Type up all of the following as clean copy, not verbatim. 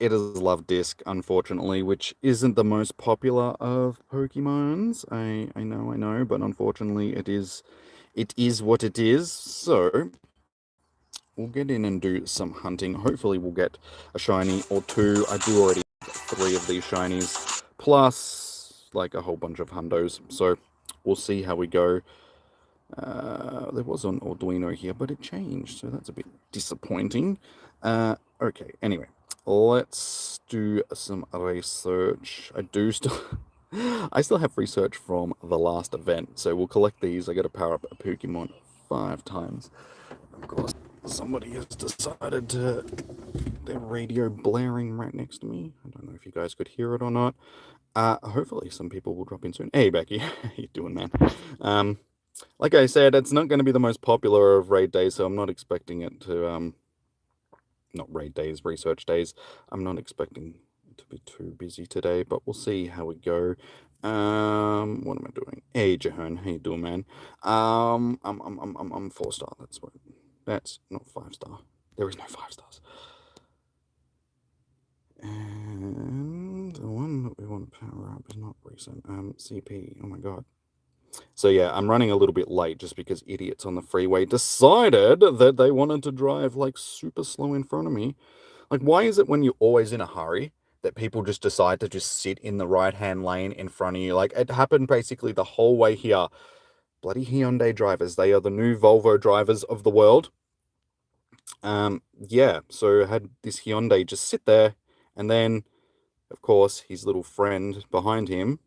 It is Luvdisc, unfortunately, which isn't the most popular of Pokemons. I know, but unfortunately it is what it is. So we'll get in and do some hunting. Hopefully we'll get a shiny or two. I do already have three of these shinies, plus like a whole bunch of hundos. So we'll see how we go. There was an Arduino here, but it changed, so that's a bit disappointing. Okay, anyway, let's do some research. I still have research from the last event, so we'll collect these. I got to power up a Pokemon 5 times. Of course, somebody has decided to their radio blaring right next to me. I don't know if you guys could hear it or not. Hopefully some people will drop in soon. Hey, Becky, how you doing, man? Like I said, it's not going to be the most popular of raid days, so I'm not expecting it to, not raid days, research days. I'm not expecting it to be too busy today, but we'll see how we go. What am I doing? Hey, Jahan, how you doing, man? I'm 4-star. That's not 5-star. There is no 5 stars. And the one that we want to power up is not recent. CP. Oh my god. So yeah, I'm running a little bit late just because idiots on the freeway decided that they wanted to drive like super slow in front of me. Like, why is it when you're always in a hurry that people just decide to just sit in the right-hand lane in front of you? Like, it happened basically the whole way here. Bloody Hyundai drivers, they are the new Volvo drivers of the world. Yeah, so I had this Hyundai just sit there, and then, of course, his little friend behind him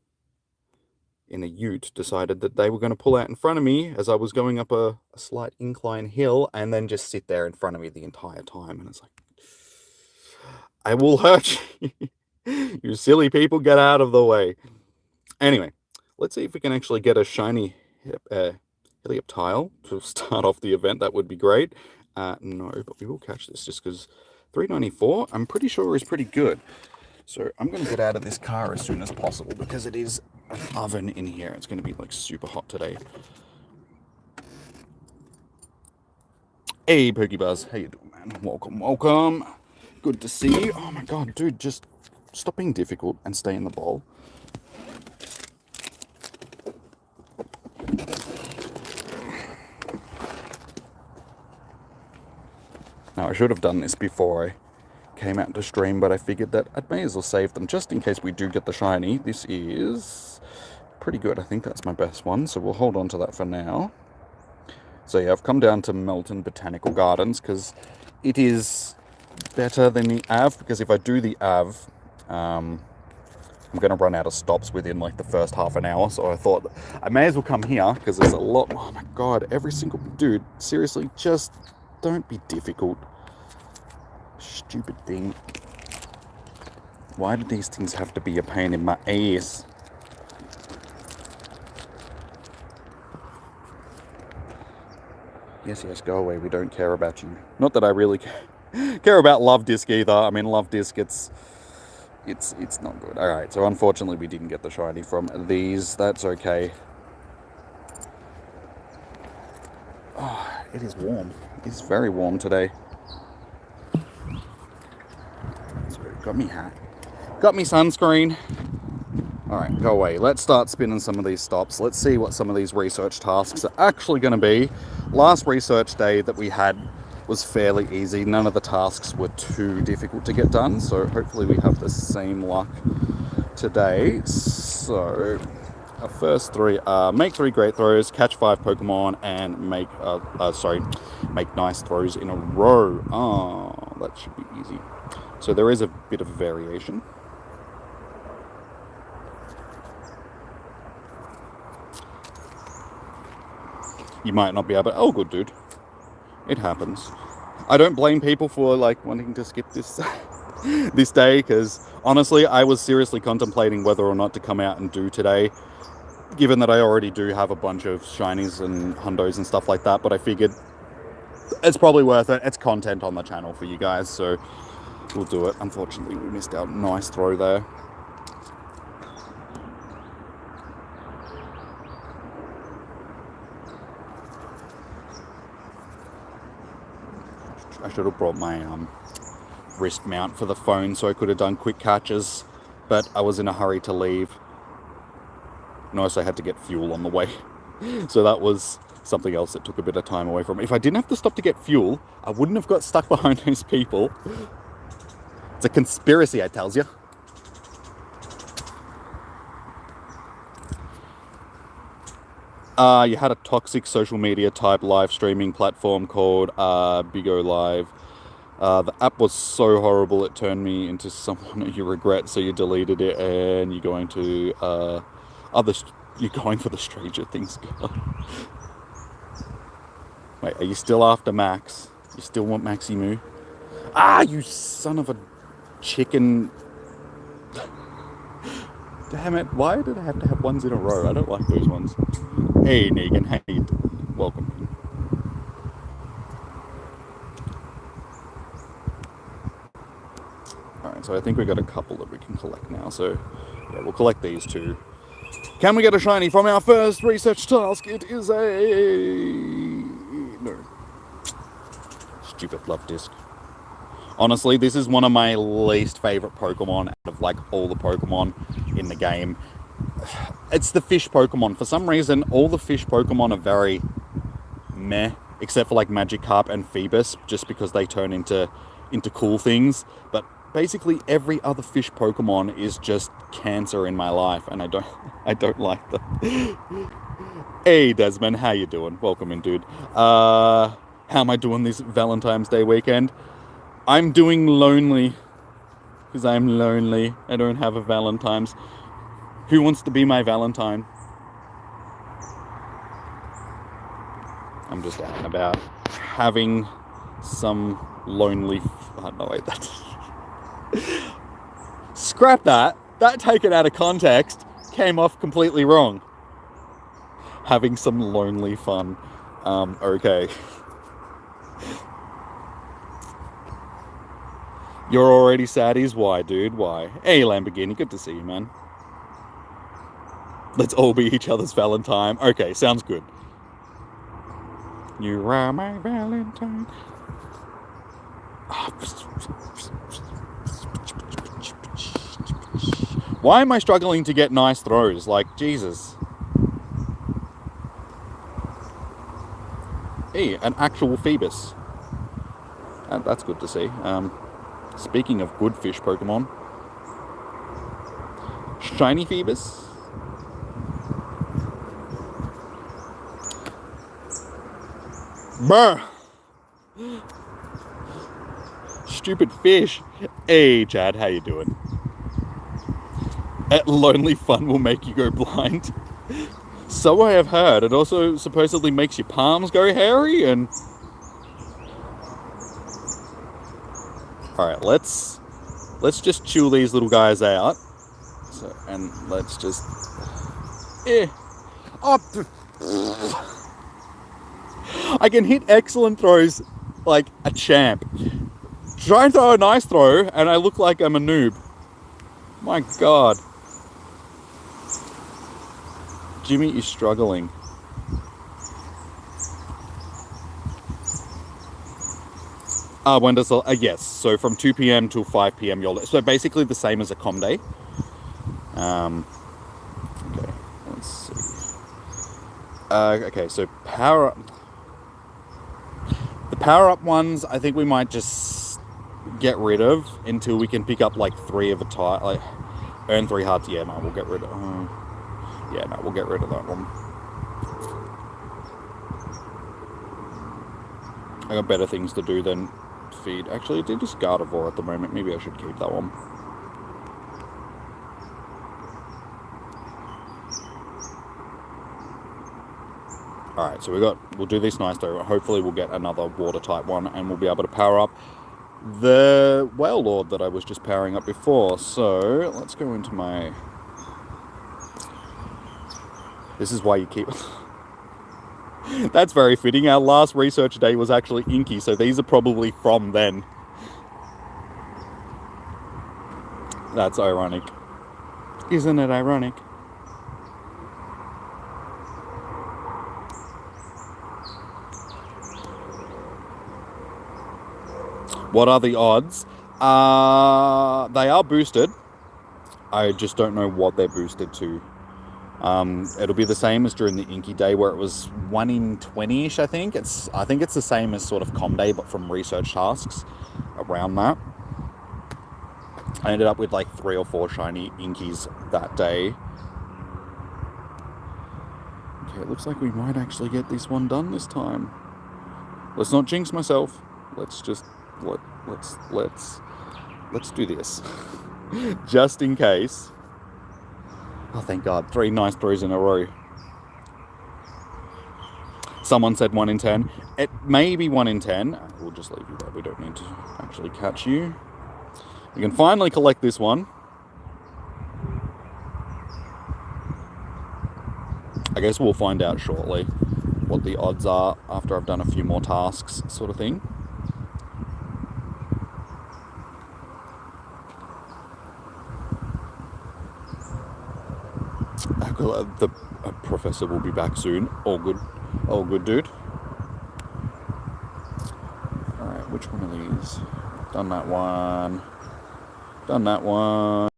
in a ute decided that they were going to pull out in front of me as I was going up a slight incline hill and then just sit there in front of me the entire time. And it's like, I will hurt you. You silly people, get out of the way. Anyway, let's see if we can actually get a shiny Helioptile to start off the event. That would be great. No, but we will catch this just because 394, I'm pretty sure, is pretty good. So I'm going to get out of this car as soon as possible because it is an oven in here. It's going to be like super hot today. Hey, Pokebuzz. How you doing, man? Welcome, welcome. Good to see you. Oh my god, dude, just stop being difficult and stay in the bowl. Now, I should have done this before I came out to stream, but I figured that I may as well save them just in case we do get the shiny. This is pretty good. I think that's my best one, so we'll hold on to that for now. So yeah, I've come down to Melton Botanical Gardens because it is better than the AV, because if I do the AV, I'm going to run out of stops within like the first half an hour, so I thought I may as well come here because there's a lot. Oh my god, every single dude, seriously, just don't be difficult. Stupid thing. Why do these things have to be a pain in my ass? Yes, go away. We don't care about you. Not that I really care about Luvdisc either. I mean, Luvdisc, it's not good. All right, so unfortunately we didn't get the shiny from these. That's okay. Oh, it is warm. It's very warm today. So got me hat. Got me sunscreen. Alright, go away. Let's start spinning some of these stops. Let's see what some of these research tasks are actually going to be. Last research day that we had was fairly easy. None of the tasks were too difficult to get done, so hopefully we have the same luck today. So our first three are make 3 great throws, catch 5 Pokemon, and make nice throws in a row. Oh, that should be easy. So there is a bit of variation. You might not be able to. Oh, good, dude. It happens. I don't blame people for like wanting to skip this this day, because honestly, I was seriously contemplating whether or not to come out and do today, given that I already do have a bunch of shinies and hundos and stuff like that. But I figured it's probably worth it. It's content on the channel for you guys, so we'll do it. Unfortunately, we missed out. Nice throw there. I should have brought my wrist mount for the phone so I could have done quick catches, but I was in a hurry to leave. And also had to get fuel on the way. So that was something else that took a bit of time away from me. If I didn't have to stop to get fuel, I wouldn't have got stuck behind those people. It's a conspiracy, I tells you. You had a toxic social media type live streaming platform called Bigo Live. The app was so horrible it turned me into someone you regret, so you deleted it and you're going to you're going for the Stranger Things girl. Wait, are you still after Max? You still want Maxi Moo? Ah, you son of a chicken. Damn it, why did I have to have ones in a row? I don't like those ones. Hey, Negan, hey, welcome. Alright, so I think we got a couple that we can collect now, so yeah, we'll collect these two. Can we get a shiny from our first research task? It is no. Stupid Luvdisc. Honestly, this is one of my least favorite Pokemon out of like all the Pokemon in the game. It's the fish Pokemon. For some reason, all the fish Pokemon are very meh, except for like Magikarp and Phoebus, just because they turn into cool things. But basically every other fish Pokemon is just cancer in my life, and I don't like them. Hey Desmond, how you doing? Welcome in, dude. How am I doing this Valentine's Day weekend? I'm doing lonely, because I'm lonely. I don't have a Valentine's. Who wants to be my Valentine? I'm just out and about having some lonely... Oh, no, wait, that's... Scrap that. That, taken out of context, came off completely wrong. Having some lonely fun. Okay. You're already saddies? Why, dude? Why? Hey, Lamborghini, good to see you, man. Let's all be each other's Valentine. Okay, sounds good. You are my Valentine. Why am I struggling to get nice throws? Like, Jesus. Hey, an actual Phoebus. That's good to see. Speaking of good fish Pokemon. Shiny Phoebus. Brr. Stupid fish. Hey, Chad, how you doing? Lonely fun will make you go blind. So I have heard. It also supposedly makes your palms go hairy and... Alright, let's just chew these little guys out. So, and let's just... Oh, I can hit excellent throws like a champ. Try and throw a nice throw and I look like I'm a noob. My God. Jimmy is struggling. When does the... yes, so from 2 p.m. till 5 p.m. So basically the same as a com day. Okay, let's see. Okay, so power up... The power-up ones, I think we might just get rid of until we can pick up like 3 of a type, like earn 3 hearts. Yeah, no, we'll get rid of. Yeah, no, we'll get rid of that one. I got better things to do than feed. Actually, it did just Gardevoir at the moment. Maybe I should keep that one. Alright, so we'll do this nice though. Hopefully we'll get another water type one and we'll be able to power up the Whale Lord that I was just powering up before. So let's go into my... This is why you keep... That's very fitting. Our last research day was actually Inky, so these are probably from then. That's ironic. Isn't it ironic? What are the odds They are boosted. I just don't know what they're boosted to. It'll be the same as during the Inky Day where it was 1 in 20-ish, I think. I think it's the same as sort of Com Day, but from research tasks around that. I ended up with like 3 or 4 shiny Inkies that day. Okay, it looks like we might actually get this one done this time. Let's not jinx myself. Let's just let's do this. Just in case. Oh, thank God. 3 nice throws in a row. Someone said 1 in 10. It may be 1 in 10. We'll just leave you there. We don't need to actually catch you. We can finally collect this one. I guess we'll find out shortly what the odds are after I've done a few more tasks, sort of thing. The professor will be back soon. All good, dude. Alright, which one of these? Done that one. Oh,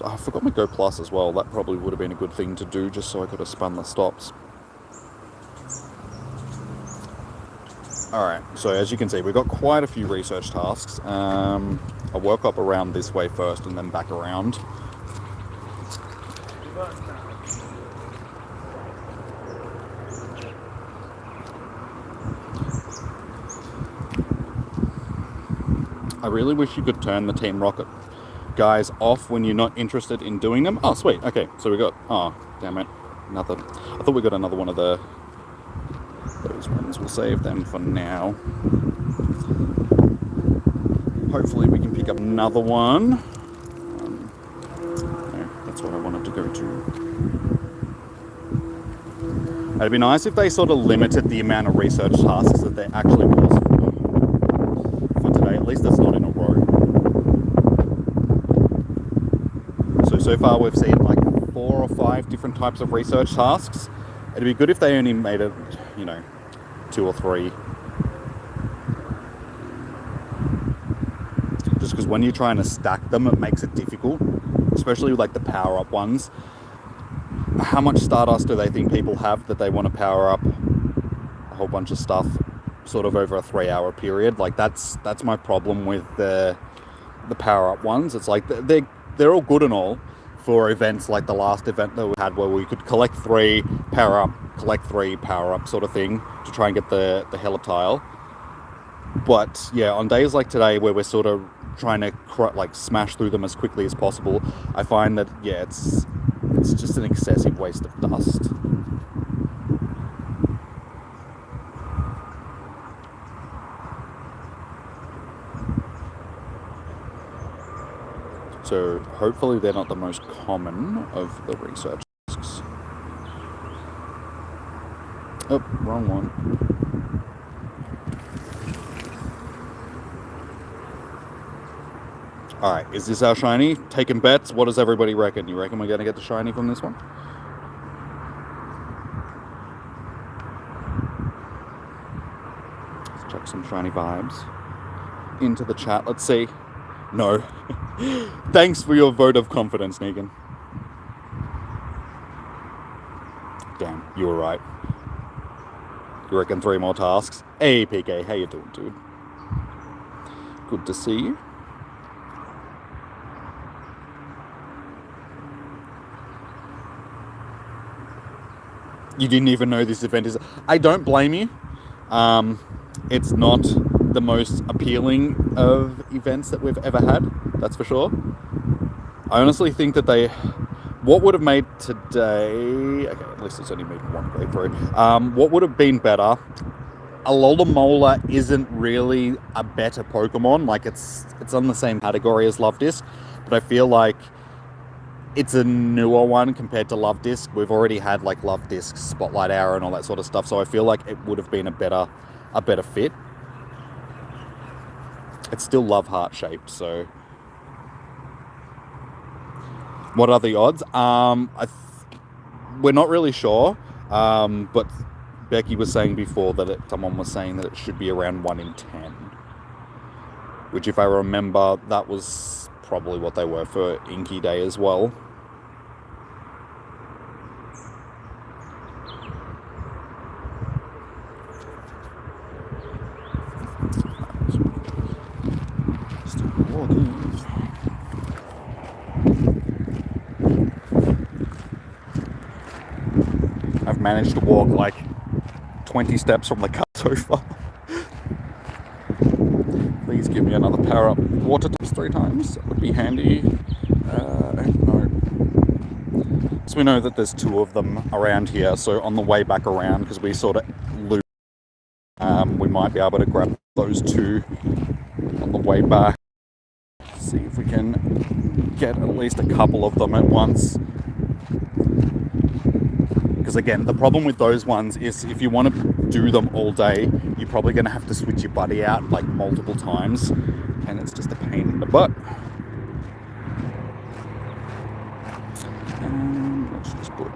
I forgot my Go Plus as well. That probably would have been a good thing to do, just so I could have spun the stops. Alright, so as you can see, we've got quite a few research tasks. I'll work up around this way first and then back around. I really wish you could turn the Team Rocket guys off when you're not interested in doing them. Oh, sweet. Okay, so we got... Oh, damn it. Another... I thought we got another one of those ones. We'll save them for now. Hopefully we can pick up another one. No, that's what I wanted to go to. It'd be nice if they sort of limited the amount of research tasks that there actually was for today. At least that's not in a row. So far we've seen like 4 or 5 different types of research tasks. It'd be good if they only made it, 2 or 3. Just because when you're trying to stack them, it makes it difficult. Especially with like the power-up ones. How much Stardust do they think people have that they want to power up a whole bunch of stuff sort of over a 3-hour period? Like that's my problem with the power-up ones. It's like they're all good and all for events like the last event that we had where we could collect 3, power up, collect 3, power up sort of thing to try and get the Heliptile. But yeah, on days like today where we're sort of trying to smash through them as quickly as possible, I find that it's just an excessive waste of dust. So hopefully they're not the most common of the research tasks. Oh, wrong one. Alright, is this our shiny? Taking bets, what does everybody reckon? You reckon we're going to get the shiny from this one? Let's chuck some shiny vibes into the chat. Let's see. No. Thanks for your vote of confidence, Negan. Damn, you were right. You reckon 3 more tasks? Hey, PK, how you doing, dude? Good to see you. You didn't even know this event is... I don't blame you. It's not the most appealing of events that we've ever had, that's for sure. I honestly think that what would have made today... Okay, at least it's only made 1 grade through. What would have been better... Alola isn't really a better Pokemon. Like, it's on the same category as Luvdisc, but I feel like it's a newer one compared to Luvdisc. We've already had, like, Luvdisc, Spotlight Hour, and all that sort of stuff, so I feel like it would have been a better fit. It's still love heart shaped, so... What are the odds? We're not really sure, but Becky was saying before that someone was saying that it should be around 1 in 10. which if I remember, that was probably what they were for Inky Day as well. I've managed to walk like 20 steps from the car so far. Please give me another power up water tips 3 times. That would be handy. No. So we know that there's 2 of them around here. So on the way back around, because we sort of loop, we might be able to grab those 2 on the way back. See if we can get at least a couple of them at once. Because again, the problem with those ones is if you want to do them all day, you're probably going to have to switch your buddy out like multiple times, and it's just a pain in the butt. Let's just put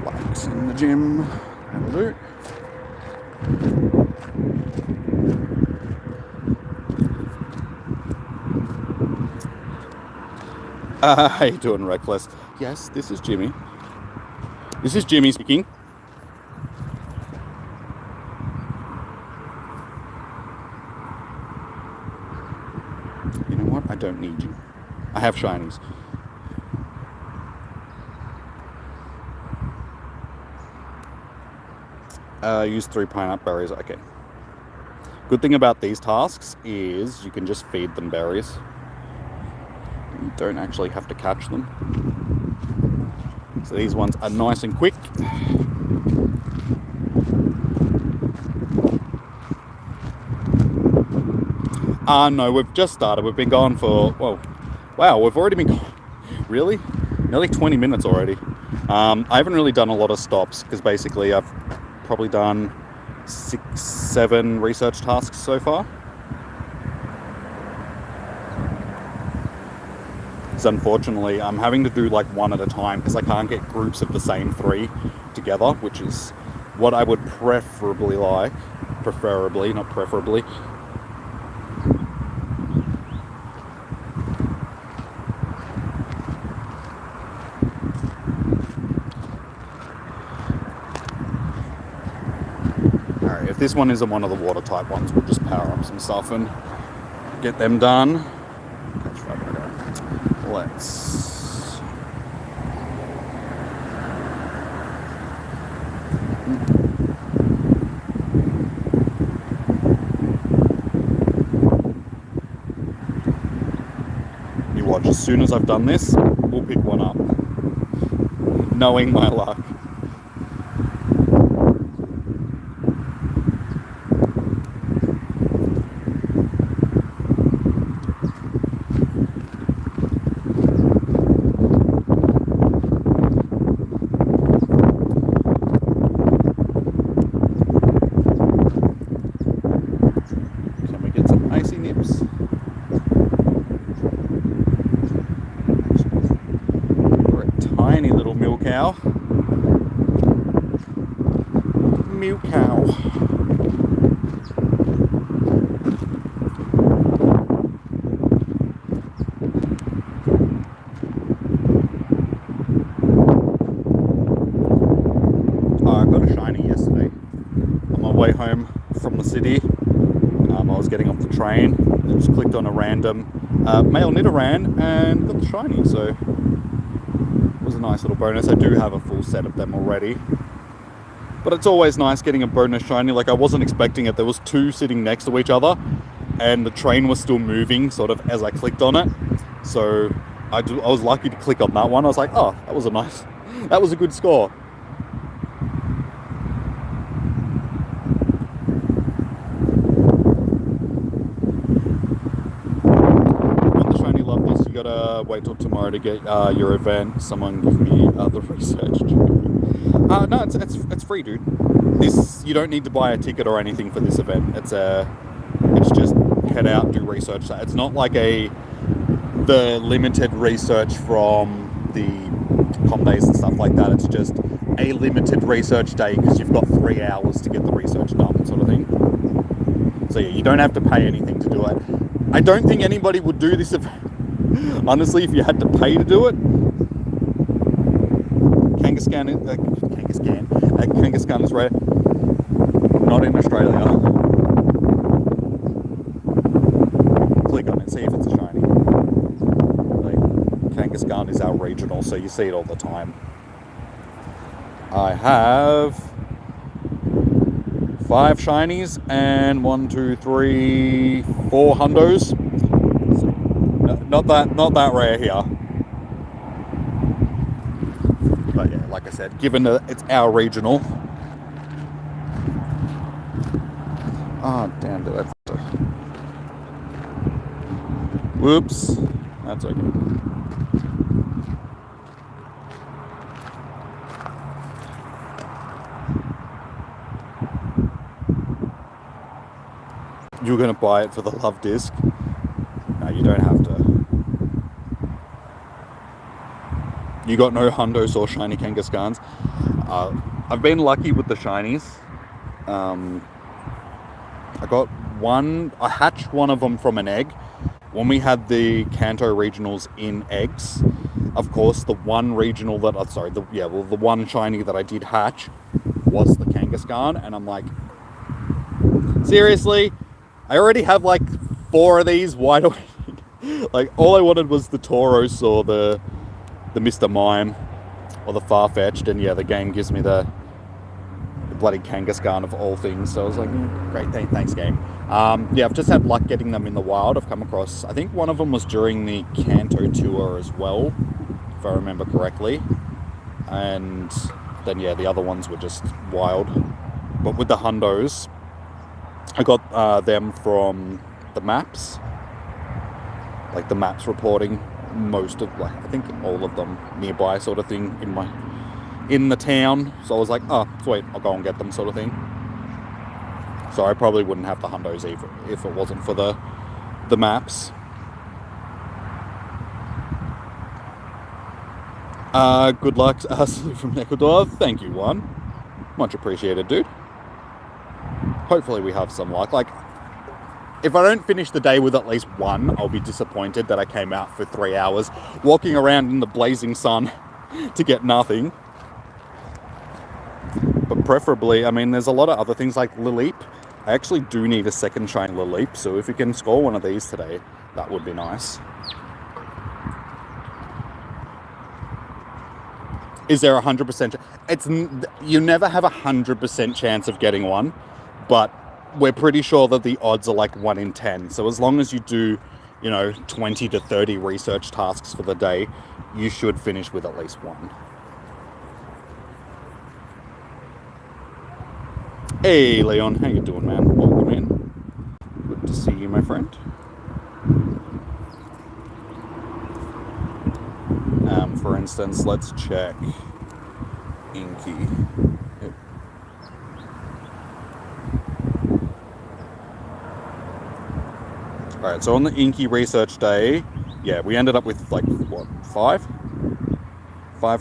likes in the gym. That'll do. How you doing, Reckless? Yes, this is Jimmy. This is Jimmy speaking. You know what? I don't need you. I have shinies. Use 3 pineapple berries. Okay. Good thing about these tasks is you can just feed them berries. You don't actually have to catch them. So these ones are nice and quick. No, we've just started. We've been going for, well, wow, we've already been going, really? Nearly 20 minutes already. I haven't really done a lot of stops because basically I've probably done 6-7 research tasks so far. So unfortunately, I'm having to do like one at a time because I can't get groups of the same 3 together, which is what I would preferably like. Preferably, not preferably. Alright, if this one isn't one of the water type ones, we'll just power up some stuff and get them done. Let's you watch, as soon as I've done this, we'll pick one up. Knowing my luck. Cow. Mew cow. I got a shiny yesterday on my way home from the city. I was getting off the train and just clicked on a random male Nidoran and got the shiny, so it was a nice little bonus. I do have a full set of them already, but it's always nice getting a bonus shiny. Like, I wasn't expecting it. There was 2 sitting next to each other and the train was still moving sort of as I clicked on it, so I was lucky to click on that one. I was like, oh, that was a good score. Gotta wait till tomorrow to get your event. Someone give me the research. No, it's free, dude. This, you don't need to buy a ticket or anything for this event. It's just head out, do research. It's not like the limited research from the com days and stuff like that. It's just a limited research day because you've got 3 hours to get the research done, sort of thing. So yeah, you don't have to pay anything to do it. I don't think anybody would do this if, honestly, if you had to pay to do it. Kangaskhan is rare. Not in Australia. Click on it, see if it's a shiny. Like, Kangaskhan is our regional, so you see it all the time. I have 5 shinies and 1, 2, 3, 4 hundos. So, not that rare here. But yeah, like I said, given that it's our regional. Oh damn, did I have to... Whoops. That's okay. You're gonna buy it for the Luvdisc? No, you don't have to. You got no hundos or shiny Kangaskhan's. I've been lucky with the shinies. I got one. I hatched one of them from an egg when we had the Kanto regionals in eggs. Of course, the one regional that the one shiny that I did hatch was the Kangaskhan, and I'm like, seriously, I already have like 4 of these. Why do I? Like, all I wanted was the Tauros or the Mr. Mime or the Farfetch'd, and yeah, the game gives me the bloody Kangaskhan of all things. So I was like, great, thanks game. Yeah, I've just had luck getting them in the wild. I've come across, I think one of them was during the Kanto tour as well, if I remember correctly. And then yeah, the other ones were just wild. But with the hundos, I got them from the maps. Like the maps reporting most of, like, I think all of them nearby sort of thing in the town. So I was like, oh sweet, I'll go and get them sort of thing. So I probably wouldn't have the hundos either if it wasn't for the maps. Good luck, Ashley from Ecuador. Thank you, one. Much appreciated, dude. Hopefully we have some luck. Like, if I don't finish the day with at least one, I'll be disappointed that I came out for 3 hours walking around in the blazing sun to get nothing. But preferably, I mean, there's a lot of other things like Lileep. I actually do need a second shiny Lileep, so if we can score one of these today, that would be nice. Is there 100%? You never have 100% chance of getting one, but we're pretty sure that the odds are like 1 in 10. So as long as you do, 20 to 30 research tasks for the day, you should finish with at least one. Hey, Leon, how you doing, man? Welcome in. Good to see you, my friend. For instance, let's check Inky. Yep. Alright, so on the Inky research day, yeah, we ended up with like, what, 5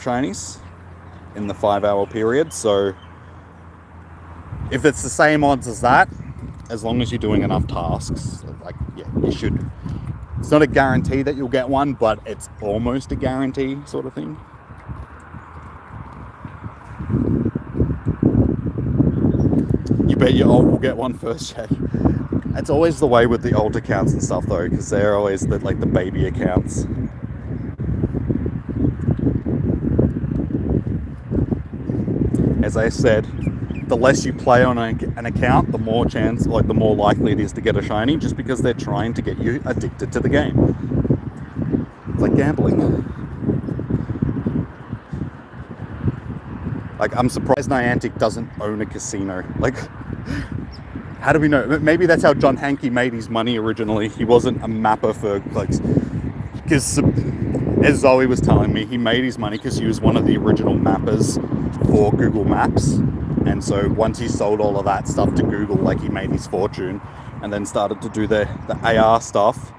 shinies in the 5-hour period. So if it's the same odds as that, as long as you're doing enough tasks, like, yeah, you should. It's not a guarantee that you'll get one, but it's almost a guarantee sort of thing. You bet your alt will get one first, Jay. It's always the way with the alt accounts and stuff though, because they're always the baby accounts. As I said, the less you play on an account, the more chance, like the more likely it is to get a shiny, just because they're trying to get you addicted to the game. It's like gambling. Like, I'm surprised Niantic doesn't own a casino. Like, how do we know? Maybe that's how John Hankey made his money originally. He wasn't a mapper for, like, because as Zoe was telling me, he made his money because he was one of the original mappers for Google Maps. And so once he sold all of that stuff to Google, like, he made his fortune and then started to do the AR stuff.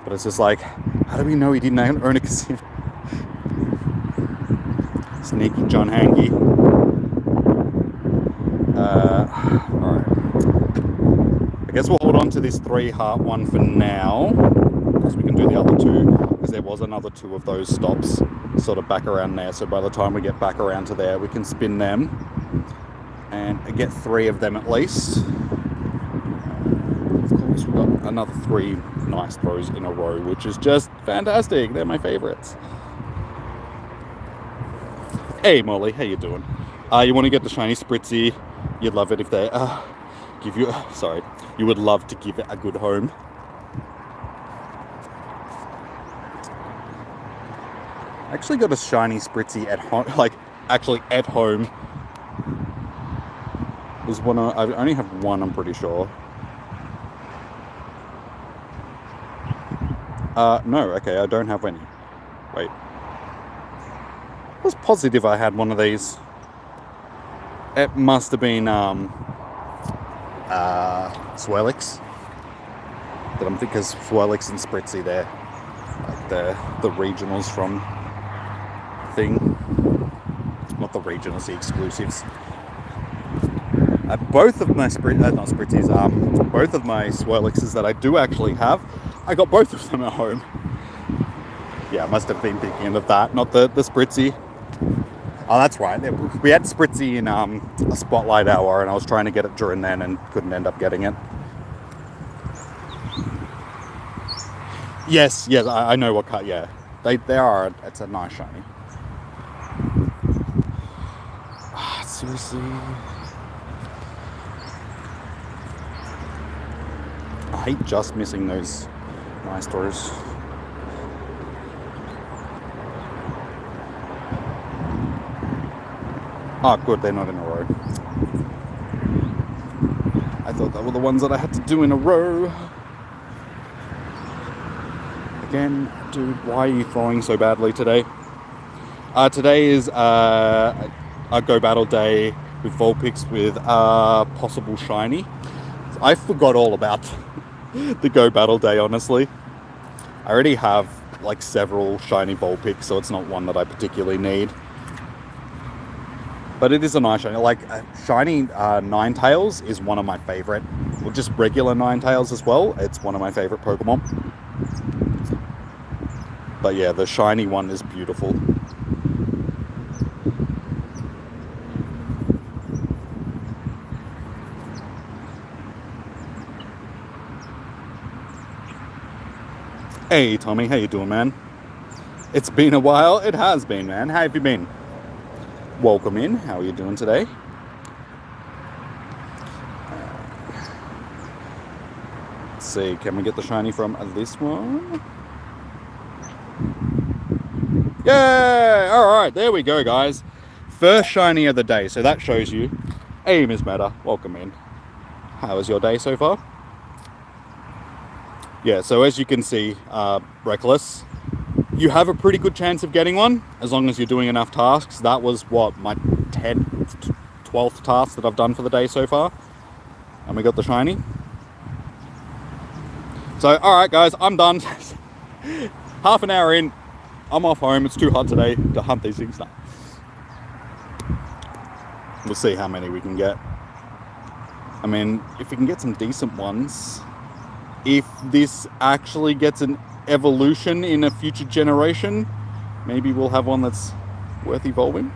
But it's just like, how do we know he didn't own a casino? Sneaky John Hankey. Alright. I guess we'll hold on to this 3 heart one for now, because we can do the other 2, because there was another 2 of those stops sort of back around there. So by the time we get back around to there, we can spin them and get 3 of them at least. Of course, we've got another 3 nice throws in a row, which is just fantastic. They're my favorites. Hey Molly, how you doing? You want to get the shiny Spritzy? You'd love it if they give you... sorry. You would love to give it a good home. I actually got a shiny Spritzy at home, like actually at home. There's one, I only have one, I'm pretty sure. No, okay, I don't have any. Wait. I was positive I had one of these. It must have been, Swirlix. That I'm thinking, because Swirlix and Spritzy, they're like the regionals from thing. Not the regionals, the exclusives. Both of my not Spritzies, both of my Swirlixes that I do actually have, I got both of them at home. Yeah, I must have been thinking of that, not the Spritzy. Oh, that's right. We had Spritzy in a spotlight hour, and I was trying to get it during then and couldn't end up getting it. Yes, I know what cut. Yeah, they are. It's a nice shiny. Seriously. I hate just missing those nice throws. Oh, good, they're not in a row. I thought that were the ones that I had to do in a row. Again, dude, why are you throwing so badly today? Today is a Go Battle Day with Vulpix with possible shiny. I forgot all about the Go Battle Day, honestly. I already have like several shiny Vulpix, so it's not one that I particularly need. But it is a nice shiny. Like, shiny Ninetales is one of my favorite. Or just regular Ninetales as well. It's one of my favorite Pokemon. But yeah, the shiny one is beautiful. Hey Tommy, how you doing, man? It's been a while. It has been, man. How have you been? Welcome in. How are you doing today? Let's see. Can we get the shiny from this one? Yay! Alright, there we go, guys. First shiny of the day. So that shows you. Hey, Ms. Meta. Welcome in. How was your day so far? Yeah, so as you can see, Reckless, you have a pretty good chance of getting one, as long as you're doing enough tasks. That was, what, my 10th, 12th task that I've done for the day so far. And we got the shiny. So, alright guys, I'm done. Half an hour in, I'm off home. It's too hot today to hunt these things now. We'll see how many we can get. I mean, if we can get some decent ones, if this actually gets an evolution in a future generation, maybe we'll have one that's worth evolving.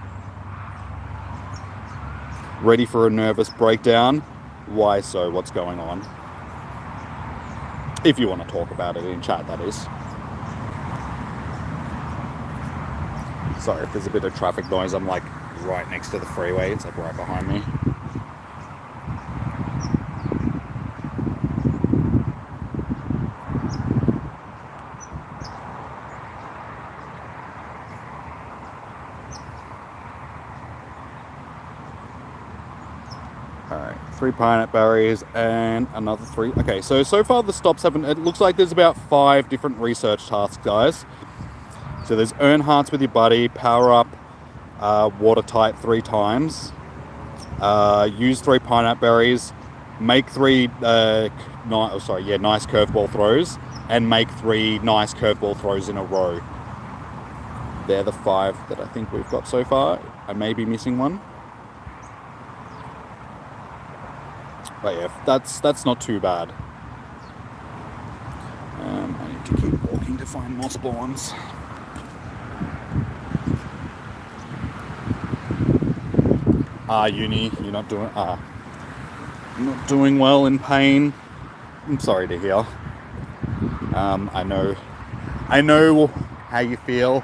Ready for a nervous breakdown? Why so? What's going on? If you want to talk about it in chat, that is. Sorry if there's a bit of traffic noise. I'm like right next to the freeway. It's like right behind me. Alright, 3 pineapple berries and another 3. Okay, so far the stops haven't... It looks like there's about 5 different research tasks, guys. So there's earn hearts with your buddy, power up water type 3 times, use 3 pineapple berries, make 3 nice curveball throws, and make 3 nice curveball throws in a row. They're the 5 that I think we've got so far. I may be missing one. But yeah, that's not too bad. I need to keep walking to find more spawns. Uni, you're not doing well in pain. I'm sorry to hear. I know how you feel.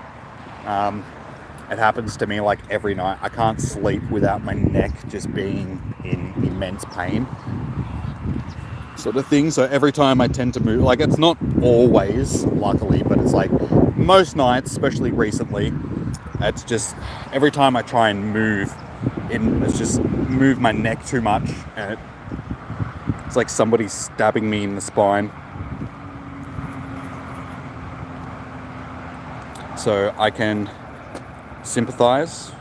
It happens to me like every night. I can't sleep without my neck just being in immense pain, sort of thing. So every time I tend to move, like, it's not always, luckily, but it's like most nights, especially recently, it's just every time I try and move, it's just move my neck too much, and it's like somebody's stabbing me in the spine. So I can sympathize.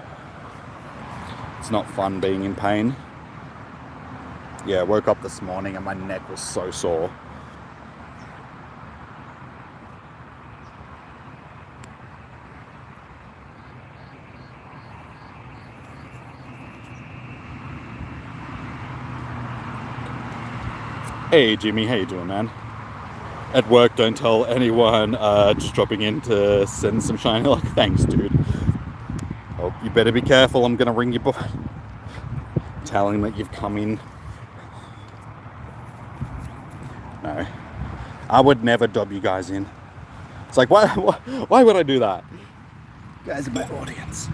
It's not fun being in pain. Yeah, I woke up this morning and my neck was so sore. Hey Jimmy, how you doing, man? At work, don't tell anyone, just dropping in to send some shiny luck. Thanks, dude. Oh, you better be careful, I'm gonna ring you boy. Telling that you've come in. No. I would never dob you guys in. It's like, why would I do that? You guys are my audience.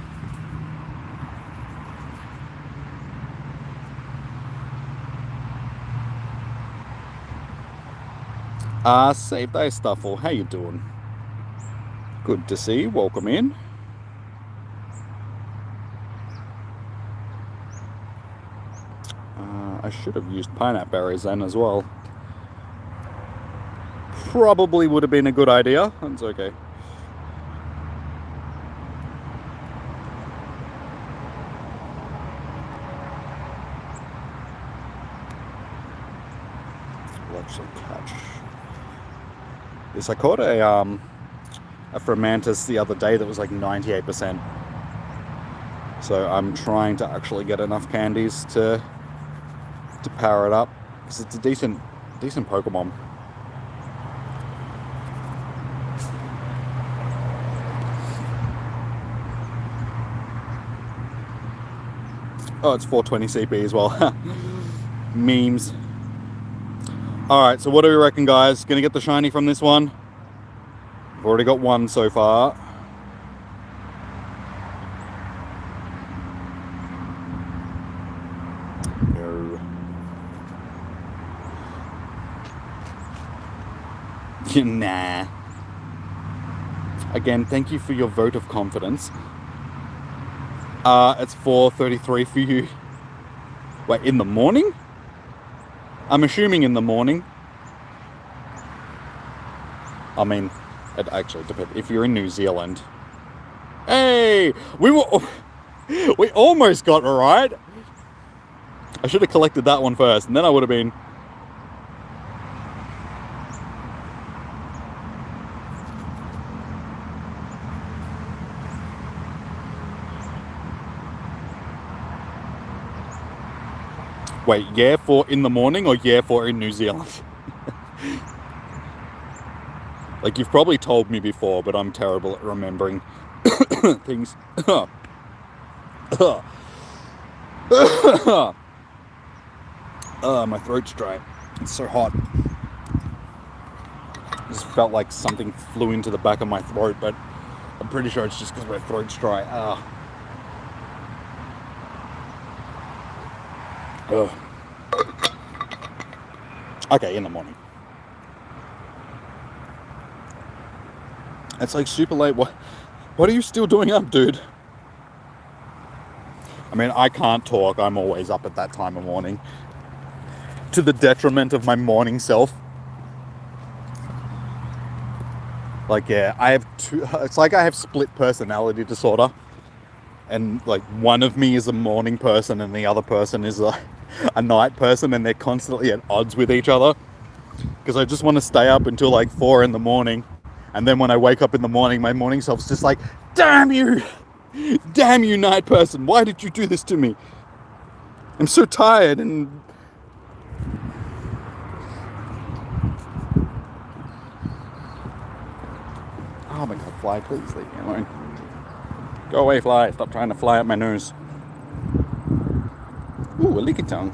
Save thy stuffle. How you doing? Good to see you. Welcome in. I should have used pineapple berries then as well. Probably would have been a good idea. That's okay. We'll actually catch this. I caught a Fermentus the other day that was like 98%. So I'm trying to actually get enough candies to power it up, because it's a decent Pokemon. Oh, it's 420 CP as well. Memes. Alright, so what do we reckon, guys? Gonna get the shiny from this one? I've already got one so far. No. Nah. Again, thank you for your vote of confidence. It's 4:33 for you. Wait, in the morning? I'm assuming in the morning. I mean, it actually depends. If you're in New Zealand. Hey! We almost got it right. I should have collected that one first, and then I would have been... Wait, yeah for in the morning or yeah for in New Zealand? Like, you've probably told me before, but I'm terrible at remembering things. My throat's dry. It's so hot. I just felt like something flew into the back of my throat, but I'm pretty sure it's just because my throat's dry. Okay, in the morning. It's like super late. What are you still doing up, dude? I mean, I can't talk. I'm always up at that time of morning, to the detriment of my morning self. Like, yeah, I have it's like I have split personality disorder. And like, one of me is a morning person and the other person is a night person, and they're constantly at odds with each other. Because I just want to stay up until like 4 in the morning. And then when I wake up in the morning, my morning self's just like, damn you! Damn you, night person! Why did you do this to me? I'm so tired and Oh my god, fly, please leave me alone. Go away, fly. Stop trying to fly up my nose. Ooh, a licky tongue.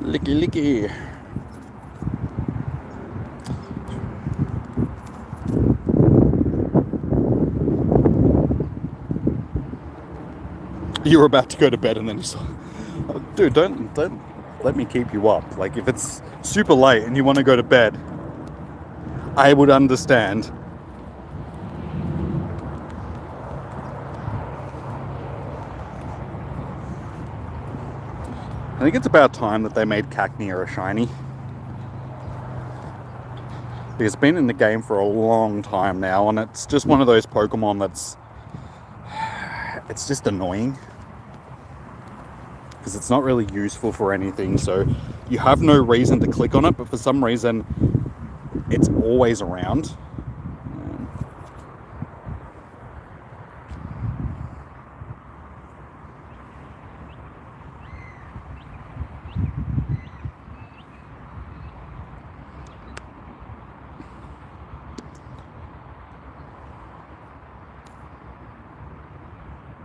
Licky, licky. You were about to go to bed and then you saw... Oh, dude, don't let me keep you up. Like, if it's super late and you want to go to bed, I would understand. I think it's about time that they made Cacnea a shiny. It's been in the game for a long time now, and it's just one of those Pokemon that's... It's just annoying. Because it's not really useful for anything, so you have no reason to click on it, but for some reason, it's always around.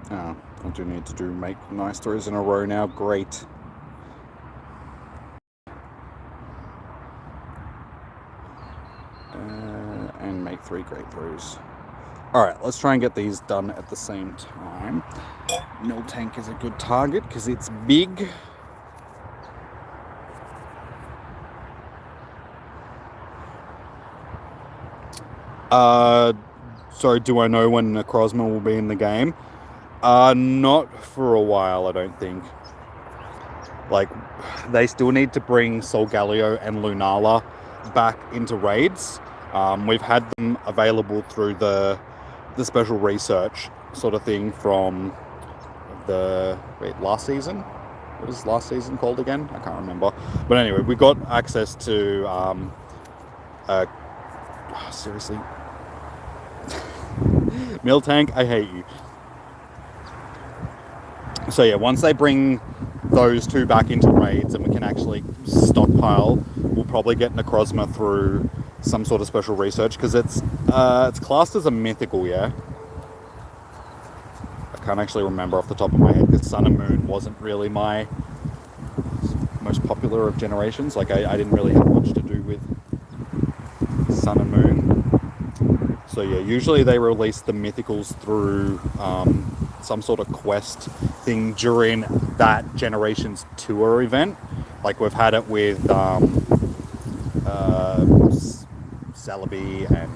Oh, I do need to make nice throws in a row now. Great. And make 3 great throws. Alright, let's try and get these done at the same time. Miltank is a good target because it's big. Sorry, do I know when Necrozma will be in the game? Not for a while, I don't think. Like, they still need to bring Solgaleo and Lunala back into raids. We've had them available through the special research sort of thing from last season? What was last season called again? I can't remember. But anyway, we got access to seriously. Miltank, I hate you. So yeah, once they bring those 2 back into raids and we can actually stockpile, we'll probably get Necrozma through some sort of special research, because it's classed as a mythical, yeah? I can't actually remember off the top of my head, because Sun and Moon wasn't really my most popular of generations. Like, I didn't really have much to do with Sun and Moon. So yeah, usually they release the mythicals through some sort of quest thing during that generation's tour event. Like, we've had it with Celebi and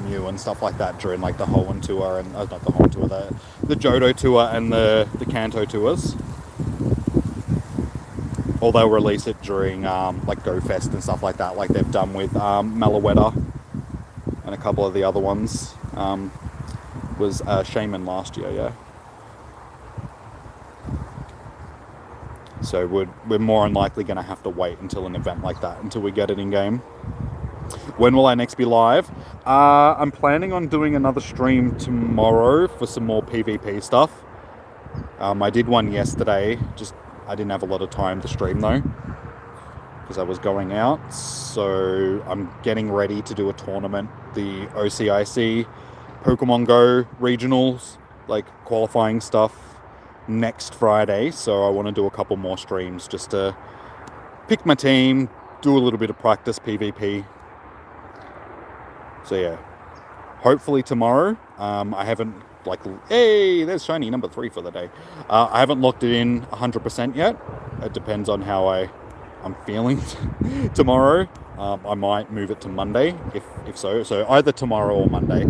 Mew and stuff like that during like the Hoenn tour, and not the Hoenn tour, the Johto tour and the Kanto tours. Or they'll release it during like Go Fest and stuff like that, like they've done with Malaweta and a couple of the other ones. Was Shaman last year, yeah. So we're more than likely going to have to wait until an event like that, until we get it in game. When will I next be live? I'm planning on doing another stream tomorrow for some more PvP stuff. I did one yesterday, just I didn't have a lot of time to stream though, because I was going out. So I'm getting ready to do a tournament, the OCIC Pokemon Go regionals, like qualifying stuff, next Friday. So I want to do a couple more streams just to pick my team, do a little bit of practice PvP. So yeah, hopefully tomorrow. I haven't hey, there's shiny number 3 for the day. I haven't locked it in 100% yet. It depends on how I'm feeling tomorrow. I might move it to Monday if so. So either tomorrow or Monday.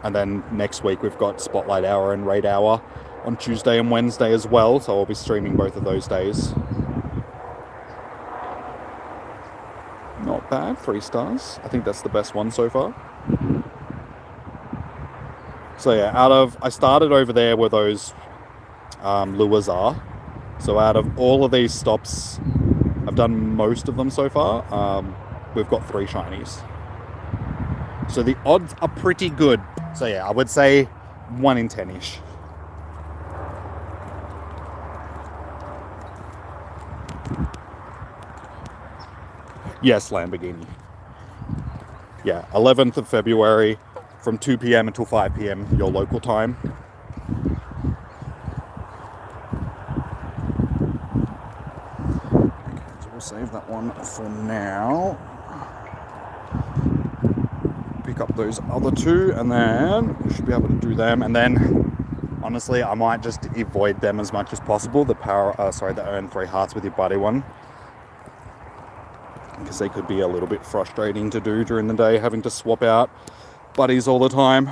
And then next week we've got Spotlight Hour and Raid Hour on Tuesday and Wednesday as well. So I'll be streaming both of those days. Not bad, 3 stars. I think that's the best one so far. So yeah, I started over there where those lures are. So out of all of these stops, I've done most of them so far. We've got 3 shinies. So the odds are pretty good. So yeah, I would say 1 in 10-ish. Yes, Lamborghini. Yeah, 11th of February from 2 p.m. until 5 p.m. your local time. Okay, so we'll save that one for now. Pick up those other two, and then we should be able to do them. And then, honestly, I might just avoid them as much as possible. The earn 3 hearts with your buddy one, because they could be a little bit frustrating to do during the day, having to swap out buddies all the time.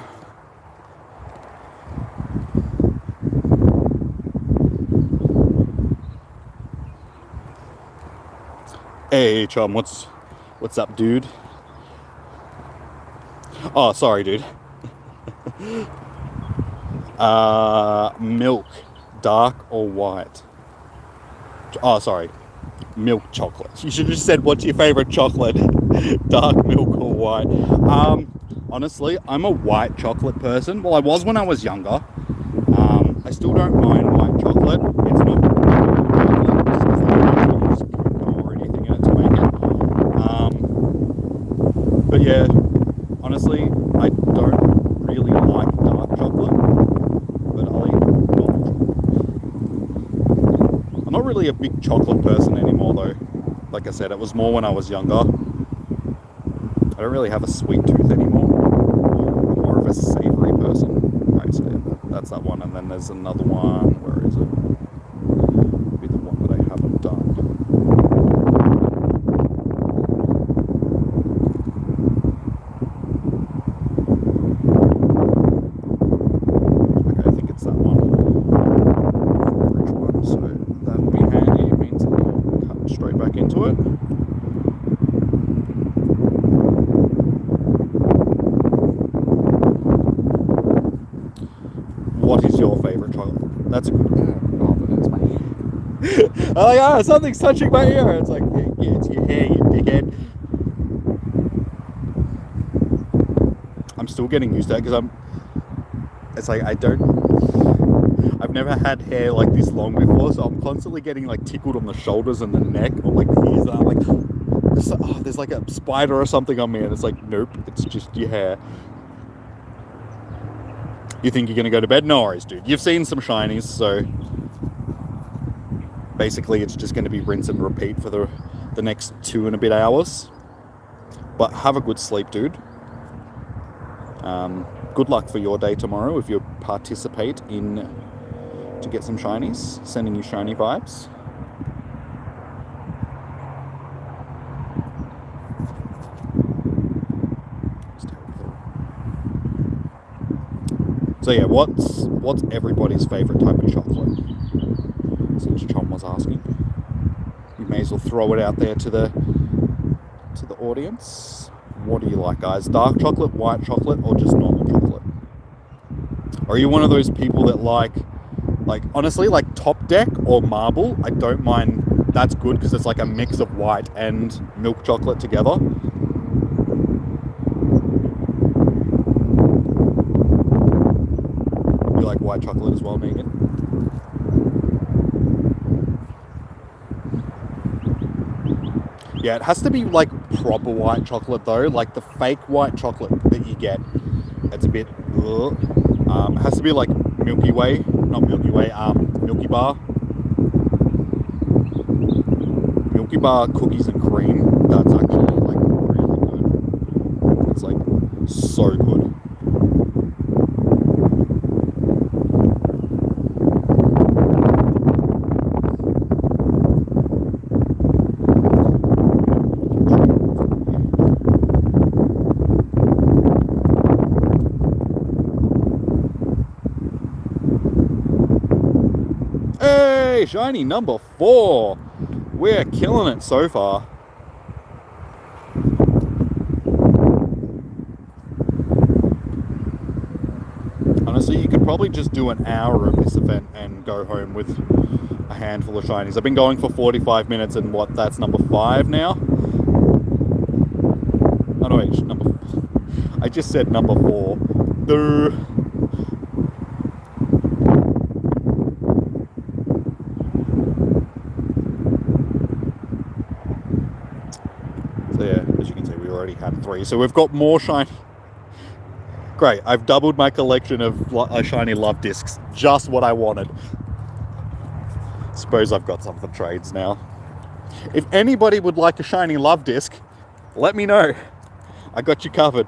Hey, chum, what's up, dude? Oh, sorry, dude. Milk, dark or white? Oh, sorry. Milk chocolate. You should have just said, what's your favorite chocolate? Dark milk or white? Honestly, I'm a white chocolate person. Well, I was when I was younger. I still don't mind white chocolate. It's not chocolate just because they don't use cocoa or anything in it to make it. But yeah, honestly, I don't really like dark chocolate, but I'll eat normal chocolate. I'm not really a big chocolate person anymore though. Like I said, it was more when I was younger. I don't really have a sweet tooth anymore. I'm more of a savory person. Right, so that's that one. And then there's another one. Where is it? It'll be the one that I haven't done. Okay, I think it's that one. Which one? So that'll be handy. It means I can cut straight back into it. What is your favourite chocolate? That's a good one. Oh, but it's my hair. I'm like, oh, something's touching my ear. It's like, yeah, it's your hair, you dickhead. I'm still getting used to that because it's like, I've never had hair like this long before, so I'm constantly getting like tickled on the shoulders and the neck or like the ears. And I'm like, there's like a spider or something on me, and it's like, nope, it's just your hair. You think you're going to go to bed? No worries, dude. You've seen some shinies, so basically it's just going to be rinse and repeat for the next 2 and a bit hours. But have a good sleep, dude. Good luck for your day tomorrow if you participate in to get some shinies. Sending you shiny vibes. So yeah, what's everybody's favourite type of chocolate? Since Chom was asking, you may as well throw it out there to the audience. What do you like, guys? Dark chocolate, white chocolate, or just normal chocolate? Are you one of those people that like honestly, like Top Deck or Marble? I don't mind. That's good because it's like a mix of white and milk chocolate together. You like white chocolate as well, Megan? Yeah, it has to be like proper white chocolate though, like the fake white chocolate that you get. It's a bit, it has to be like Milky Way, not Milky Way, Milky Bar. Milky Bar cookies and cream, that's actually like really good. It's like so good. Hey, shiny number 4. We're killing it so far. Honestly, you could probably just do an hour of this event and go home with a handful of shinies. I've been going for 45 minutes and that's number 5 now? Oh no, wait, I just said number 4. Duh. there, as you can see, we already had 3. So we've got more shiny. Great, I've doubled my collection of shiny Luvdiscs. Just what I wanted. Suppose I've got some for trades now. If anybody would like a shiny Luvdisc, let me know. I got you covered.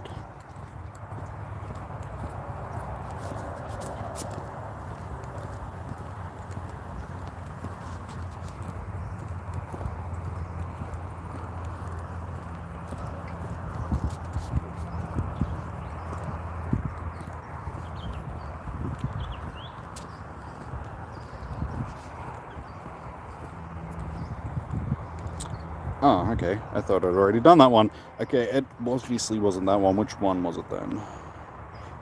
Oh, okay. I thought I'd already done that one. Okay, it obviously wasn't that one. Which one was it then?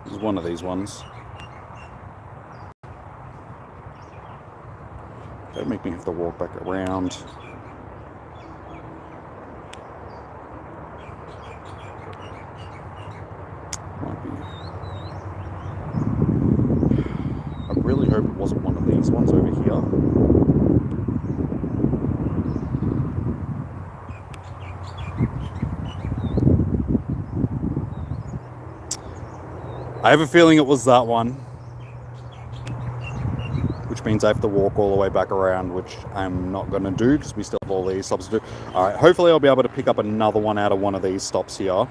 It was one of these ones. Don't make me have to walk back around. Might be. I really hope it wasn't one of these ones over here. I have a feeling it was that one. Which means I have to walk all the way back around, which I'm not going to do because we still have all these stops to do. Alright, hopefully I'll be able to pick up another one out of one of these stops here. Okay,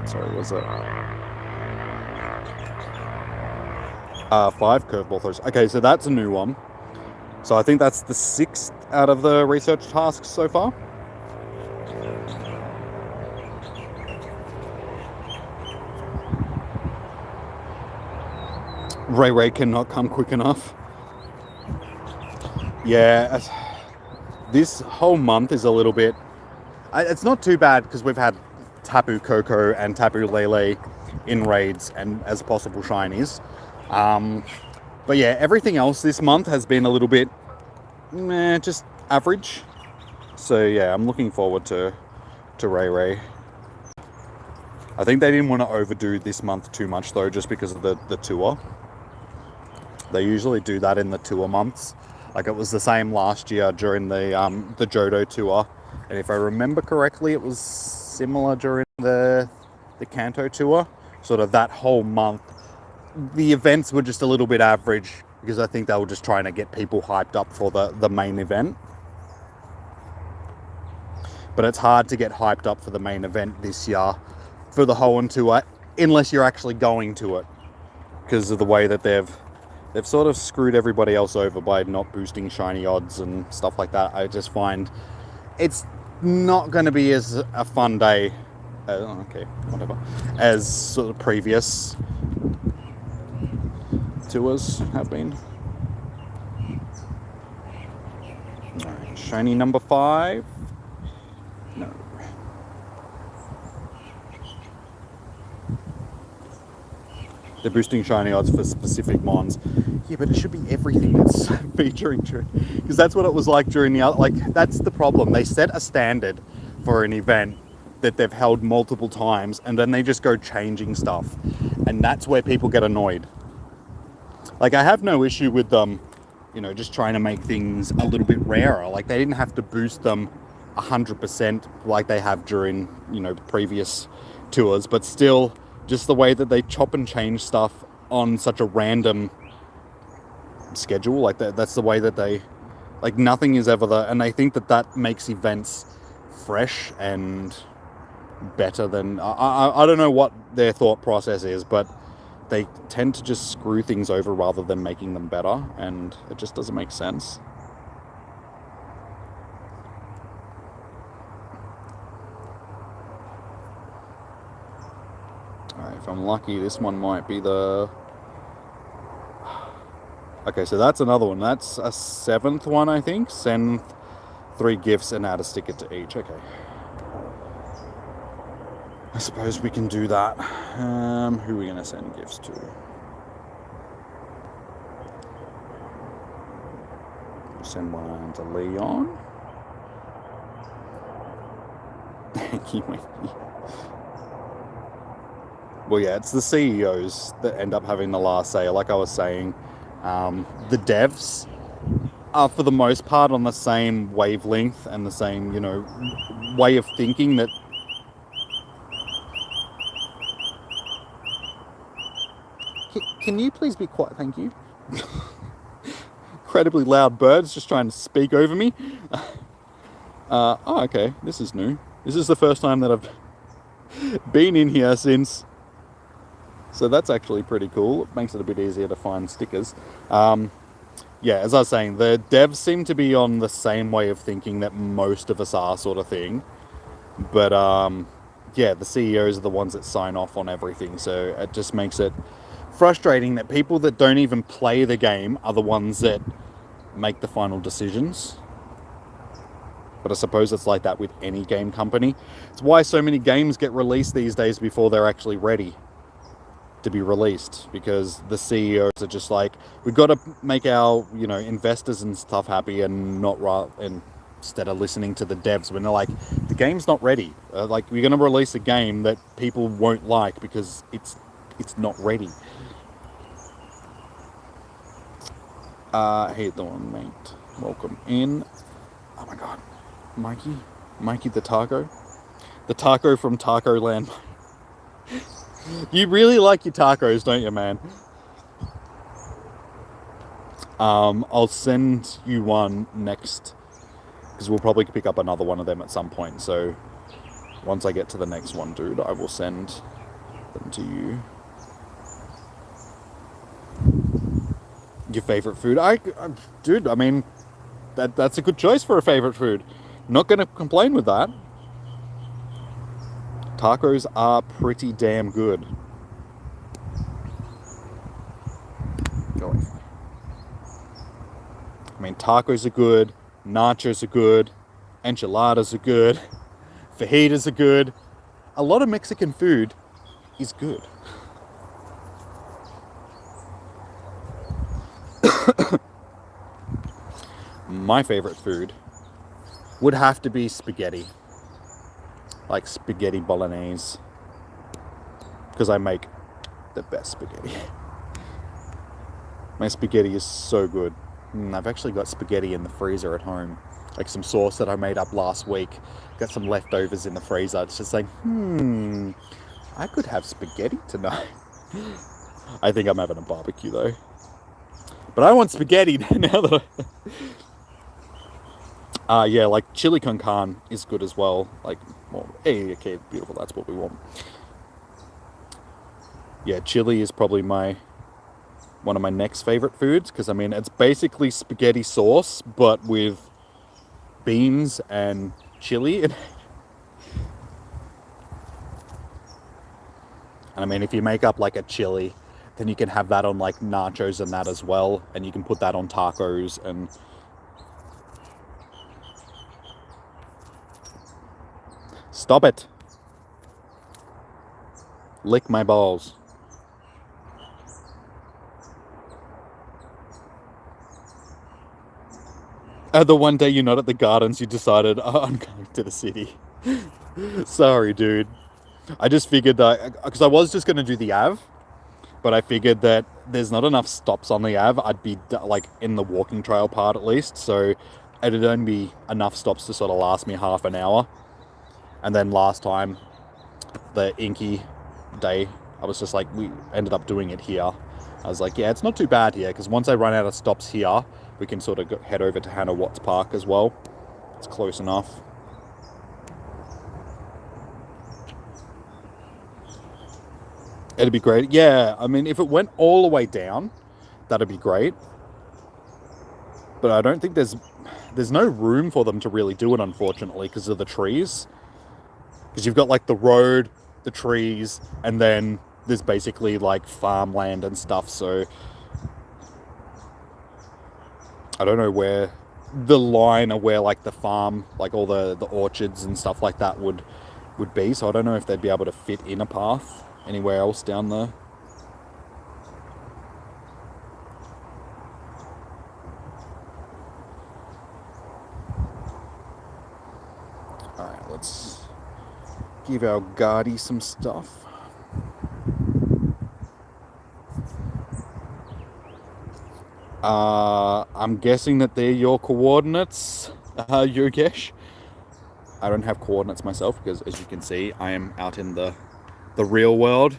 sorry, was it? 5 curveball throws. Okay, so that's a new one. So I think that's the 6th out of the research tasks so far. Ray cannot come quick enough. Yeah, this whole month is a little bit... It's not too bad because we've had Tapu Koko and Tapu Lele in raids and as possible shinies. But yeah, everything else this month has been a little bit, just average. So yeah, I'm looking forward to Ray. I think they didn't want to overdo this month too much though, just because of the tour. They usually do that in the tour months. Like it was the same last year during the Johto tour. And if I remember correctly, it was similar during the Kanto tour. Sort of that whole month. The events were just a little bit average because I think they were just trying to get people hyped up for the main event. But it's hard to get hyped up for the main event this year for the Hoenn tour unless you're actually going to it, because of the way that they've sort of screwed everybody else over by not boosting shiny odds and stuff like that. I just find it's not going to be as a fun day, as sort of previous tours have been. Alright, shiny number 5. No. They're boosting shiny odds for specific mons. Yeah, but it should be everything that's featuring during, because that's what it was like during the other. Like that's the problem. They set a standard for an event that they've held multiple times, and then they just go changing stuff, and that's where people get annoyed. Like, I have no issue with them, just trying to make things a little bit rarer. Like, they didn't have to boost them 100% like they have during, previous tours. But still, just the way that they chop and change stuff on such a random schedule. Like, that's the way that they... Like, nothing is ever there. And I think that makes events fresh and better than... I don't know what their thought process is, but... They tend to just screw things over rather than making them better, and it just doesn't make sense. Alright, if I'm lucky, this one might be the... Okay, so that's another one. That's a 7th one, I think. Send 3 gifts and add a sticker to each. Okay. I suppose we can do that. Who are we going to send gifts to? Send one to Leon. Thank you. Well, yeah, it's the CEOs that end up having the last say. Like I was saying, the devs are for the most part on the same wavelength and the same, way of thinking that. Can you please be quiet? Thank you. Incredibly loud birds just trying to speak over me. Oh, okay. This is new. This is the first time that I've been in here since. So that's actually pretty cool. It makes it a bit easier to find stickers. Yeah, as I was saying, the devs seem to be on the same way of thinking that most of us are, sort of thing. But yeah, the CEOs are the ones that sign off on everything. So it just makes it frustrating that people that don't even play the game are the ones that make the final decisions. But I suppose it's like that with any game company. It's why so many games get released these days before they're actually ready to be released, because the CEOs are just like, we've got to make our investors and stuff happy, and not and instead of listening to the devs when they're like, the game's not ready. Like, we're going to release a game that people won't like because it's not ready. Hey, Dawn, mate. Welcome in. Oh my god. Mikey the taco. The taco from Taco Land. You really like your tacos, don't you, man? I'll send you one next, because we'll probably pick up another one of them at some point. So once I get to the next one, dude, I will send them to you. Your favorite food? Dude, I mean, that's a good choice for a favorite food. Not gonna complain with that. Tacos are pretty damn good. I mean, tacos are good, nachos are good, enchiladas are good, fajitas are good. A lot of Mexican food is good. My favorite food would have to be spaghetti. Like spaghetti bolognese. Because I make the best spaghetti. My spaghetti is so good. I've actually got spaghetti in the freezer at home. Like some sauce that I made up last week. Got some leftovers in the freezer. It's just like, I could have spaghetti tonight. I think I'm having a barbecue though. But I want spaghetti now that yeah, like chili con carne is good as well. Like, well, hey, okay, beautiful, that's what we want. Yeah, chili is probably one of my next favorite foods, because I mean, it's basically spaghetti sauce, but with beans and chili. And I mean, if you make up like a chili, then you can have that on like nachos and that as well, and you can put that on tacos. And stop it. Lick my balls. The one day you're not at the gardens, you decided, oh, I'm going to the city. Sorry, dude. I just figured that, because I was just going to do the Ave, but I figured that there's not enough stops on the Ave. I'd be like in the walking trail part at least, so it'd only be enough stops to sort of last me half an hour. And then last time, the Inky day, I was just like, we ended up doing it here. I was like, yeah, it's not too bad here, because once I run out of stops here, we can sort of head over to Hannah Watts Park as well. It's close enough. It'd be great. Yeah, I mean, if it went all the way down, that'd be great. But I don't think there's no room for them to really do it, unfortunately, because of the trees. Because you've got like the road, the trees, and then there's basically like farmland and stuff. So I don't know where the line of where like the farm, like all the orchards and stuff like that would be. So I don't know if they'd be able to fit in a path anywhere else down there. Alright, let's give our Guardy some stuff. I'm guessing that they're your coordinates, Yogesh. I don't have coordinates myself because, as you can see, I am out in the real world.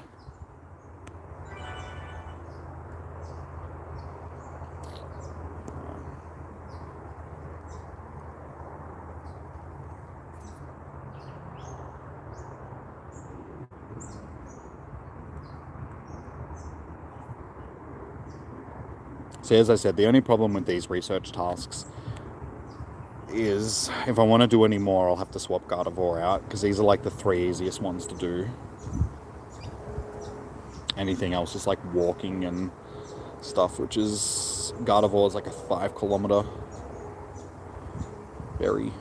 So as I said, the only problem with these research tasks is if I want to do any more, I'll have to swap Gardevoir out because these are like the 3 easiest ones to do. Anything else is like walking and stuff, which is Gardevoir is like a 5-kilometer berry.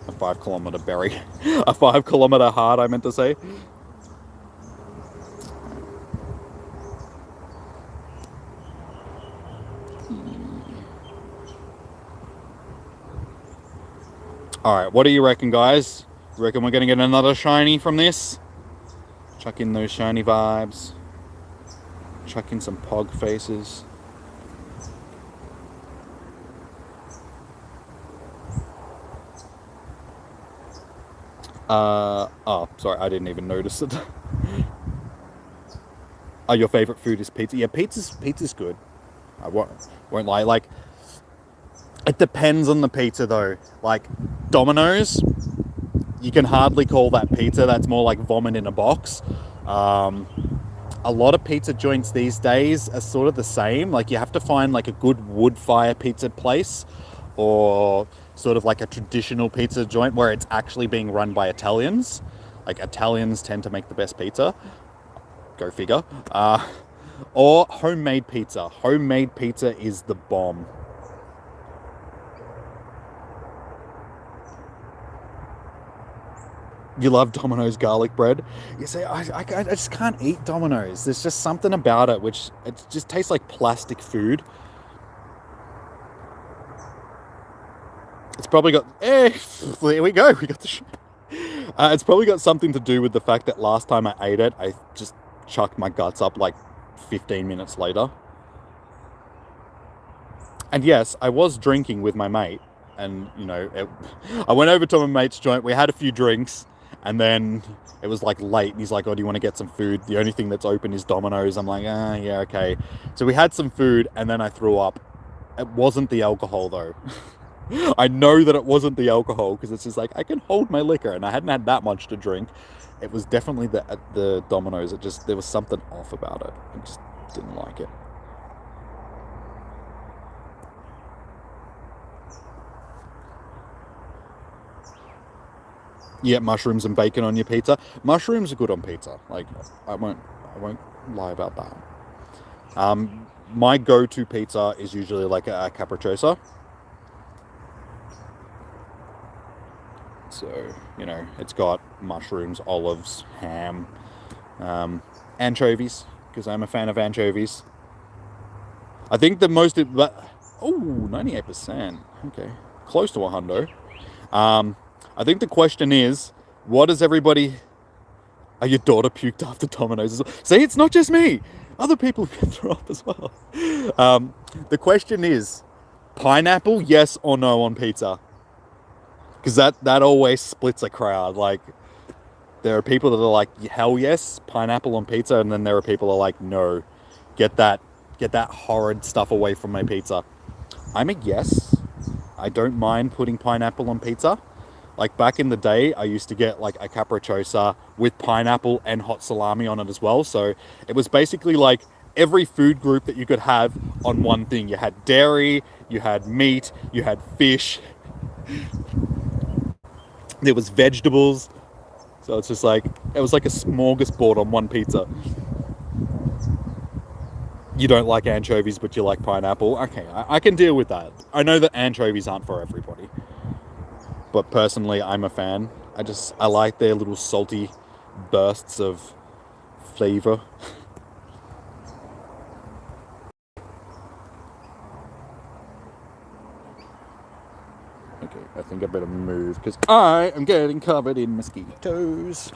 A 5-kilometer berry. A 5-kilometer hard, I meant to say. Alright, what do you reckon, guys? You reckon we're going to get another shiny from this? Chuck in those shiny vibes. Chuck in some pog faces. Oh, sorry, I didn't even notice it. Oh, your favorite food is pizza? Yeah, pizza's good. I won't lie. Like, it depends on the pizza though. Like, Domino's, you can hardly call that pizza. That's more like vomit in a box. A lot of pizza joints these days are sort of the same. Like, you have to find like a good wood fire pizza place, or sort of like a traditional pizza joint where it's actually being run by Italians. Like, Italians tend to make the best pizza. Go figure. Or homemade pizza. Homemade pizza is the bomb. You love Domino's garlic bread? You say, I just can't eat Domino's. There's just something about it which it just tastes like plastic food. It's probably got... there we go. We got the... it's probably got something to do with the fact that last time I ate it, I just chucked my guts up like 15 minutes later. And yes, I was drinking with my mate. And, you know, I went over to my mate's joint. We had a few drinks. And then it was like late. And he's like, oh, do you want to get some food? The only thing that's open is Domino's. I'm like, yeah, okay. So we had some food and then I threw up. It wasn't the alcohol though. I know that it wasn't the alcohol because it's just like, I can hold my liquor, and I hadn't had that much to drink. It was definitely the Domino's. There was something off about it. I just didn't like it. Yeah, mushrooms and bacon on your pizza. Mushrooms are good on pizza. Like, I won't lie about that. My go-to pizza is usually like a capricciosa. So, you know, it's got mushrooms, olives, ham, anchovies, because I'm a fan of anchovies. I think the most... oh, 98%. Okay. Close to 100. I think the question is, what does everybody... Are your daughter puked after Domino's as well? See, it's not just me. Other people can throw up as well. The question is, pineapple, yes or no on pizza? Because that always splits a crowd. Like, there are people that are like, hell yes, pineapple on pizza, and then there are people that are like, no, get that horrid stuff away from my pizza. I'm a yes. I don't mind putting pineapple on pizza. Like, back in the day, I used to get like a capricciosa with pineapple and hot salami on it as well. So it was basically like every food group that you could have on one thing. You had dairy, you had meat, you had fish. There was vegetables. So it's just like, it was like a smorgasbord on one pizza. You don't like anchovies, but you like pineapple. Okay, I can deal with that. I know that anchovies aren't for everybody. But personally, I'm a fan. I like their little salty bursts of flavor. Okay, I think I better move because I am getting covered in mosquitoes.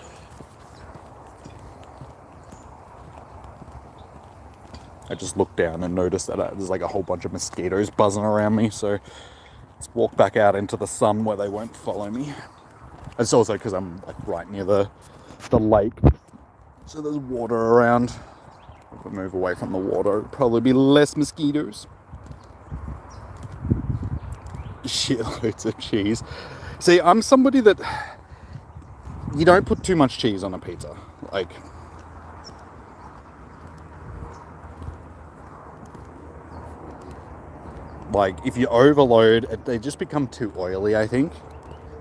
I just looked down and noticed that there's like a whole bunch of mosquitoes buzzing around me, so let's walk back out into the sun where they won't follow me. It's also because I'm like right near the lake, so there's water around. If I move away from the water, it'll probably be less mosquitoes. Shitloads of cheese. See, I'm somebody that you don't put too much cheese on a pizza. Like if you overload, they just become too oily, I think.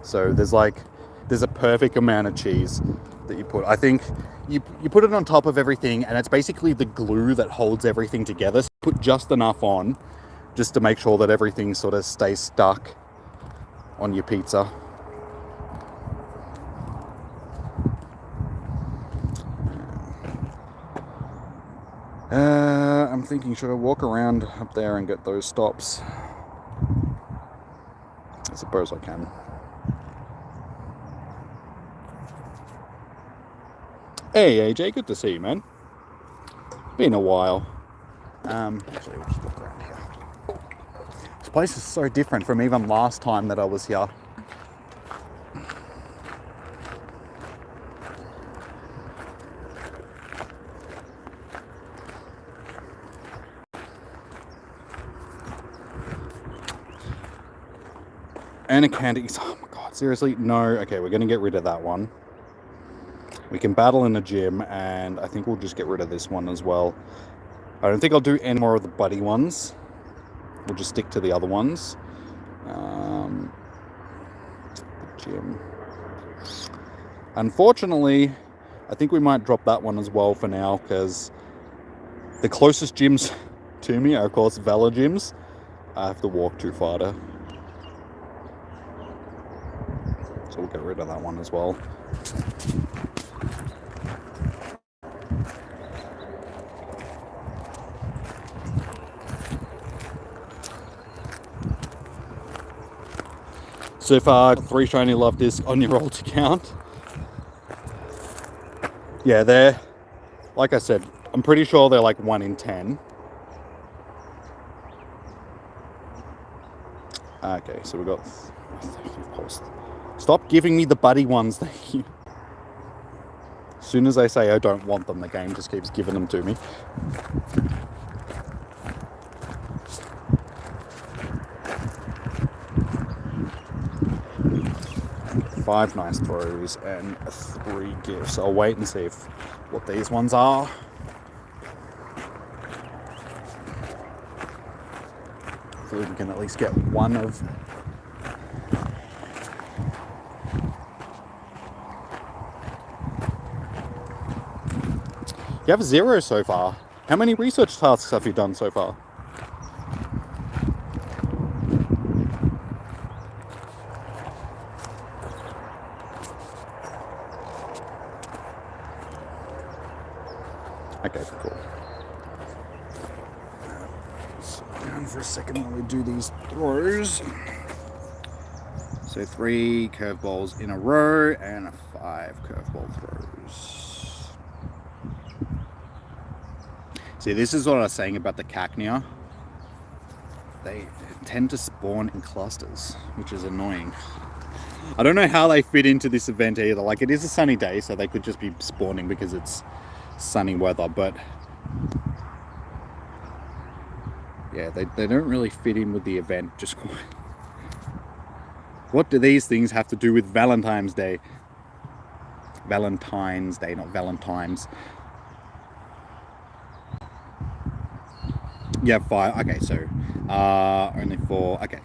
So there's a perfect amount of cheese that you put. I think you put it on top of everything, and it's basically the glue that holds everything together. So put just enough on, just to make sure that everything sort of stays stuck on your pizza. I'm thinking, should I walk around up there and get those stops? I suppose I can. Hey AJ, good to see you, man. Been a while. Actually, we'll just walk around here. This place is so different from even last time that I was here. And a candy. Oh my god, seriously? No. Okay, we're going to get rid of that one. We can battle in a gym, and I think we'll just get rid of this one as well. I don't think I'll do any more of the buddy ones. We'll just stick to the other ones. The gym. Unfortunately, I think we might drop that one as well for now, because the closest gyms to me are, of course, Vela gyms. I have to walk too far to. So we'll get rid of that one as well. So far, 3 shiny Luvdisc on your old account. Yeah, they're, like I said, I'm pretty sure they're like 1 in 10. Okay, so we got, of course. Stop giving me the buddy ones, thank you. As soon as I say I don't want them, the game just keeps giving them to me. Five nice throws and 3 gifts. I'll wait and see what these ones are. Hopefully we can at least get one of. You have 0 so far. How many research tasks have you done so far? Okay, cool. Slow down for a second while we do these throws. So 3 curveballs in a row and 5 curveball throws. See, this is what I was saying about the Cacnea. They tend to spawn in clusters, which is annoying. I don't know how they fit into this event either. Like, it is a sunny day, so they could just be spawning because it's sunny weather, but yeah, they don't really fit in with the event just quite. What do these things have to do with Valentine's Day? Valentine's Day, not Valentine's. Yeah, 5. Okay, so only 4. Okay.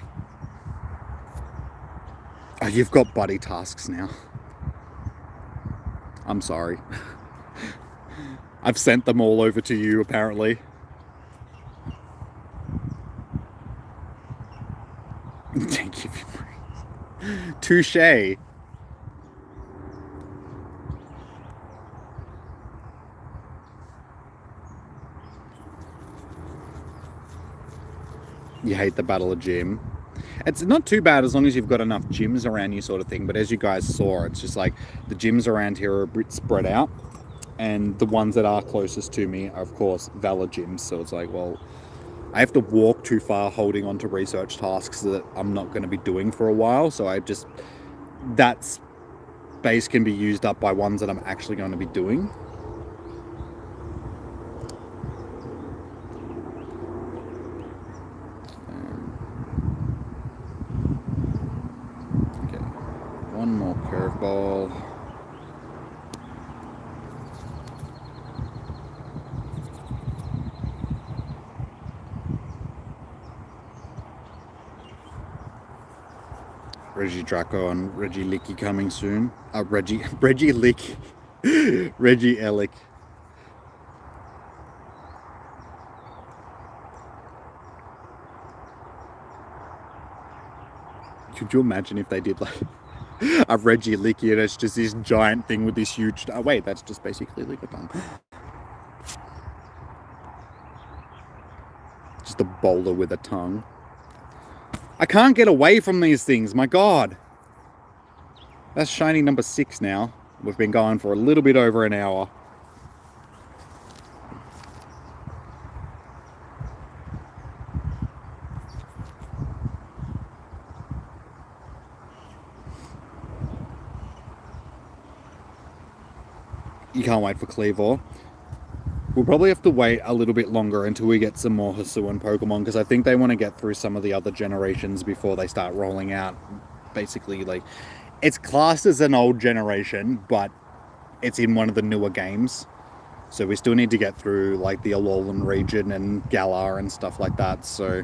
Oh, you've got buddy tasks now. I'm sorry. I've sent them all over to you, apparently. Thank you. Touché. You hate the Battle of Gym. It's not too bad as long as you've got enough gyms around you, sort of thing. But as you guys saw, it's just like the gyms around here are a bit spread out. And the ones that are closest to me are, of course, valid gyms. So it's like, well, I have to walk too far holding on to research tasks that I'm not going to be doing for a while. So that space can be used up by ones that I'm actually going to be doing. Okay, one more curveball. Reggie Draco and Reggie Licky coming soon. Reggie Lick. Reggie Ellick. Could you imagine if they did like a Reggie Licky and it's just this giant thing with this huge... Oh wait, that's just basically Lickitung. Just a boulder with a tongue. I can't get away from these things, my god. That's shiny number 6 now. We've been going for a little bit over an hour. You can't wait for Cleavor. We'll probably have to wait a little bit longer until we get some more Hisuian Pokemon, because I think they want to get through some of the other generations before they start rolling out. Basically, like, it's classed as an old generation, but it's in one of the newer games. So we still need to get through, like, the Alolan region and Galar and stuff like that. So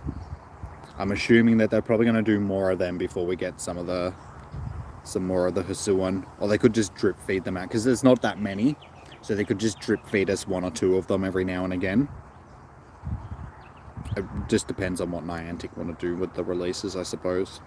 I'm assuming that they're probably going to do more of them before we get some more of the Hisuian. Or they could just drip feed them out, because there's not that many. So they could just drip feed us 1 or 2 of them every now and again. It just depends on what Niantic want to do with the releases, I suppose.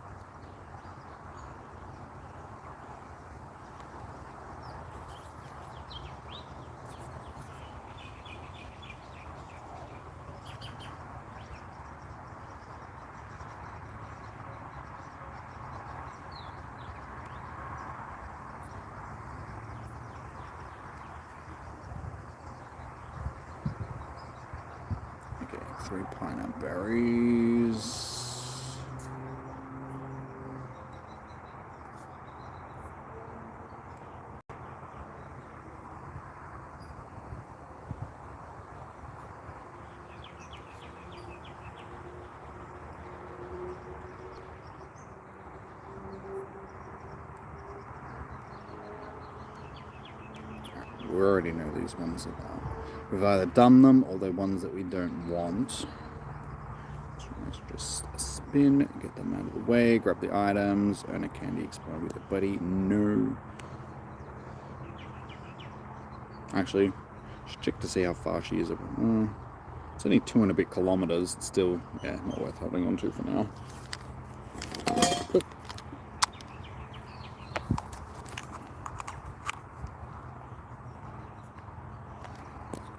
Okay, 3 pineapple berries. We already know these ones are. We've either done them or they're ones that we don't want. So let's just spin, get them out of the way, grab the items, earn a candy, explore with a buddy. No. Actually, just check to see how far she is. It's only 2 and a bit kilometers. It's still, yeah, not worth holding on to for now.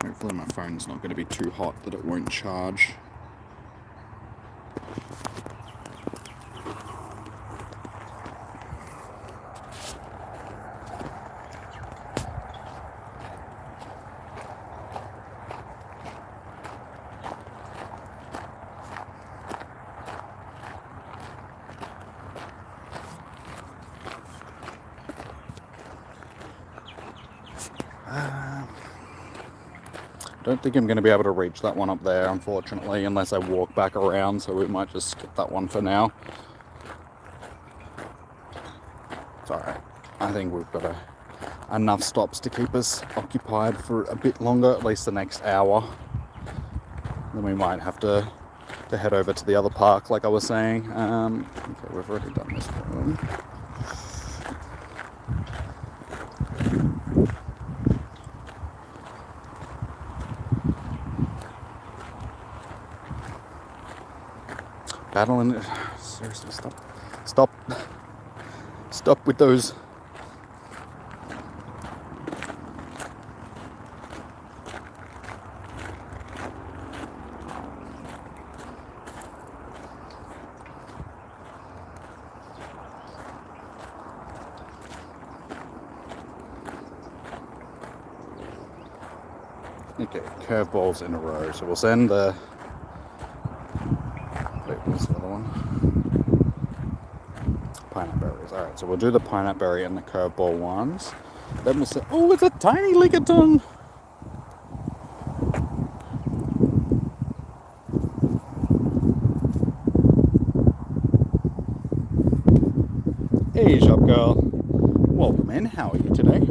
Hopefully my phone's not going to be too hot that it won't charge. Don't think I'm going to be able to reach that one up there, unfortunately, unless I walk back around, so we might just skip that one for now. It's alright. I think we've got enough stops to keep us occupied for a bit longer, at least the next hour. Then we might have to head over to the other park, like I was saying. Okay, we've already done this one. Battling, seriously, stop with those. Okay, curveballs in a row. So we'll send the... Wait, what's the other one? Pineapple berries. Alright, so we'll do the pineapple berry and the curveball ones. Then we'll send... Oh, it's a tiny Lickitung! Hey, shop girl. Welcome in. How are you today?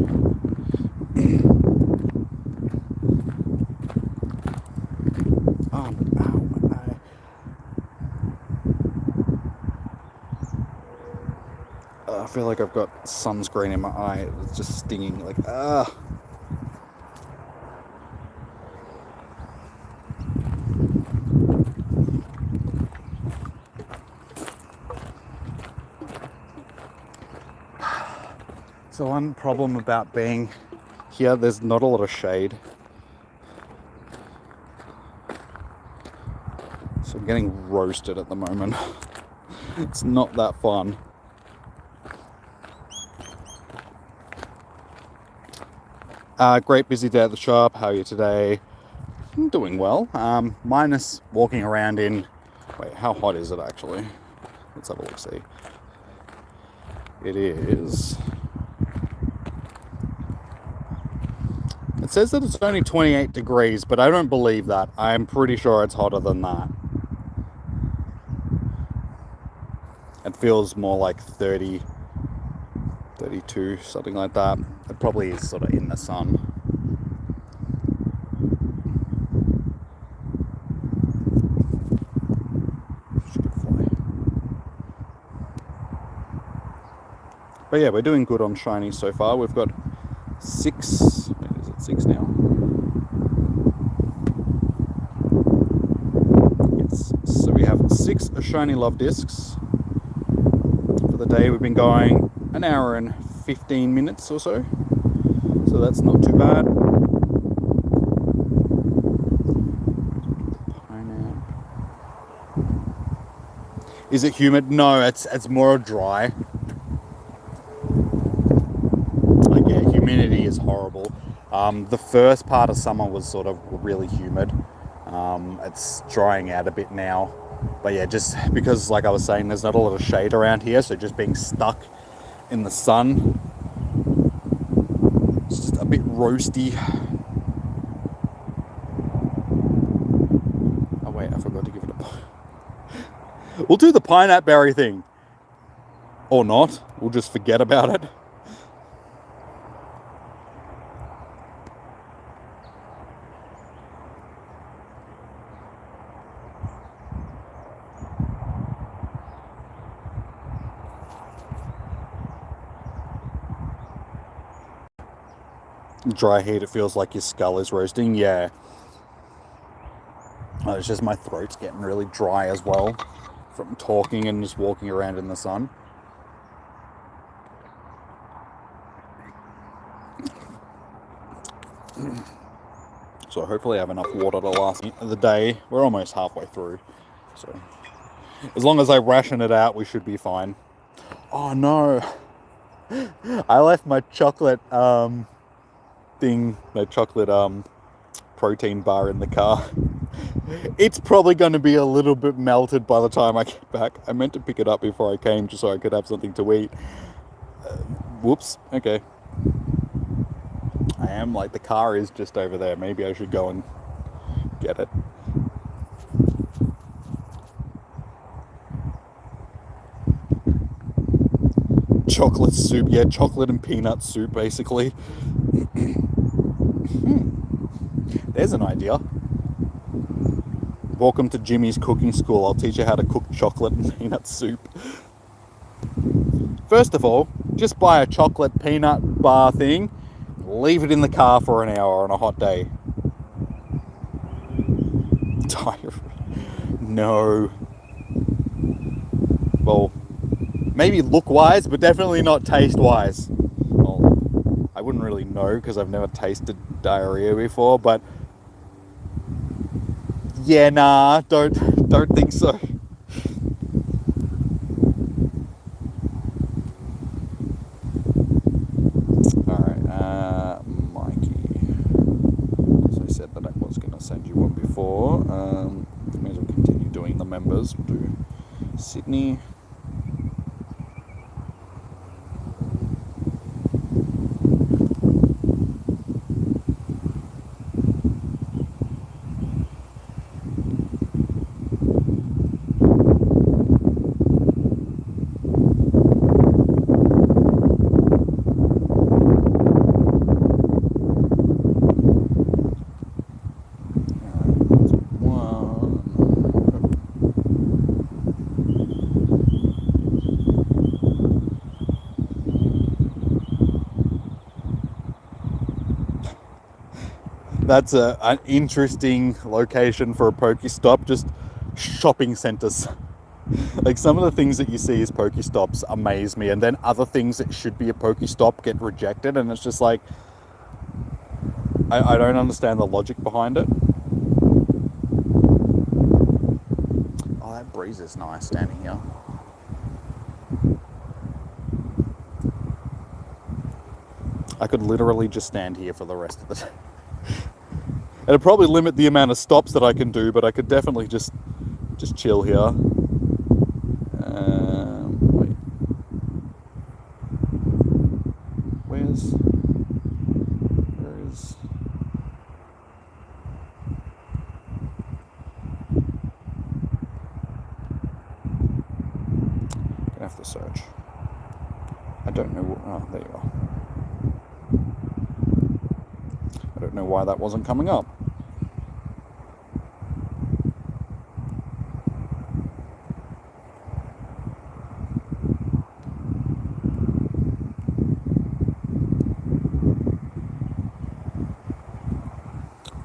I feel like I've got sunscreen in my eye. It's just stinging. Like, ah. So one problem about being here, there's not a lot of shade. So I'm getting roasted at the moment. It's not that fun. Great busy day at the shop. How are you today? I'm doing well. Minus walking around in... Wait, how hot is it actually? Let's have a look, see. It is... It says that it's only 28 degrees, but I don't believe that. I'm pretty sure it's hotter than that. It feels more like 30, 32, something like that. It probably is sort of in the sun. But yeah, we're doing good on shiny so far. We've got 6... Wait, is it 6 now? Yes. So we have 6 shiny Luvdiscs. For the day we've been going an hour and 15 minutes or so. So that's not too bad. Pineapple. Is it humid? No, it's more dry. Humidity is horrible. The first part of summer was sort of really humid. It's drying out a bit now. But yeah, just because, like I was saying, there's not a lot of shade around here, so just being stuck in the sun, it's just a bit roasty. Oh wait, I forgot to give it a... We'll do the pineapple berry thing. Or not. We'll just forget about it. Dry heat, it feels like your skull is roasting. Yeah. It's just my throat's getting really dry as well from talking and just walking around in the sun. So hopefully I have enough water to last me the day. We're almost halfway through. So as long as I ration it out, we should be fine. Oh no. I left my chocolate protein bar in the car. It's probably going to be a little bit melted by the time I get back. I meant to pick it up before I came just so I could have something to eat. Whoops. Okay. I am like, the car is just over there. Maybe I should go and get it. Chocolate soup. Yeah, chocolate and peanut soup, basically. There's an idea. Welcome to Jimmy's cooking school. I'll teach you how to cook chocolate and peanut soup. First of all, just buy a chocolate peanut bar thing, leave it in the car for an hour on a hot day. No. Well, maybe look-wise, but definitely not taste-wise. Well, I wouldn't really know because I've never tasted diarrhea before, but yeah, nah, don't think so. Alright, Mikey. So I said the send you one before. May as well continue doing the members. We'll do Sydney. That's an interesting location for a Pokestop, just shopping centres. Like, some of the things that you see as Pokestops amaze me, and then other things that should be a Pokestop get rejected, and it's just like, I don't understand the logic behind it. Oh, that breeze is nice standing here. I could literally just stand here for the rest of the day. It'd probably limit the amount of stops that I can do, but I could definitely just chill here. Wait. Where is? Gonna have to search. I don't know what. Oh, there you are. I don't know why that wasn't coming up.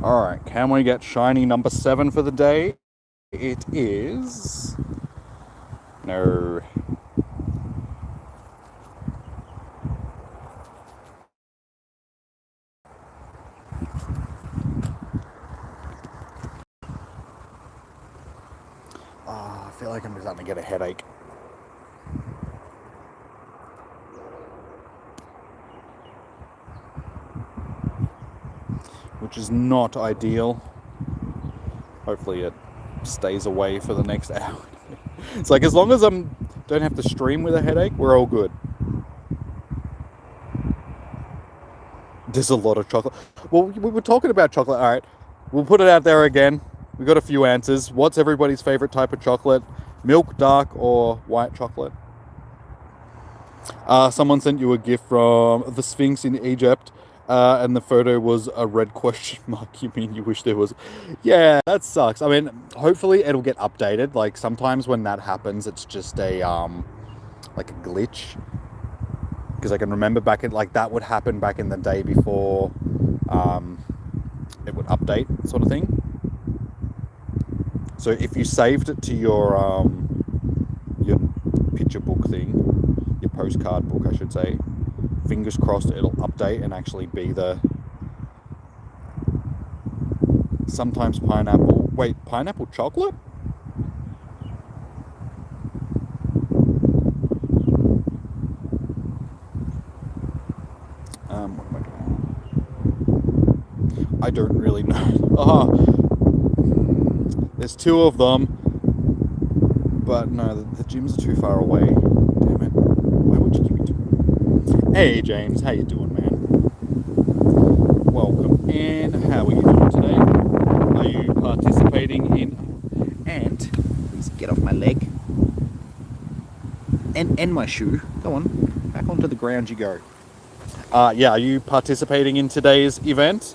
Alright, can we get shiny number 7 for the day? It is... No. I feel like I'm starting to get a headache. Which is not ideal. Hopefully it stays away for the next hour. It's like, as long as I don't have to stream with a headache, we're all good. There's a lot of chocolate. Well, we were talking about chocolate. All right, we'll put it out there again. We got a few answers. What's everybody's favorite type of chocolate? Milk, dark, or white chocolate? Someone sent you a gift from the Sphinx in Egypt, and the photo was a red question mark. You mean you wish there was? Yeah, that sucks. I mean, hopefully it'll get updated. Like, sometimes when that happens, it's just a like a glitch. Because I can remember back in, like, that would happen back in the day before it would update, sort of thing. So if you saved it to your picture book thing, your postcard book, I should say, fingers crossed it'll update and actually be the... Sometimes pineapple... Wait, pineapple chocolate? What am I doing? I don't really know. There's 2 of them, but no, the gyms are too far away. Damn it! Why would you give me 2? Hey James, how you doing, man? Welcome in. How are you doing today? Are you participating in? And please get off my leg. And my shoe. Go on, back onto the ground you go. Yeah, are you participating in today's event?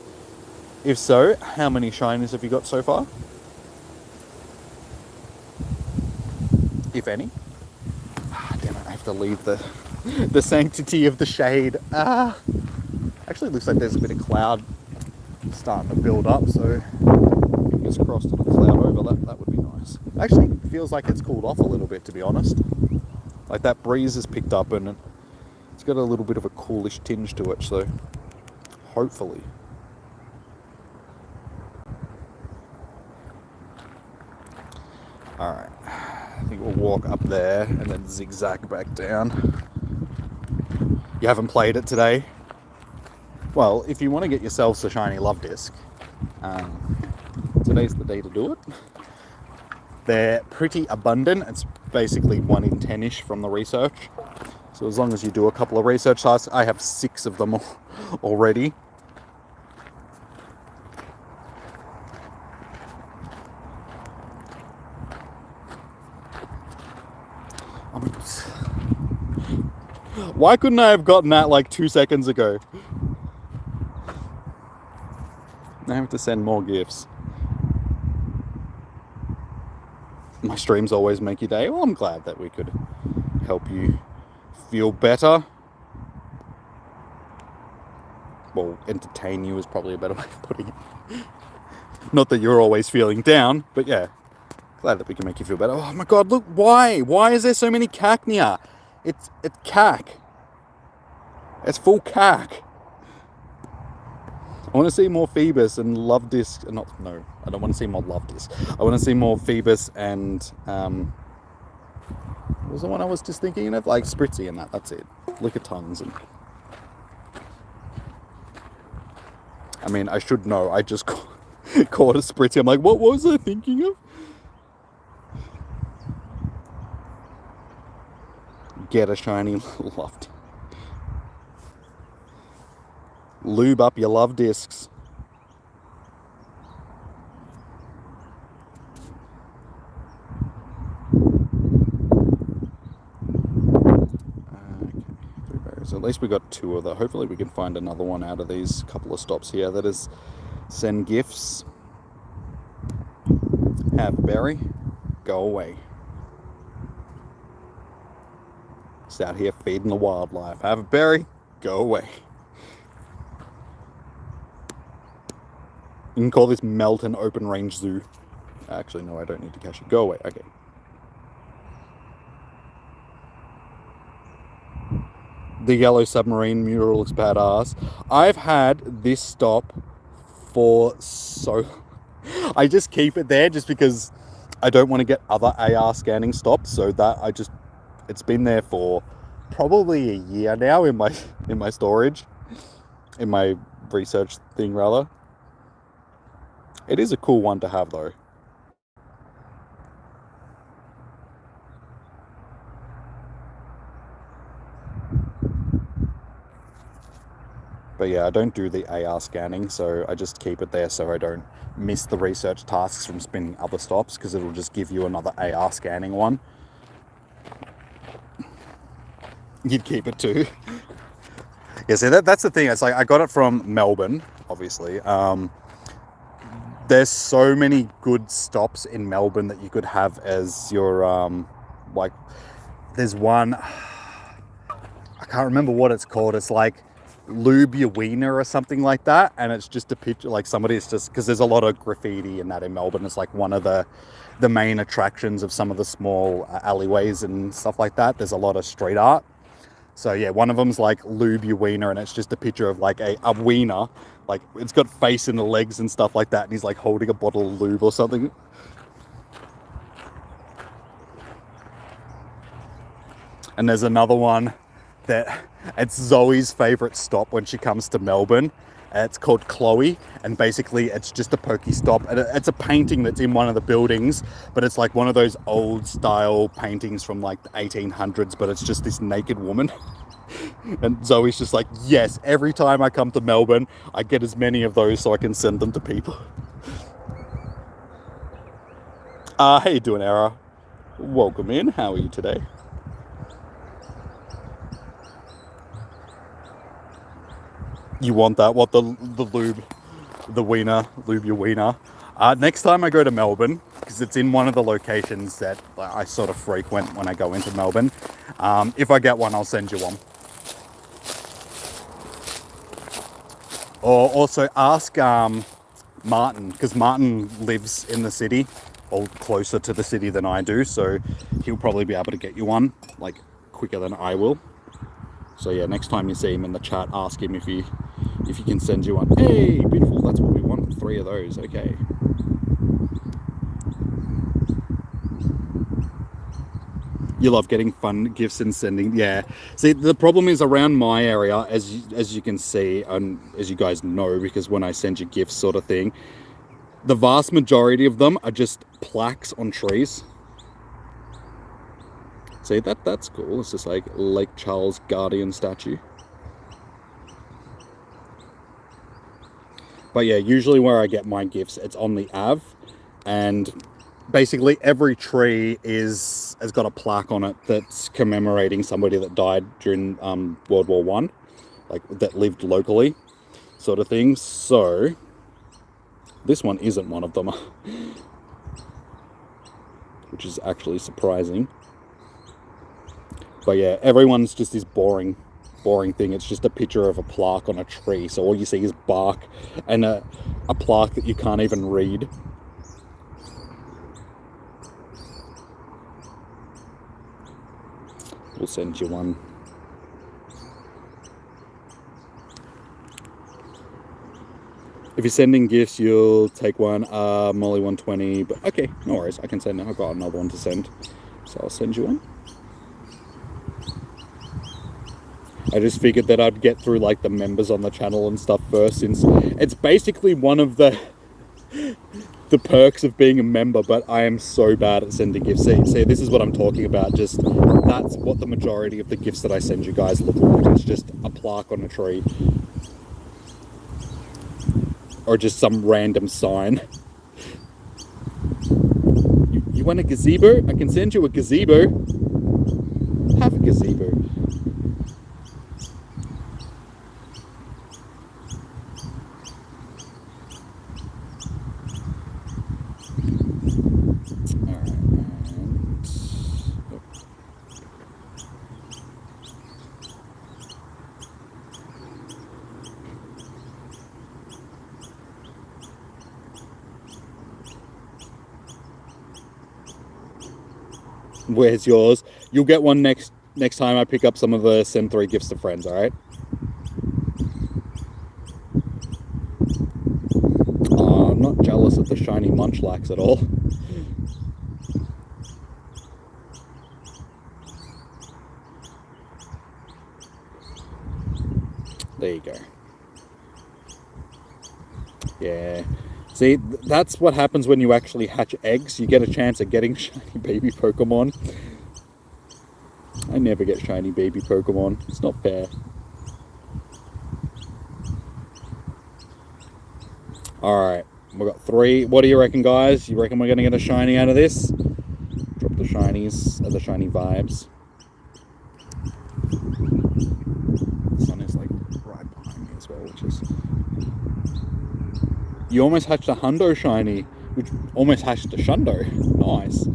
If so, how many shinies have you got so far? If any. Damn it, I have to leave the sanctity of the shade. Actually, it looks like there's a bit of cloud starting to build up, so fingers crossed it'll cloud over. That would be nice. Actually, it feels like it's cooled off a little bit, to be honest. Like, that breeze has picked up and it's got a little bit of a coolish tinge to it, so hopefully. Alright, I think we'll walk up there and then zigzag back down. You haven't played it today? Well, if you want to get yourselves a shiny Luvdisc, today's the day to do it. They're pretty abundant. It's basically 1 in 10-ish from the research. So as long as you do a couple of research tasks, I have 6 of them already. Why couldn't I have gotten that like 2 seconds ago? I have to send more gifts. My streams always make your day. Well, I'm glad that we could help you feel better. Well, entertain you is probably a better way of putting it. Not that you're always feeling down, but yeah. Glad that we can make you feel better. Oh my god, look, why? Why is there so many cacnea? It's cack. It's full cack. I want to see more Phoebus and Luvdisc. No, I don't want to see more Luvdisc. I want to see more Phoebus and what was the one I was just thinking of? Like Spritzy and that. That's it. Lick of tongues and. I mean, I should know. I just caught a Spritzy. I'm like, what was I thinking of? Get a shiny Luvdisc. Lube up your Luvdiscs. Okay, so at least we got 2 of that. Hopefully we can find another one out of these couple of stops here. That is send gifts. Have a berry. Go away. Just out here feeding the wildlife. Have a berry. Go away. You can call this Melton Open Range Zoo. Actually, no, I don't need to cash it. Go away. Okay. The Yellow Submarine mural looks badass. I've had this stop for so... I just keep it there just because I don't want to get other AR scanning stops. So that it's been there for probably a year now in my storage. In my research thing, rather. It is a cool one to have, though. But yeah, I don't do the AR scanning, so I just keep it there so I don't miss the research tasks from spinning other stops, because it'll just give you another AR scanning one. You'd keep it too. Yeah, see, that's the thing. It's like, I got it from Melbourne, obviously. There's so many good stops in Melbourne that you could have as your, like, there's one, I can't remember what it's called. It's like Lube Your Wiener or something like that. And it's just a picture, like somebody's just, because there's a lot of graffiti and that in Melbourne. It's like one of the main attractions of some of the small alleyways and stuff like that. There's a lot of street art. So yeah, one of them's like Lube Your Wiener, and it's just a picture of like a wiener. Like, it's got face in the legs and stuff like that, and he's like holding a bottle of lube or something. And there's another one that it's Zoe's favourite stop when she comes to Melbourne. It's called Chloe, and basically it's just a Pokestop. And it's a painting that's in one of the buildings, but it's like one of those old style paintings from like the 1800s, but it's just this naked woman. And Zoe's just like, yes, every time I come to Melbourne, I get as many of those so I can send them to people. How you doing, Era? Welcome in. How are you today? You want that? What, the lube, the wiener, Lube Your Wiener? Next time I go to Melbourne, because it's in one of the locations that I sort of frequent when I go into Melbourne, if I get one, I'll send you one. Or also ask Martin, because Martin lives in the city, or closer to the city than I do, so he'll probably be able to get you one, like, quicker than I will. So yeah, next time you see him in the chat, ask him if he can send you one. Hey, beautiful, that's what we want, 3 of those, okay. You love getting fun gifts and sending, yeah. See, the problem is around my area, as you can see, and as you guys know, because when I send you gifts sort of thing, The vast majority of them are just plaques on trees. See, that's cool. It's just like Lake Charles Guardian statue. But yeah, usually where I get my gifts, it's on the Ave, and basically every tree has got a plaque on it that's commemorating somebody that died during World War One, like that lived locally, sort of thing. So this one isn't one of them, which is actually surprising. But yeah, everyone's just this boring thing. It's just a picture of a plaque on a tree, so all you see is bark and a plaque that you can't even read. We'll send you one. If you're sending gifts, you'll take one. Molly 120, but okay, no worries, I can send it. I've got another one to send, so I'll send you one. I just figured that I'd get through like the members on the channel and stuff first, since it's basically one of the perks of being a member, but I am so bad at sending gifts. See, this is what I'm talking about. Just that's what the majority of the gifts that I send you guys look like. It's just a plaque on a tree. Or just some random sign. You want a gazebo? I can send you a gazebo. Have a gazebo. Where's yours? You'll get one next time I pick up some of the send 3 gifts to friends, alright? I'm not jealous of the shiny Munchlax at all. There you go. Yeah. See, that's what happens when you actually hatch eggs. You get a chance at getting shiny baby Pokemon. I never get shiny baby Pokemon. It's not fair. Alright, we've got 3. What do you reckon, guys? You reckon we're going to get a shiny out of this? Drop the shinies, the shiny vibes. The sun is like right behind me as well, which is... You almost hatched a Hundo shiny, which almost hatched a Shundo. Nice.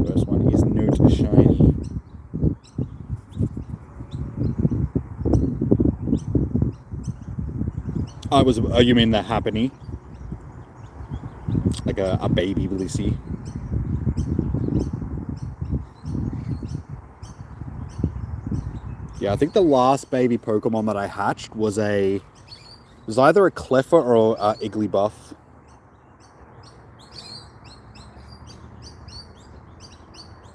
First one is new to shiny. Oh, you mean the Happiny? Like a baby Blissey. Yeah, I think the last baby Pokemon that I hatched was either a Cleffa or a Igglybuff.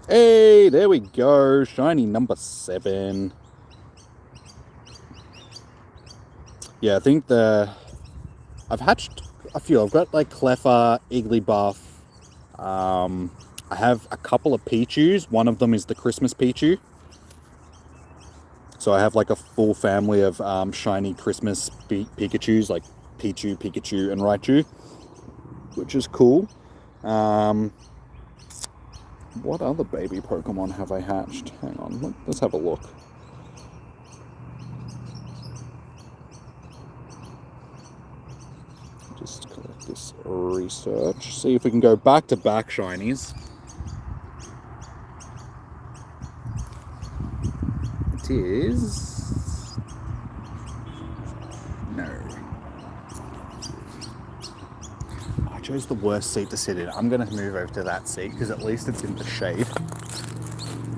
Hey, there we go. Shiny number 7. Yeah, I think I've hatched a few. I've got like Cleffa, Igglybuff. I have a couple of Pichus. One of them is the Christmas Pichu. So I have like a full family of shiny Christmas Pikachus, like Pichu, Pikachu, and Raichu, which is cool. What other baby Pokemon have I hatched? Hang on, let's have a look. Just collect this research. See if we can go back to back shinies. It is... No. I chose the worst seat to sit in. I'm going to move over to that seat because at least it's in the shade.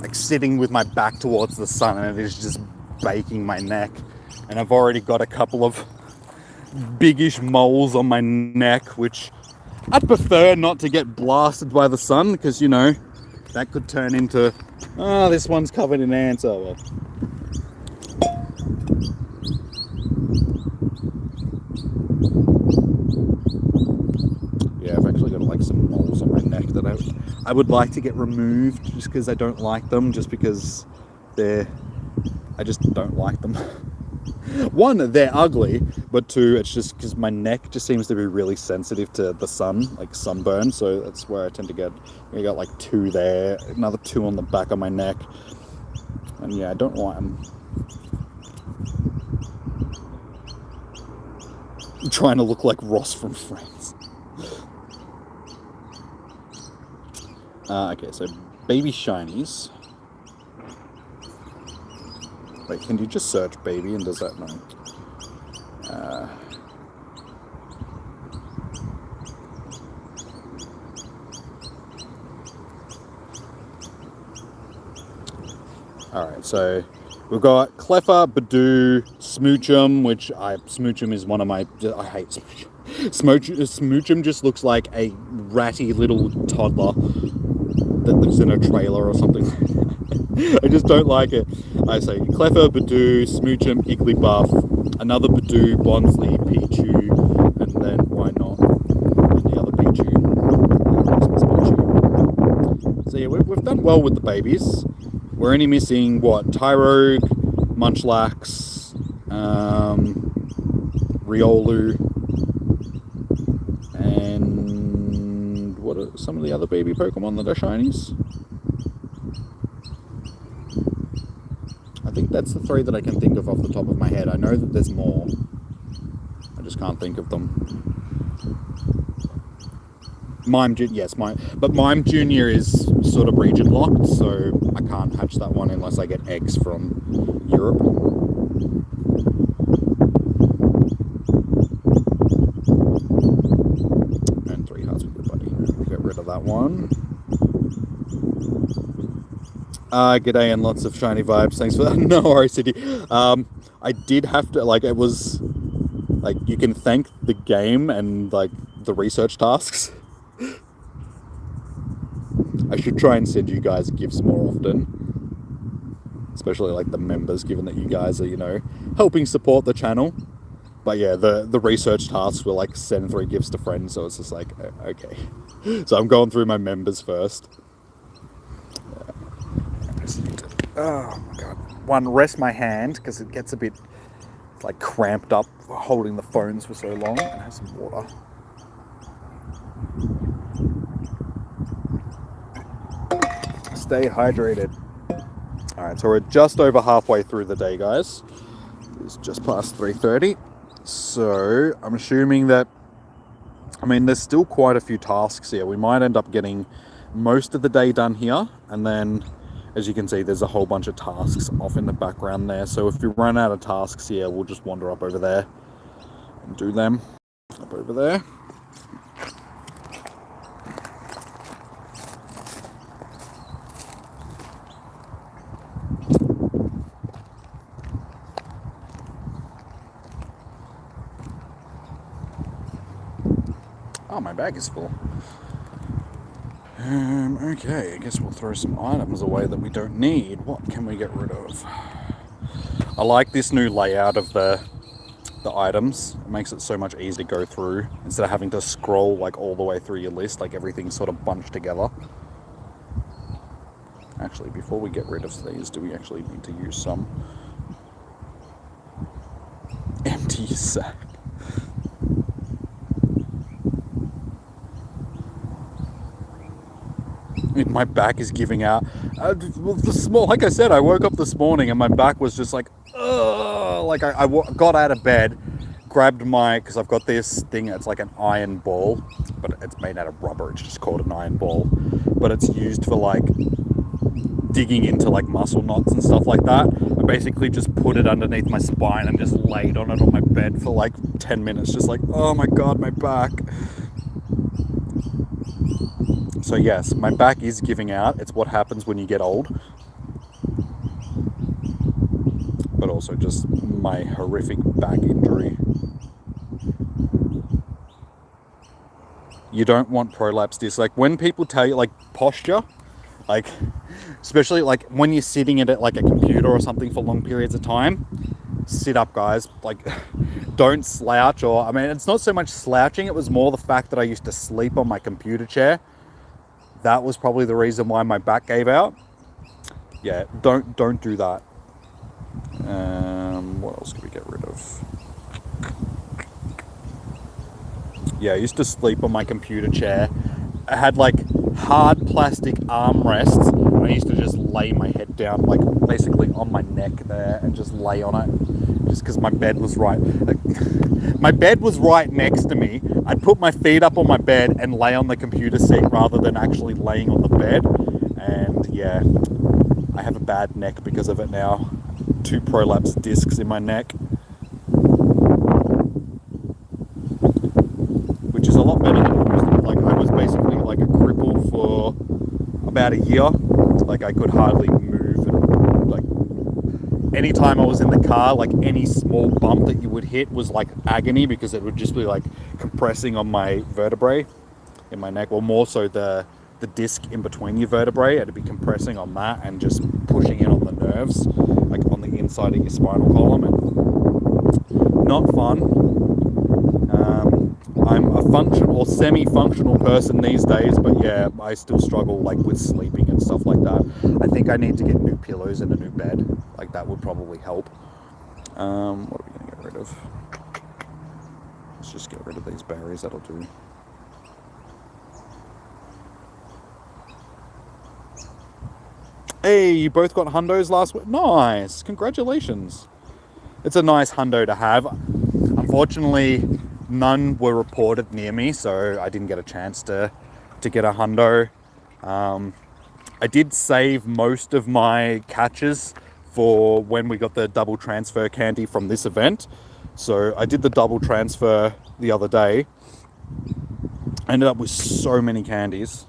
Like sitting with my back towards the sun and it is just baking my neck. And I've already got a couple of biggish moles on my neck, which I'd prefer not to get blasted by the sun because, you know, that could turn into Ah, this one's covered in ants. Oh well. Yeah, I've actually got like some moles on my neck that I would like to get removed just because I don't like them, just because I just don't like them. One, they're ugly, but two, it's just because my neck just seems to be really sensitive to the sun, like sunburn, so that's where I tend to get, I got like 2 there, another 2 on the back of my neck, and yeah, I don't like them. I'm trying to look like Ross from Friends. Okay, so baby shinies. Wait, can you just search baby and does that know? Alright, so we've got Cleffa, Badoo, Smoochum, which Smoochum is one of my... I hate Smoochum. Smoochum just looks like a ratty little toddler that lives in a trailer or something. I just don't like it. I say Cleffa, Badoo, Smoochum, Igglybuff, another Badoo, Bonsley, Pichu, and then why not? And the other Pichu. Christmas Pichu. So yeah, we've done well with the babies. We're only missing what? Tyrogue, Munchlax, Riolu, and what are some of the other baby Pokemon that are shinies? I think that's the 3 that I can think of off the top of my head. I know that there's more. I just can't think of them. Mime Junior, yes, but Mime Junior is sort of region locked, so I can't hatch that one unless I get eggs from Europe. And 3 hearts for good buddy. We'll get rid of that one. G'day and lots of shiny vibes. Thanks for that. No worries, City. I did have to, like, it was, like, you can thank the game and, like, the research tasks. I should try and send you guys gifts more often. Especially, like, the members, given that you guys are, you know, helping support the channel. But yeah, the research tasks were, like, send 3 gifts to friends, so it's just like, okay. So I'm going through my members first. Oh my god. One, rest my hand, because it gets a bit, like, cramped up holding the phones for so long. And have some water. Stay hydrated. Alright, so we're just over halfway through the day, guys. It's just past 3:30. So, I'm assuming that, I mean, there's still quite a few tasks here. We might end up getting most of the day done here, and then, as you can see, there's a whole bunch of tasks off in the background there. So if we run out of tasks here, we'll just wander up over there and do them. Up over there. Oh, my bag is full. Okay, I guess we'll throw some items away that we don't need. What can we get rid of? I like this new layout of the items. It makes it so much easier to go through instead of having to scroll like all the way through your list, like everything's sort of bunched together. Actually, before we get rid of these, do we actually need to use some? Empty your sack. My back is giving out. Like I said, I woke up this morning and my back was just like, ugh. Like I got out of bed, grabbed because I've got this thing, it's like an iron ball, but it's made out of rubber. It's just called an iron ball, but it's used for like digging into like muscle knots and stuff like that. I basically just put it underneath my spine and just laid on it on my bed for like 10 minutes, just like, oh my god, my back. So yes, my back is giving out. It's what happens when you get old. But also just my horrific back injury. You don't want prolapse disc. Like when people tell you, like posture, Like, especially like when you're sitting at like a computer or something for long periods of time, sit up, guys. Like, don't slouch. Or, I mean, it's not so much slouching, it was more the fact that I used to sleep on my computer chair. That was probably the reason why my back gave out. Yeah, don't do that. What else can we get rid of? Yeah, I used to sleep on my computer chair. I had like hard plastic armrests, and I used to just lay my head down, like basically on my neck there, and just lay on it, just because my bed was right. My bed was right next to me. I'd put my feet up on my bed and lay on the computer seat rather than actually laying on the bed. And yeah, I have a bad neck because of it now. 2 prolapse discs in my neck, which is a lot better than it used to be. Like, I was basically like a cripple for about a year. Like, I could hardly move, and like anytime I was in the car, like any small bump that you would hit was like agony, because it would just be like compressing on my vertebrae in my neck, or more so the disc in between your vertebrae. It'd be compressing on that and just pushing in on the nerves, like on the inside of your spinal column. And not fun. I'm a functional or semi-functional person these days, but yeah, I still struggle like with sleeping and stuff like that. I think I need to get new pillows and a new bed. Like, that would probably help. What are we going to get rid of? Let's just get rid of these berries. That'll do. Hey, you both got hundos last week? Nice. Congratulations. It's a nice hundo to have. Unfortunately, none were reported near me, so I didn't get a chance to get a hundo. I did save most of my catches for when we got the double transfer candy from this event. So I did the double transfer the other day. I ended up with so many candies.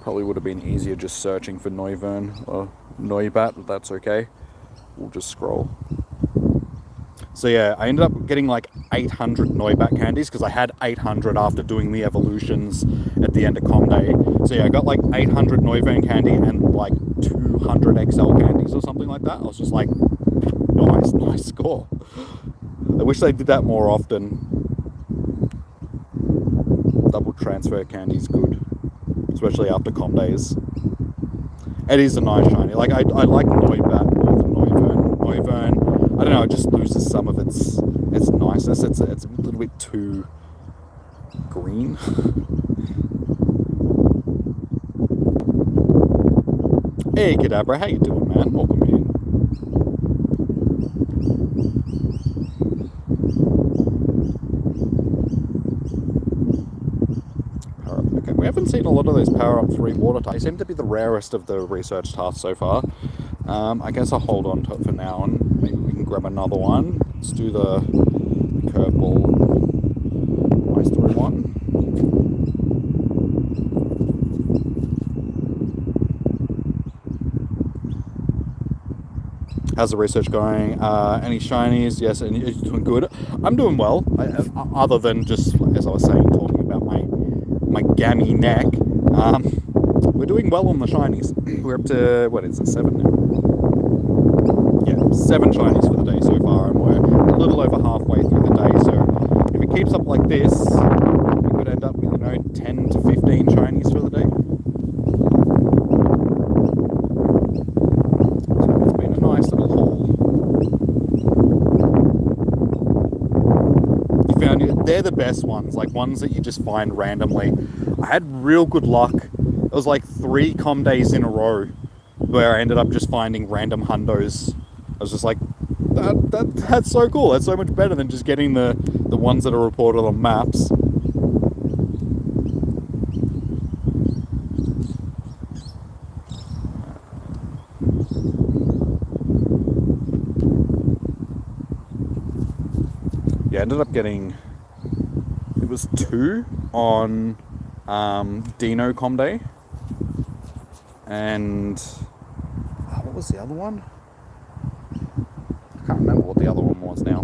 Probably would have been easier just searching for Noivern or Noibat, but that's okay. We'll just scroll. So yeah, I ended up getting like 800 Noibat candies, because I had 800 after doing the evolutions at the end of Com Day. So yeah, I got like 800 Noivern candy and like 200 XL candies or something like that. I was just like, nice score. I wish they did that more often. Double transfer candy's good, especially after Com Days. It is a nice shiny. Like, I like Noibat more than Noivern. Noivern, I don't know, it just loses some of its niceness. It's a little bit too green. Hey Kadabra, how you doing, man? Welcome in. Okay, we haven't seen a lot of those power-up 3 water types. They seem to be the rarest of the research tasks so far. I guess I'll hold on to it for now, and maybe we can grab another one. Let's do the curveball. Ice 3-1. How's the research going? Any shinies? Yes, and you're doing good. I'm doing well, other than just, as I was saying, talking about my gammy neck. We're doing well on the shinies. We're up to, what is it, 7 now? Yeah, 7 shinies for the day so far, and we're a little over halfway through the day. So if it keeps up like this, we could end up with, 10 to 15 shinies for the day. So it's been a nice little haul. They're the best ones, like ones that you just find randomly. I had real good luck. It was like 3 Com Days in a row where I ended up just finding random hundos. I was just like, that's so cool. That's so much better than just getting the ones that are reported on maps. Yeah, I ended up getting, it was 2 on Dino Com Day, and what was the other one? I can't remember what the other one was now.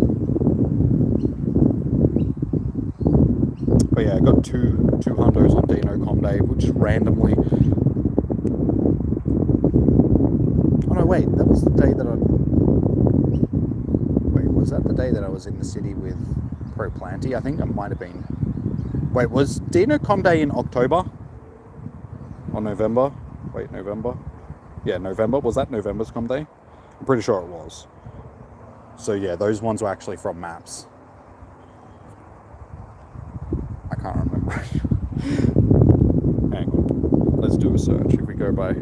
But But yeah, I got two hundos on Dino Comday, which randomly. Oh no, wait, that was the day that I. Wait, was that the day that I was in the city with Pro Planty? I think it might have been. Wait, was Dino Comday in October? Or November? Wait, November? Yeah, November. Was that November's Comday? I'm pretty sure it was. So yeah, those ones were actually from maps. I can't remember. Hang on. Let's do a search. If we go by...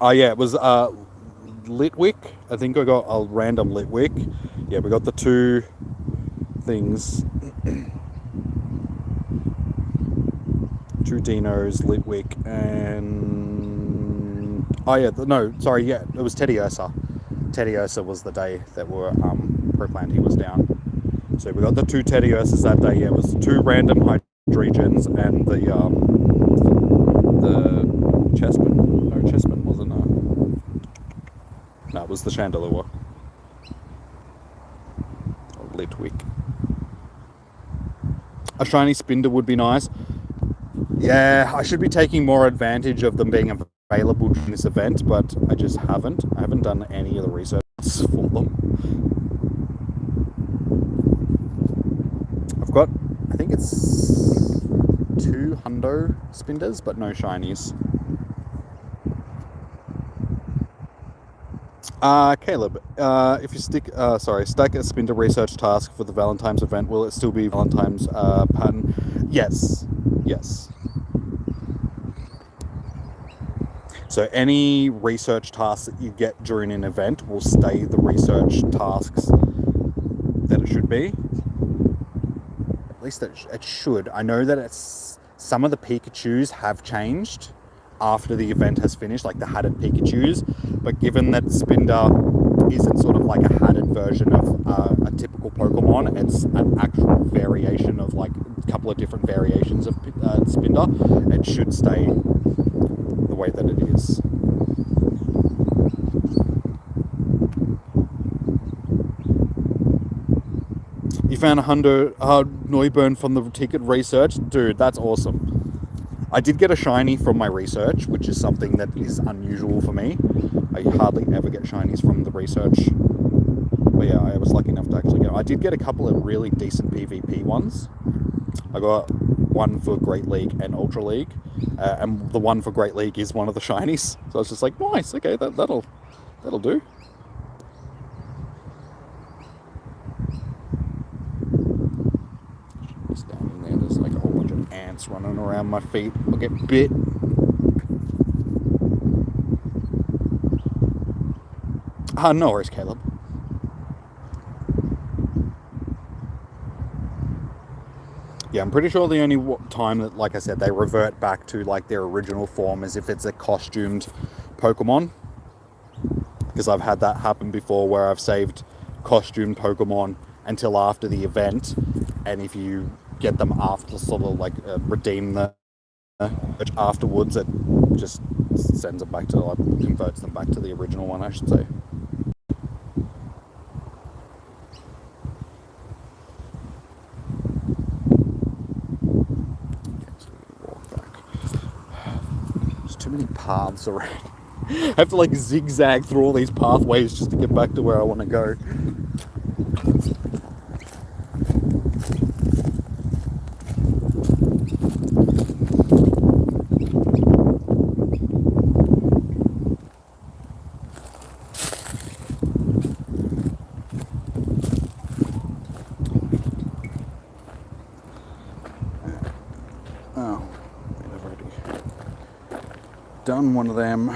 Oh yeah, it was Litwick. I think I got a random Litwick. Yeah, we got the two things. Two Dinos, Litwick, and... Oh yeah, no, sorry, yeah, it was Teddy Ursa. Teddy Ursa was the day that Pro Planty was down. So we got the two Teddy Ursas that day. Yeah, it was two random Hydreigens and the Chespin. No, Chespin wasn't. No, it was the Chandelure. Or Litwick. A shiny Spinder would be nice. Yeah, I should be taking more advantage of them being available during this event, but I just haven't. I haven't done any of the research for them. I've got, I think it's 2 hundo Spinders, but no shinies. Caleb, if you stack a Spinder research task for the Valentine's event, will it still be Valentine's pattern? Yes. So any research tasks that you get during an event will stay the research tasks that it should be. At least it should. I know that some of the Pikachus have changed after the event has finished, like the hatted Pikachus, but given that Spinder isn't sort of like a hatted version of a typical Pokemon, it's an actual variation of like a couple of different variations of Spinder, it should stay the way that it is. You found a hundo Neuburn from the ticket research? Dude, that's awesome. I did get a shiny from my research, which is something that is unusual for me. I hardly ever get shinies from the research. But yeah, I was lucky enough to actually get... I did get a couple of really decent PvP ones. I got one for Great League and Ultra League. And the one for Great League is one of the shinies. So I was just like, nice, okay, that'll do. Standing there, there's like a whole bunch of ants running around my feet. I'll get bit. No worries, Caleb. Yeah, I'm pretty sure the only time that, like I said, they revert back to like their original form is if it's a costumed Pokemon. Because I've had that happen before where I've saved costumed Pokemon until after the event, and if you get them after, sort of like redeem the afterwards, it just sends it back to, like, converts them back to the original one, I should say. There's too many paths around. I have to like zigzag through all these pathways just to get back to where I want to go. Oh, I've already done one of them.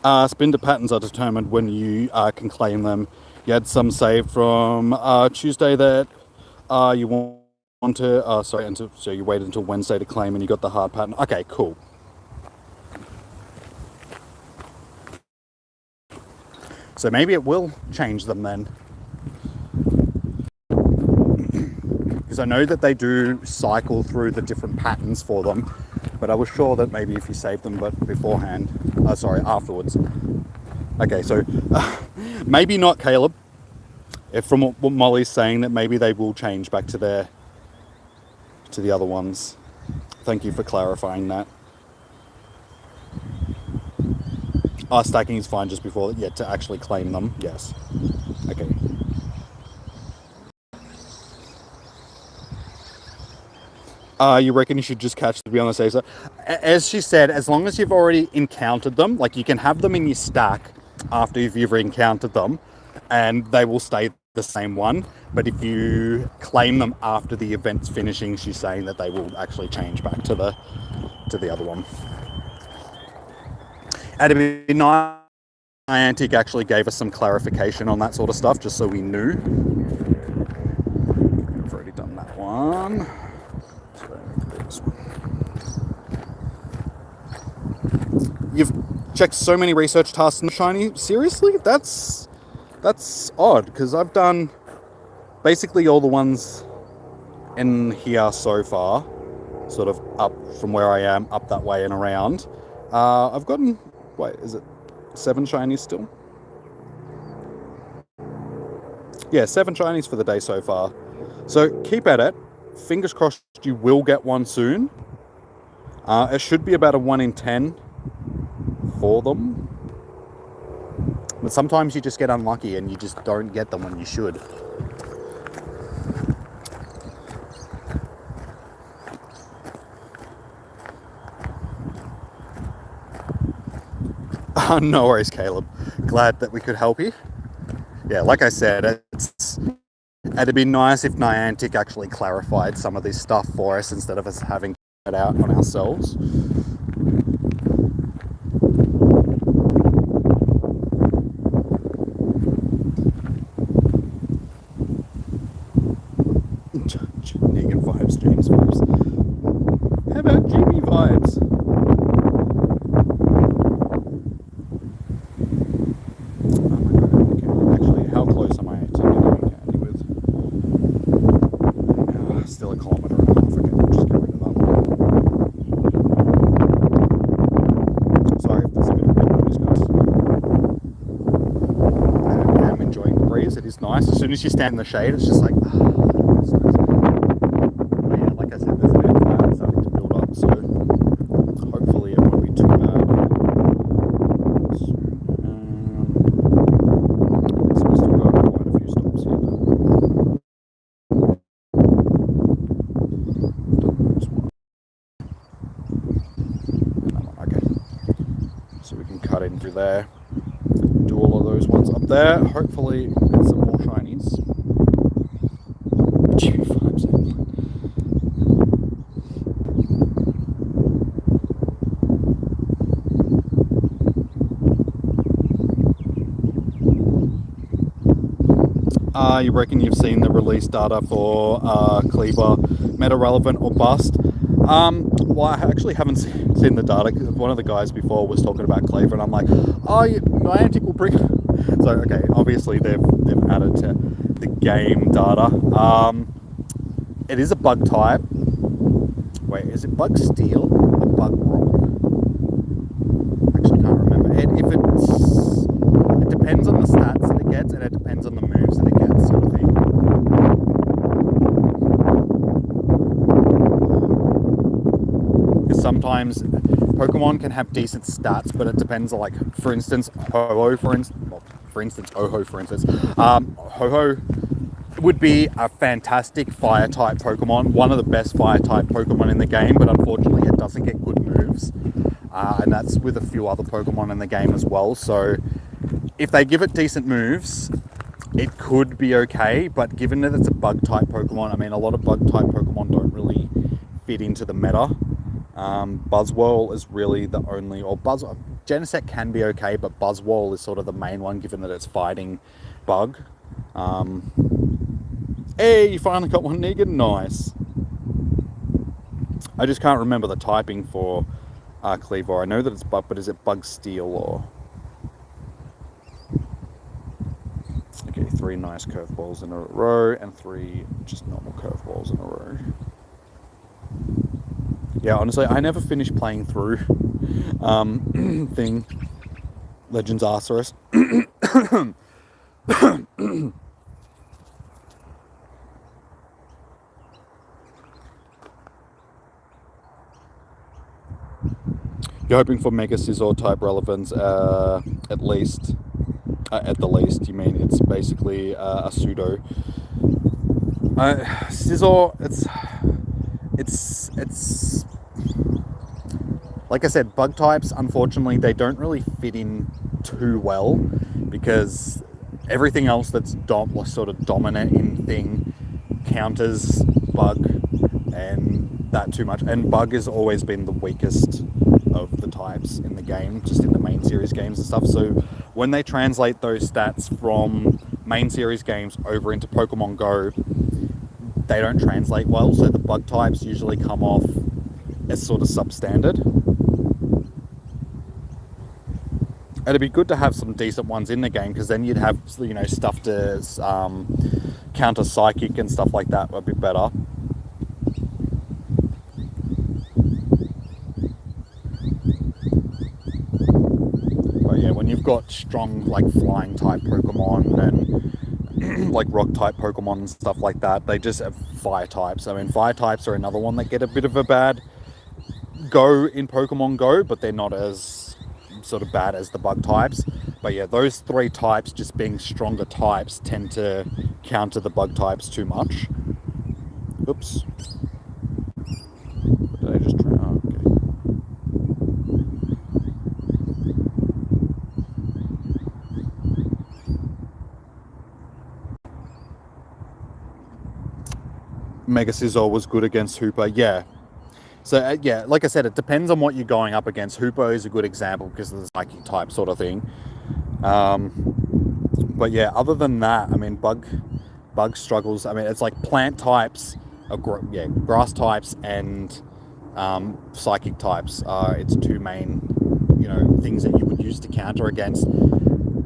Spinder patterns are determined when you can claim them. You had some saved from Tuesday that you want to, so you waited until Wednesday to claim and you got the hard pattern. Okay, cool. So maybe it will change them then. because I know that they do cycle through the different patterns for them, but I was sure that maybe if you save them but beforehand, afterwards. Okay, so maybe not, Caleb. If from what Molly's saying, that maybe they will change back to the other ones. Thank you for clarifying that. Stacking is fine just before, to actually claim them. Yes. Okay. You reckon you should just catch the beyond the safe zone? As she said, as long as you've already encountered them, like you can have them in your stack after you've encountered them, and they will stay the same one. But if you claim them after the event's finishing, she's saying that they will actually change back to the other one. And it'd be nice. Niantic actually gave us some clarification on that sort of stuff, just so we knew. I've already done that one. You've checked so many research tasks in the shiny. Seriously? That's odd, because I've done basically all the ones in here so far, sort of up from where I am, up that way and around. I've gotten, is it 7 shinies still? Yeah, 7 shinies for the day so far. So keep at it. Fingers crossed you will get one soon. It should be about a 1 in 10 for them. But sometimes you just get unlucky and you just don't get them when you should. No worries, Caleb. Glad that we could help you. Yeah, like I said, it'd be nice if Niantic actually clarified some of this stuff for us instead of us having it out on ourselves. Negan vibes, James vibes. How about Jimmy vibes? Nice. As soon as you stand in the shade, it's just like, it's nice. Yeah, like I said, there's a bit of clouds starting to build up, so hopefully it won't be too bad. So we've still got quite a few stops here. Okay. So we can cut in through there. Do all of those ones up there. Hopefully get some more shinies. You reckon you've seen the release data for Cleaver, meta relevant or bust? Well, I actually haven't seen the data. One of the guys before was talking about Cleaver, and I'm like, Niantic will bring. So okay, obviously they've added to the game data. It is a bug type. Wait, is it bug steel or bug rock? Actually, can't remember. It depends on the stats that it gets, and it depends on the moves that it gets, sort of thing. Because sometimes Pokemon can have decent stats, but it depends on, like, for instance, Ho-Oh, Ho-Oh would be a fantastic fire-type Pokemon, one of the best fire-type Pokemon in the game, but unfortunately it doesn't get good moves. And that's with a few other Pokemon in the game as well. So if they give it decent moves, it could be okay, but given that it's a bug-type Pokemon, I mean, a lot of bug-type Pokemon don't really fit into the meta. Buzzwole is really the only, Genesect can be okay, but Buzzwole is sort of the main one, given that it's fighting bug. Hey, you finally got one, Negan. Nice. I just can't remember the typing for Cleaver. I know that it's bug, but is it bug steel or? Okay, 3 3 nice curveballs in a row and 3 just normal curveballs in a row. Yeah, honestly, I never finished playing through Legends Arceus. You're hoping for Mega Scizor type relevance, at least. At the least, you mean it's basically a pseudo. Scizor, it's like I said, bug types, unfortunately, they don't really fit in too well because everything else that's sort of dominant in thing counters bug, and that too much. And bug has always been the weakest of the types in the game, just in the main series games and stuff. So when they translate those stats from main series games over into Pokemon Go, they don't translate well. So the bug types usually come off as sort of substandard. It'd be good to have some decent ones in the game, because then you'd have, you know, stuff to counter Psychic and stuff like that a bit better. But yeah, when you've got strong like flying type Pokemon and like rock type Pokemon and stuff like that, they just have fire types. I mean, fire types are another one that get a bit of a bad go in Pokemon Go, but they're not as sort of bad as the bug types. But yeah, those 3 types just being stronger types tend to counter the bug types too much. Oops. What did I just try? Oh, okay. Mega Scizor was good against Hooper, yeah. So yeah, like I said, it depends on what you're going up against. Hooper is a good example because of the Psychic type sort of thing. But yeah, other than that, I mean, bug struggles. I mean, it's like plant types, grass types and Psychic types are its 2 main, you know, things that you would use to counter against.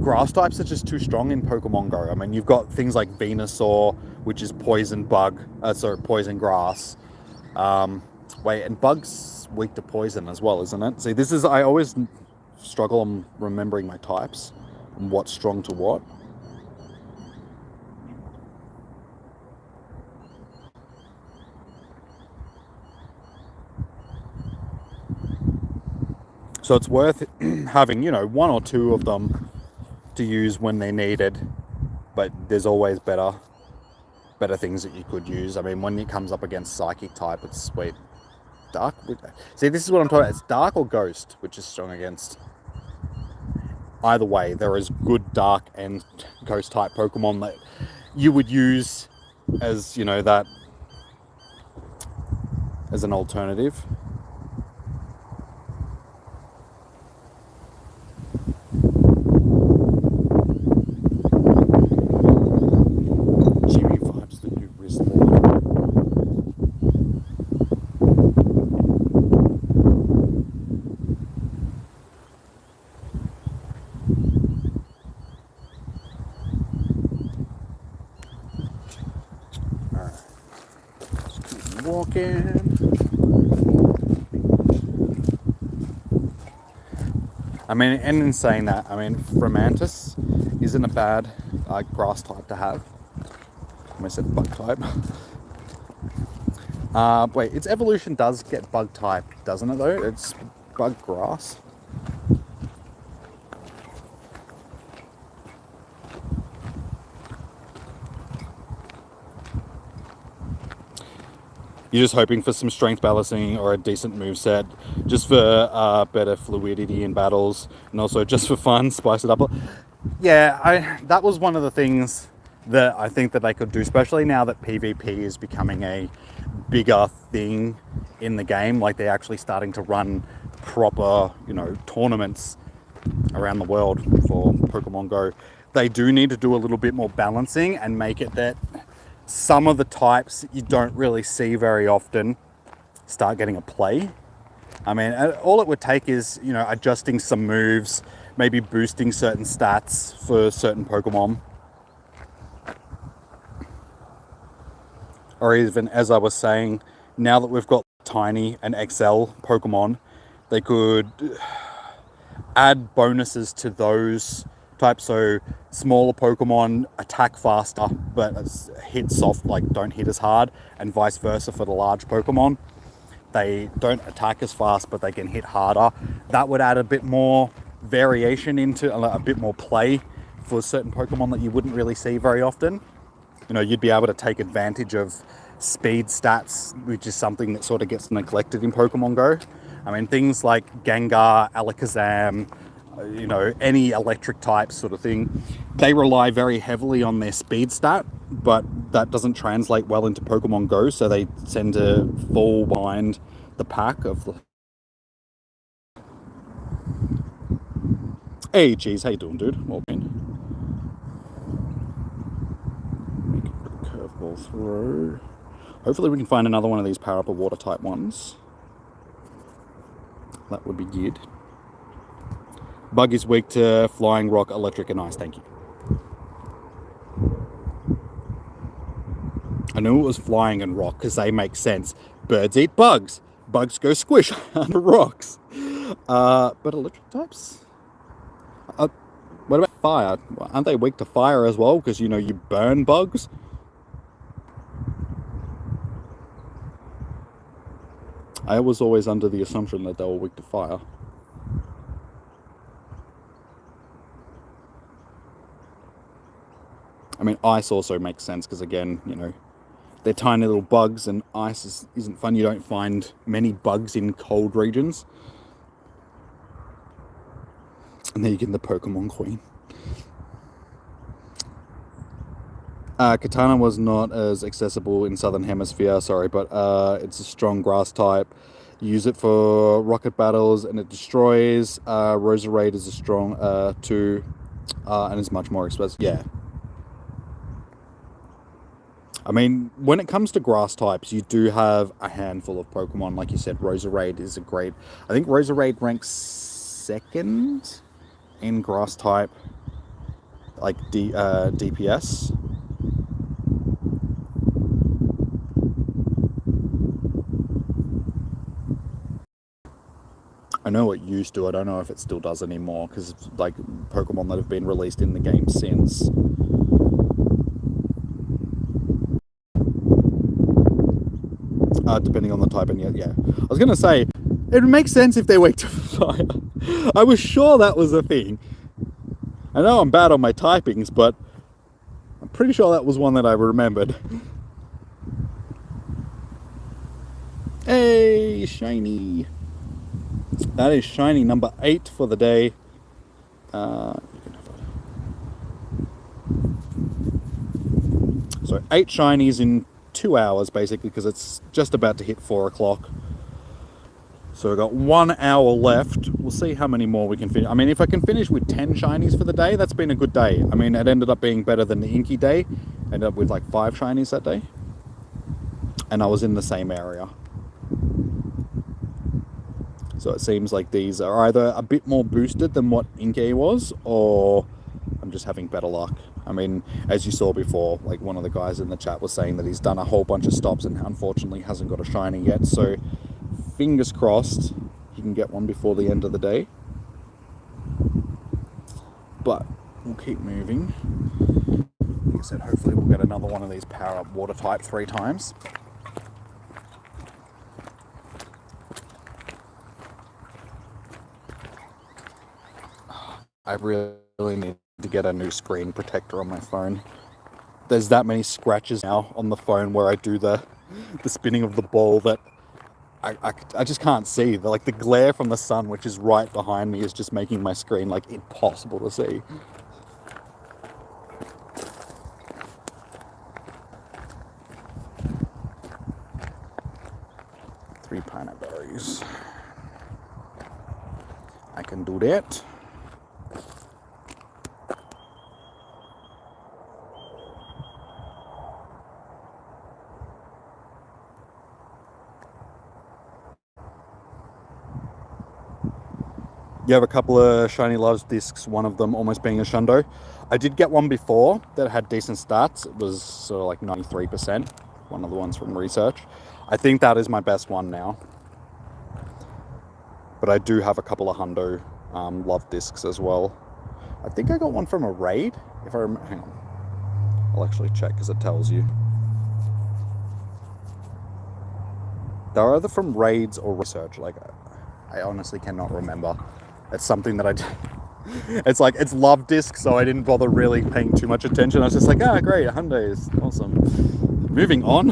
Grass types are just too strong in Pokemon Go. I mean, you've got things like Venusaur, which is poison grass. And bug's weak to poison as well, isn't it? See, I always struggle on remembering my types and what's strong to what. So it's worth having, you know, 1 or 2 of them to use when they're needed, but there's always better things that you could use. I mean, when it comes up against Psychic type, it's sweet. Dark? See, this is what I'm talking about. It's Dark or Ghost, which is strong against. Either way, there is good Dark and Ghost type Pokemon that you would use as, you know, that as an alternative. Jimmy vibes the new Rizzlord. Walking. I mean, and in saying that, I mean, Fremantis isn't a bad grass type to have. I almost said bug type. Wait, its evolution does get bug type, doesn't it though? It's bug grass. You're just hoping for some strength balancing or a decent moveset, just for better fluidity in battles, and also just for fun, spice it up. Yeah, that was one of the things that I think that they could do, especially now that PvP is becoming a bigger thing in the game. Like, they're actually starting to run proper, you know, tournaments around the world for Pokemon Go. They do need to do a little bit more balancing and make it that some of the types you don't really see very often start getting a play. I mean, all it would take is, you know, adjusting some moves, maybe boosting certain stats for certain Pokemon. or even as I was saying, now that we've got Tiny and XL Pokemon, they could add bonuses to those types. So smaller Pokemon attack faster, but hit soft, like don't hit as hard, and vice versa for the large Pokemon. They don't attack as fast, but they can hit harder. That would add a bit more variation into a bit more play for certain Pokemon that you wouldn't really see very often. You know, you'd be able to take advantage of speed stats, which is something that sort of gets neglected in Pokemon Go. I mean, things like Gengar, Alakazam, you know, any electric type sort of thing, they rely very heavily on their speed stat, but that doesn't translate well into Pokemon Go, so they tend to fall behind the pack of the... Hey, geez, how you doing, dude? Well, make a curveball throw. Hopefully we can find another one of these power up or water type ones. That would be good. Bug is weak to flying, rock, electric, and ice. Thank you. I knew it was flying and rock because they make sense. Birds eat bugs. Bugs go squish under rocks. But electric types? What about fire? Aren't they weak to fire as well? Because, you know, you burn bugs? I was always under the assumption that they were weak to fire. I mean, ice also makes sense because, again, you know, they're tiny little bugs, and ice isn't fun. You don't find many bugs in cold regions. And then you get the Pokemon Queen. Katana was not as accessible in Southern Hemisphere, sorry, but it's a strong grass type. Use it for rocket battles and it destroys. Roserade is a strong 2 and is much more expensive. Yeah. I mean, when it comes to grass types, you do have a handful of Pokemon. Like you said, Roserade is a great... I think Roserade ranks 2nd in grass type, like DPS. I know it used to. I don't know if it still does anymore, because it's like Pokemon that have been released in the game since. Depending on the type, and yeah. I was gonna say, it makes sense if they wake to fire. I was sure that was a thing. I know I'm bad on my typings, but I'm pretty sure that was one that I remembered. Hey, shiny. That is shiny number 8 for the day. So 8 shinies in 2 hours, basically, because it's just about to hit 4 o'clock. So we've got 1 hour left. We'll see how many more we can finish. I mean, if I can finish with 10 shinies for the day, that's been a good day. I mean, it ended up being better than the Inky day. Ended up with like 5 shinies that day. And I was in the same area. So it seems like these are either a bit more boosted than what Inkay was, or I'm just having better luck. I mean, as you saw before, like one of the guys in the chat was saying that he's done a whole bunch of stops and unfortunately hasn't got a shiny yet. So fingers crossed he can get one before the end of the day. But we'll keep moving. Like I said, hopefully we'll get another one of these power up water type 3 times. I really need to get a new screen protector on my phone. There's that many scratches now on the phone where I do the spinning of the ball that I just can't see. Like the glare from the sun, which is right behind me, is just making my screen like impossible to see. Three pineapple berries. I can do that. You have a couple of shiny Luvdiscs, one of them almost being a Shundo. I did get one before that had decent stats. It was sort of like 93% one of the ones from research. I think that is my best one now. But I do have a couple of hundo Luvdiscs as well. I think I got one from a raid. If I remember, hang on. I'll actually check because it tells you. They're either from raids or research. Like, I honestly cannot remember. It's something that it's like, it's Luvdisc, so I didn't bother really paying too much attention. I was just like, ah, great, Hyundai's awesome. Moving on.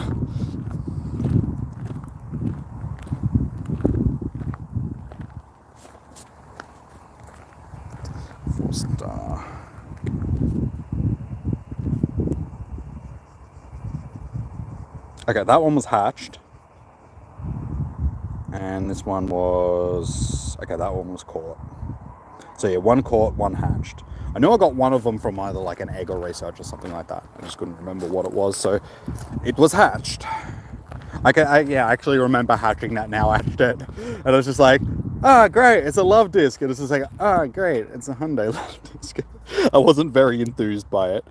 4-star. Okay, that one was hatched. And this one was... Okay, that one was caught. So yeah, one caught, one hatched. I know I got one of them from either like an egg or research or something like that. I just couldn't remember what it was. So it was hatched. I actually remember hatching that now. I hatched it. And I was just like, ah, great, it's a Luvdisc. And it's just like, ah, great, it's a Hyundai Luvdisc. I wasn't very enthused by it.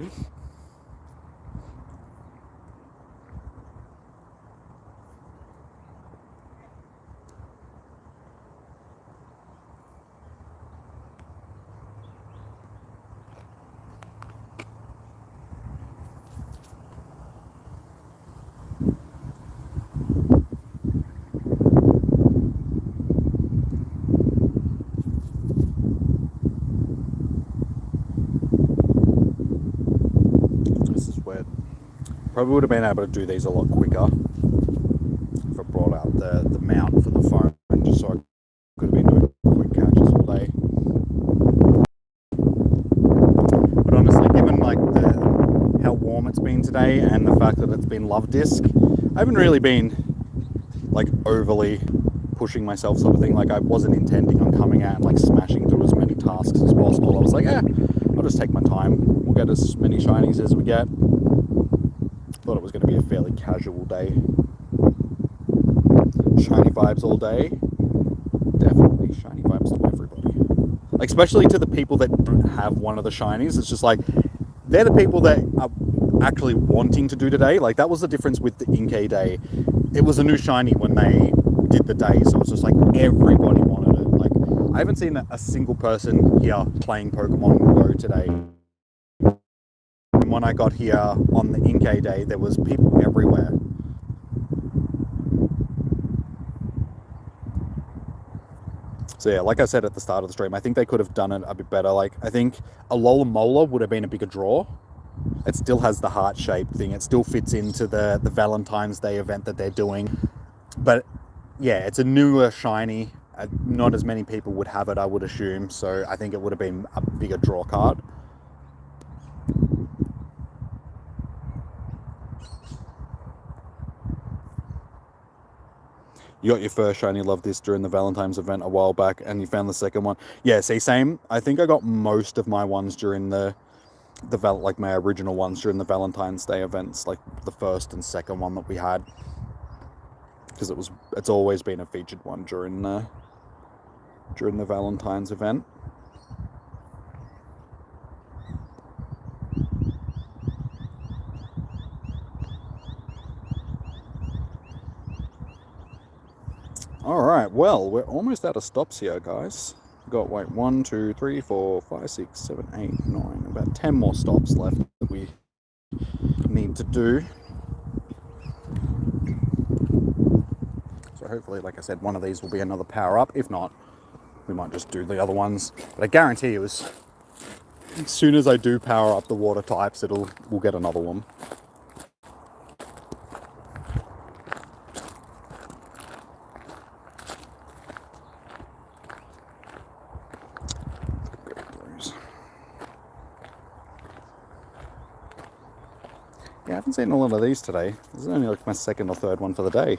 Probably would have been able to do these a lot quicker if I brought out the mount for the phone, just so I could have been doing quick catches all day. But honestly, given like how warm it's been today and the fact that it's been Luvdisc, I haven't really been like overly pushing myself sort of thing. Like, I wasn't intending on coming out and like smashing through as many tasks as possible. I was like, I'll just take my time. We'll get as many shinies as we get. Thought it was going to be a fairly casual day. Shiny vibes all day. Definitely shiny vibes to everybody. Like, especially to the people that don't have one of the shinies. It's just like, they're the people that are actually wanting to do today. Like, that was the difference with the Inkay day. It was a new shiny when they did the day, so it's just like everybody wanted it. Like, I haven't seen a single person here playing Pokemon Go today. When I got here on the Inkay day, there was people everywhere. So yeah, like I said at the start of the stream, I think they could have done it a bit better. Like, I think a Alola would have been a bigger draw. It still has the heart-shaped thing. It still fits into the Valentine's Day event that they're doing. But yeah, it's a newer shiny. Not as many people would have it, I would assume. So I think it would have been a bigger draw card. You got your first shiny Luvdisc during the Valentine's event a while back, and you found the second one. Yeah, see, same. I think I got most of my ones during like my original ones during the Valentine's Day events, like the first and second one that we had, because it's always been a featured one during the Valentine's event. Alright, well, we're almost out of stops here, guys. We've got, wait, 1, 2, 3, 4, 5, 6, 7, 8, 9, about 10 more stops left that we need to do. So hopefully, like I said, one of these will be another power-up. If not, we might just do the other ones. But I guarantee you, as soon as I do power up the water types, we'll get another one. Yeah, I haven't seen a lot of these today. This is only like my second or third one for the day.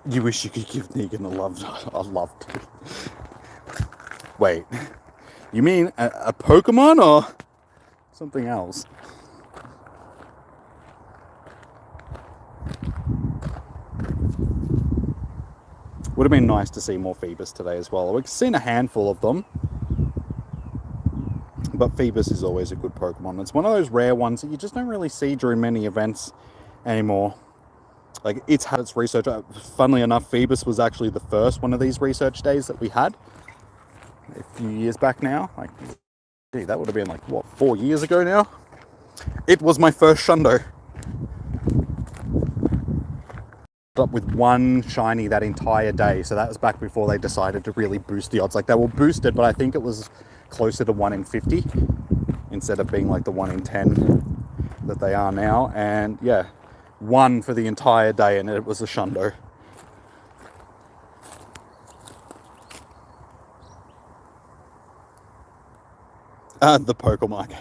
You wish you could give Negan a love. I'd love to. Wait, you mean a Pokemon or something else? Would have been nice to see more Phoebus today as well. We've seen a handful of them. but Phoebus is always a good Pokemon. It's one of those rare ones that you just don't really see during many events anymore. Like, it's had its research. Funnily enough, Phoebus was actually the first one of these research days that we had a few years back now. Like, gee, that would have been like, what, 4 years ago now? It was my first Shundo. Up with one shiny that entire day, so that was back before they decided to really boost the odds. Like, they were boosted, but I think it was closer to 1 in 50 instead of being like the 1 in 10 that they are now. And yeah, 1 for the entire day, and it was a Shundo. The Pokemon game.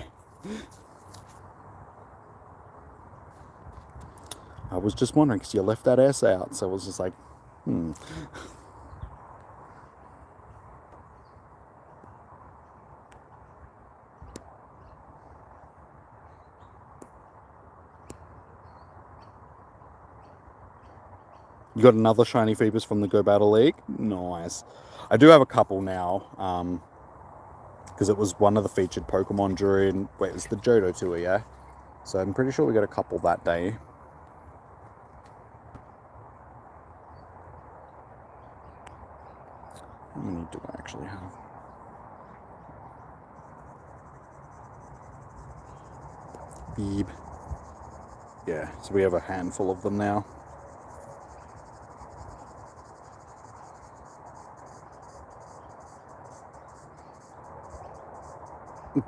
I was just wondering, because you left that S out, so I was just like, You got another shiny Phoebus from the Go Battle League? Nice. I do have a couple now, because it was one of the featured Pokemon during, wait, it's the Johto tour, yeah? So I'm pretty sure we got a couple that day. How many do I actually have? Beeb. Yeah, so we have a handful of them now.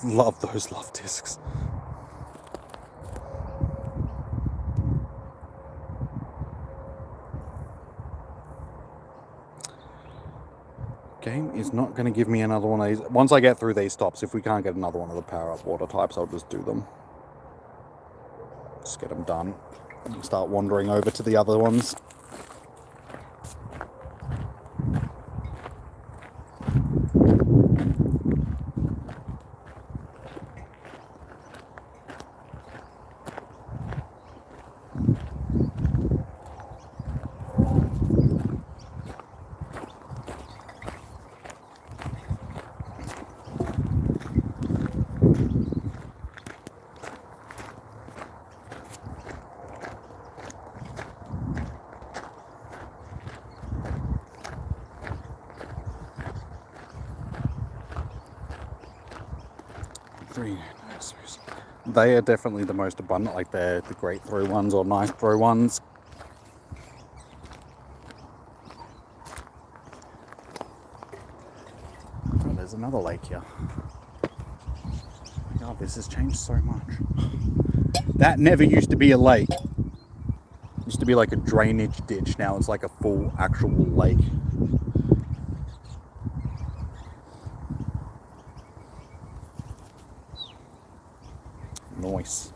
Love those Luvdiscs. Game is not going to give me another one of these. Once I get through these stops, if we can't get another one of the power-up water types, I'll just do them. Just get them done. And start wandering over to the other ones. They are definitely the most abundant, like they're the great throw ones or nice throw ones. Oh, there's another lake here. God, this has changed so much. That never used to be a lake. It used to be like a drainage ditch. Now it's like a full actual lake. Nice.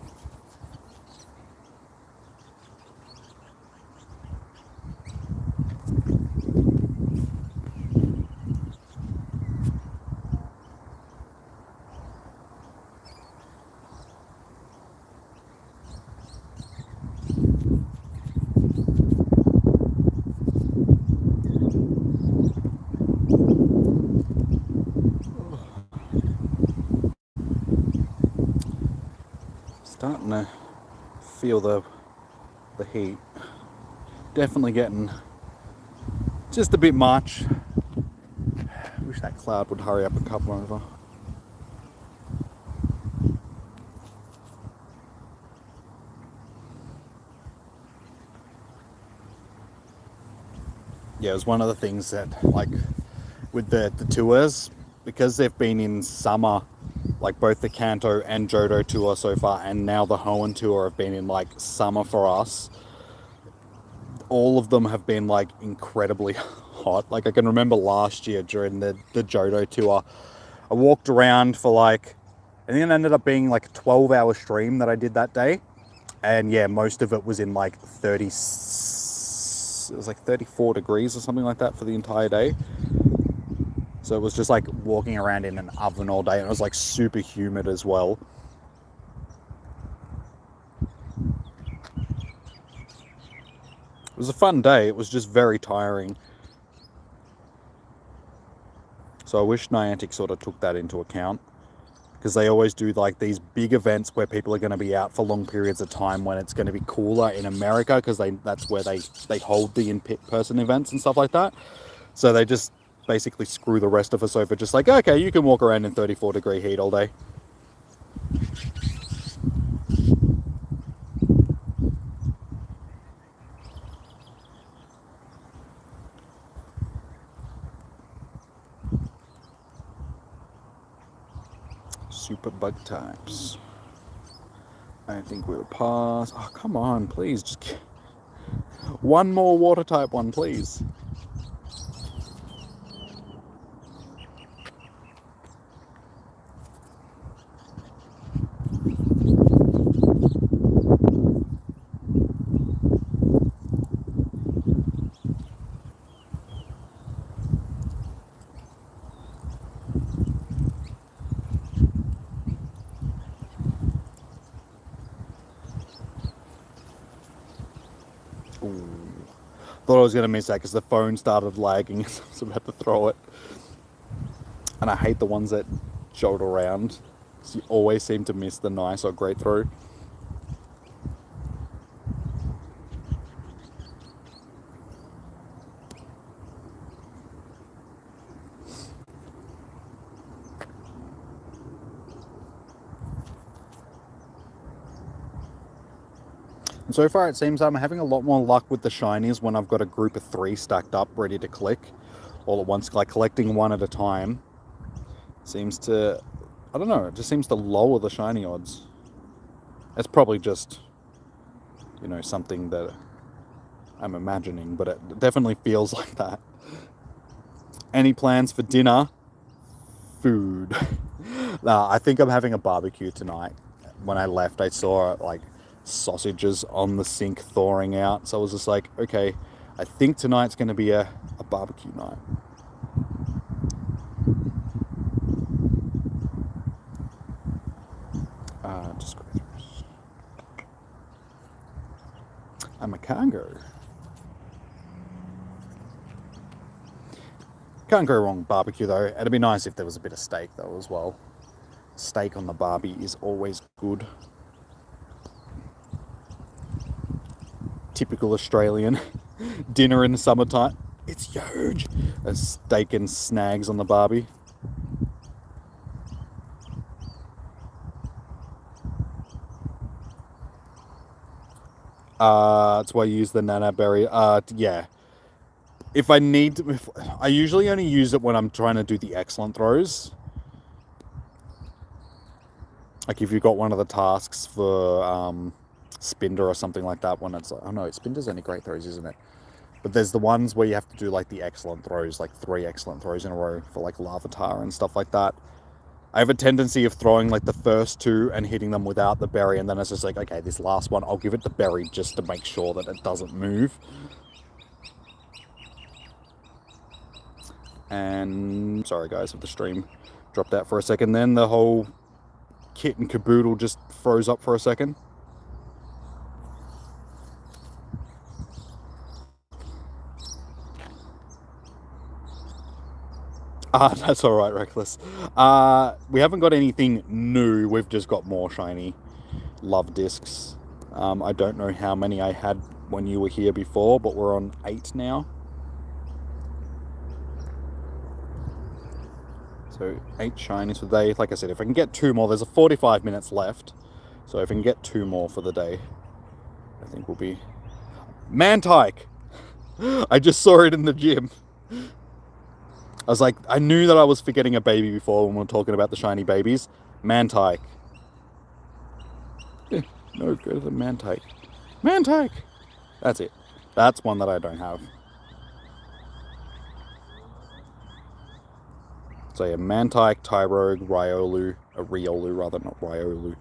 Starting to feel the heat. Definitely getting just a bit much. Wish that cloud would hurry up and come over. Yeah, it was one of the things that, like, with the tours, because they've been in summer, like both the Kanto and Johto tour so far, and now the Hoenn tour have been in like summer for us. All of them have been like incredibly hot. Like, I can remember last year during the Johto tour, I walked around for like, I think it ended up being like a 12-hour stream that I did that day. And yeah, most of it was in like 30, it was like 34 degrees or something like that for the entire day. So it was just like walking around in an oven all day, and it was like super humid as well. It was a fun day. It was just very tiring. So I wish Niantic sort of took that into account. because they always do like these big events where people are going to be out for long periods of time when it's going to be cooler in America, because that's where they hold the in-person events and stuff like that. So they just basically screw the rest of us over, just like, okay, you can walk around in 34-degree heat all day. Super bug types. I think we'll pass. Oh, come on, please. Just one more water type one, please. Ooh. Thought I was going to miss that because the phone started lagging as I was about to throw it. And I hate the ones that jolt around. You always seem to miss the nice or great throw. And so far it seems I'm having a lot more luck with the shinies when I've got a group of 3 stacked up ready to click all at once, like collecting one at a time. Seems to, I don't know, it just seems to lower the shiny odds. It's probably just, you know, something that I'm imagining, but it definitely feels like that. Any plans for dinner? Food. I think I'm having a barbecue tonight. When I left, I saw like sausages on the sink thawing out, so I was just like, okay, I think tonight's going to be a barbecue night. Just go through. I'm a kangaroo. Can't go wrong with barbecue though. It'd be nice if there was a bit of steak though as well. Steak on the barbie is always good. Typical Australian dinner in the summertime. It's huge. A steak and snags on the barbie. That's why I use the nana berry. Yeah. If I need to, I usually only use it when I'm trying to do the excellent throws. Like if you've got one of the tasks for Spinder or something like that, when it's like, oh no, Spinder's only great throws, isn't it? But there's the ones where you have to do like the excellent throws, like 3 excellent throws in a row for like Larvitar and stuff like that. I have a tendency of throwing like the first 2 and hitting them without the berry, and then it's just like, okay, this last one, I'll give it the berry just to make sure that it doesn't move. And sorry guys if the stream dropped out for a second, then the whole kit and caboodle just froze up for a second. That's all right, Reckless. We haven't got anything new. We've just got more shiny Luvdiscs. I don't know how many I had when you were here before, but we're on 8 now. So 8 shinies for the day. Like I said, if I can get 2 more, there's a 45 minutes left. So if I can get 2 more for the day, I think we'll be... Mantike! I just saw it in the gym. I was like, I knew that I was forgetting a baby before when we were talking about the shiny babies. Mantike. Yeah, no, go to the Mantike. Mantike! That's it. That's one that I don't have. So yeah, Mantike, Tyrogue, Riolu rather, not Riolu.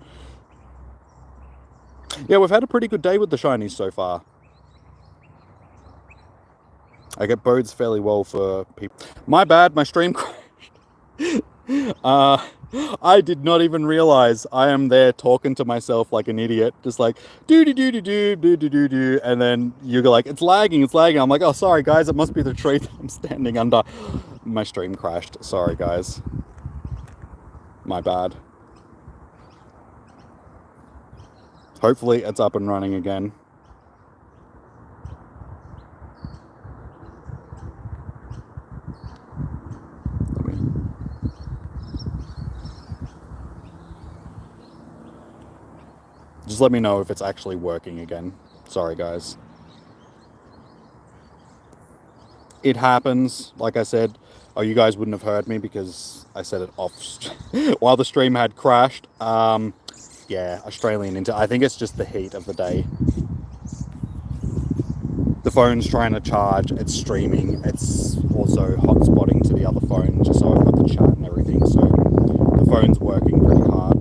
Yeah, we've had a pretty good day with the shinies so far. I get bodes fairly well for people. My bad, my stream crashed. I did not even realize I am there talking to myself like an idiot, just like do, and then you go like, it's lagging. I'm like, oh, sorry guys, it must be the tree that I'm standing under. My stream crashed. Sorry guys. My bad. Hopefully it's up and running again. Just let me know if it's actually working again. Sorry, guys. It happens. Like I said, oh, you guys wouldn't have heard me because I said it off while the stream had crashed. Yeah, Australian Internet. I think it's just the heat of the day. The phone's trying to charge, it's streaming, it's also hotspotting to the other phone, just so I've got the chat and everything, so the phone's working pretty hard.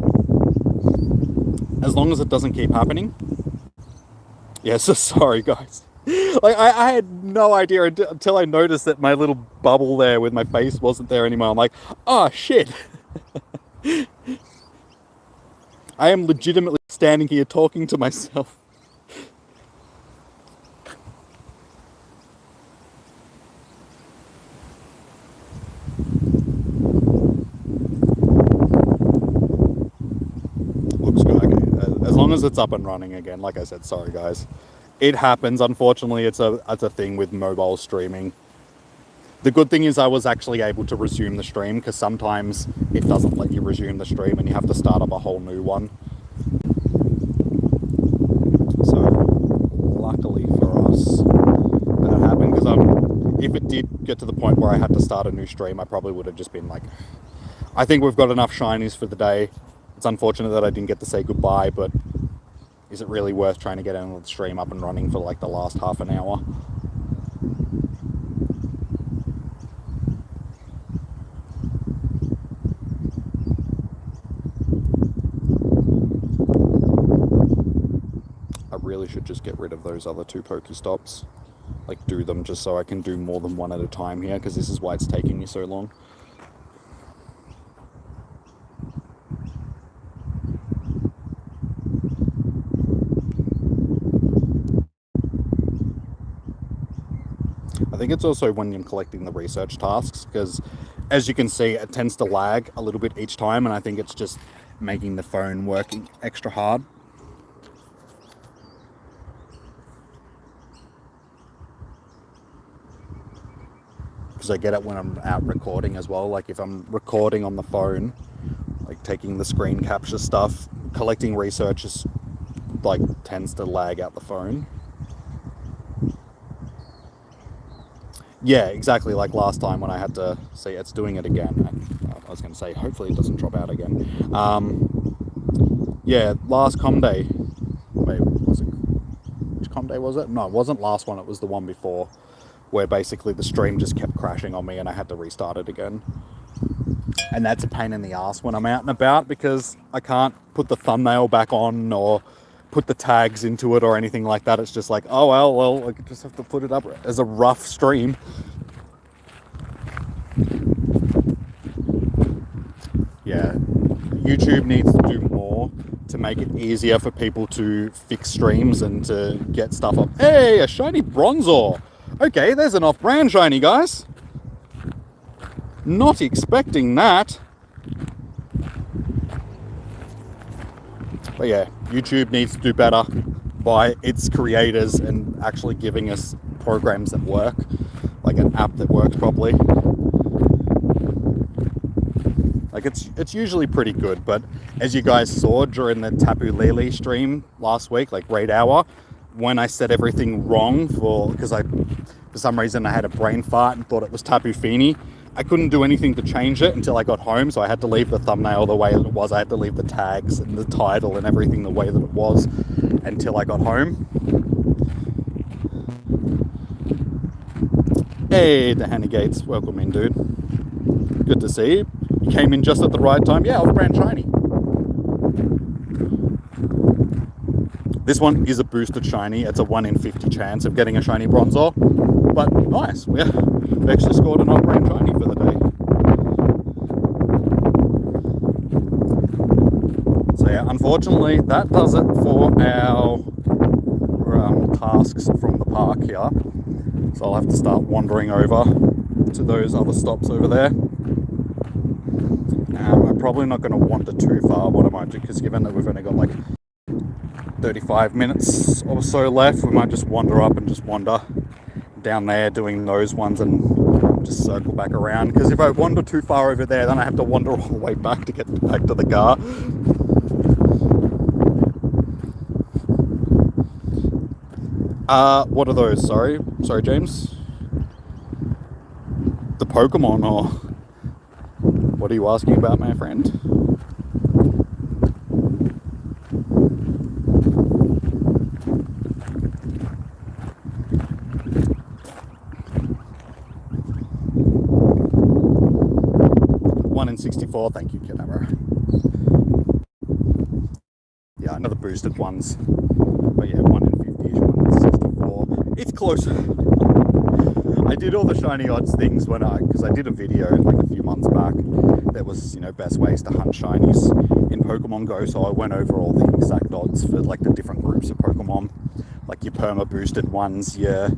As long as it doesn't keep happening. Yeah, so sorry, guys. Like, I had no idea until I noticed that my little bubble there with my face wasn't there anymore. I'm like, oh, shit. I am legitimately standing here talking to myself. Looks good. Okay. As long as it's up and running again, like I said, sorry, guys. It happens. Unfortunately, it's a thing with mobile streaming. The good thing is I was actually able to resume the stream, because sometimes it doesn't let you resume the stream and you have to start up a whole new one. So, luckily for us, that happened, because if it did get to the point where I had to start a new stream, I probably would have just been like, I think we've got enough shinies for the day. It's unfortunate that I didn't get to say goodbye, but is it really worth trying to get the stream up and running for like the last half an hour? I really should just get rid of those other two Pokestops. Like, do them just so I can do more than one at a time here, because this is why it's taking me so long. I think it's also when I'm collecting the research tasks, because as you can see, it tends to lag a little bit each time, and I think it's just making the phone working extra hard. Because I get it when I'm out recording as well. Like if I'm recording on the phone, like taking the screen capture stuff, collecting research is like tends to lag out the phone. Yeah, exactly like last time when I had to see it's doing it again. I was going to say, hopefully it doesn't drop out again. Yeah, last com day. Wait, was it? Which com day was it? No, it wasn't last one. It was the one before, where basically the stream just kept crashing on me and I had to restart it again. And that's a pain in the ass when I'm out and about, because I can't put the thumbnail back on or put the tags into it or anything like that. It's just like, oh well, I just have to put it up as a rough stream. Yeah, YouTube needs to do more to make it easier for people to fix streams and to get stuff up. Hey, a shiny Bronzor. Okay, there's an off-brand shiny, guys. Not expecting that. But yeah, YouTube needs to do better by its creators and actually giving us programs that work, like an app that works properly. Like it's usually pretty good, but as you guys saw during the Tapu Lele stream last week, like raid hour, when I said everything wrong because for some reason I had a brain fart and thought it was Tapu Fini, I couldn't do anything to change it until I got home, so I had to leave the thumbnail the way it was. I had to leave the tags and the title and everything the way that it was until I got home. Hey, Dahani Gates, welcome in, dude. Good to see you. You came in just at the right time. Yeah, off-brand shiny. This one is a boosted shiny. It's a 1 in 50 chance of getting a shiny Bronzor. But nice, we actually scored an off-brand shiny for the day. So yeah, unfortunately, that does it for our tasks from the park here. So I'll have to start wandering over to those other stops over there. I'm probably not going to wander too far, what I might do, because given that we've only got like 35 minutes or so left. We might just wander up and just wander down there doing those ones and just circle back around, because if I wander too far over there, then I have to wander all the way back to get back to the car. What are those? Sorry, James. The Pokemon, or what are you asking about, my friend? One in 64, thank you, Kidnapper. Yeah, I know the boosted ones, but yeah, 1 in 50-ish, 1 in 64. It's close. I did all the shiny odds things because I did a video like a few months back that was, you know, best ways to hunt shinies in Pokemon Go. So I went over all the exact odds for like the different groups of Pokemon, like your perma boosted ones, your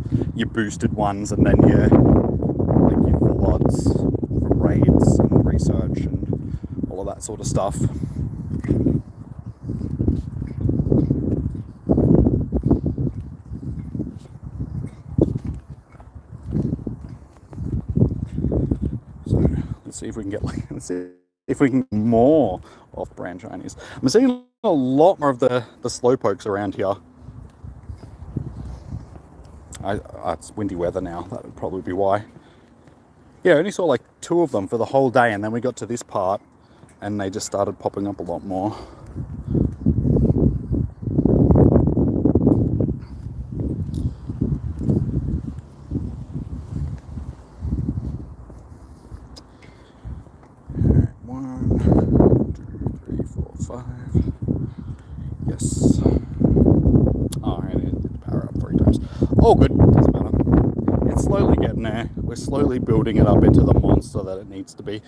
boosted ones, and then your full odds from raids and research and all of that sort of stuff. See if we can get more off-brand shinies. I'm seeing a lot more of the slowpokes around here. It's windy weather now. That would probably be why. Yeah, I only saw like 2 of them for the whole day, and then we got to this part, and they just started popping up a lot more. Yes. Oh, I needed to power up 3 times. Oh, good. Doesn't matter. It's slowly getting there. We're slowly building it up into the monster that it needs to be.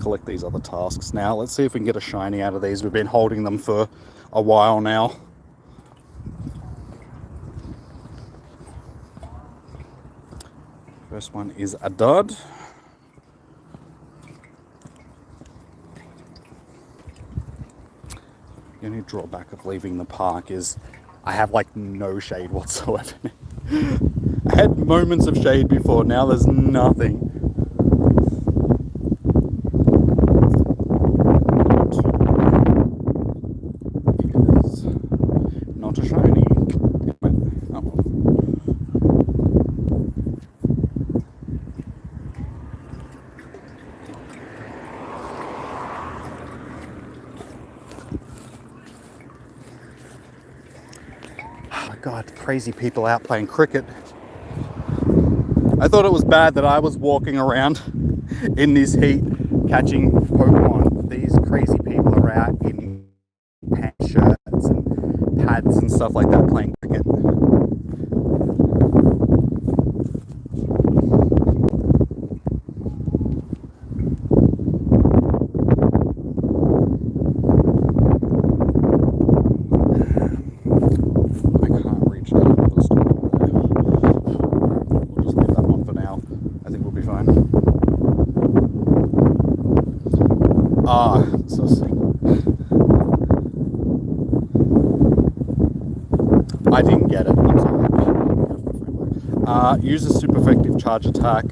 Collect these other tasks now. Let's see if we can get a shiny out of these. We've been holding them for a while now. First one is a dud. The only drawback of leaving the park is I have like no shade whatsoever. I had moments of shade before, now there's nothing. It is not a shiny. Oh. God, crazy people out playing cricket. I thought it was bad that I was walking around in this heat catching Pokemon. These crazy people are out in pants, shirts and pads and stuff like that playing cricket. So I didn't get it. I'm sorry. Use a super effective charge attack.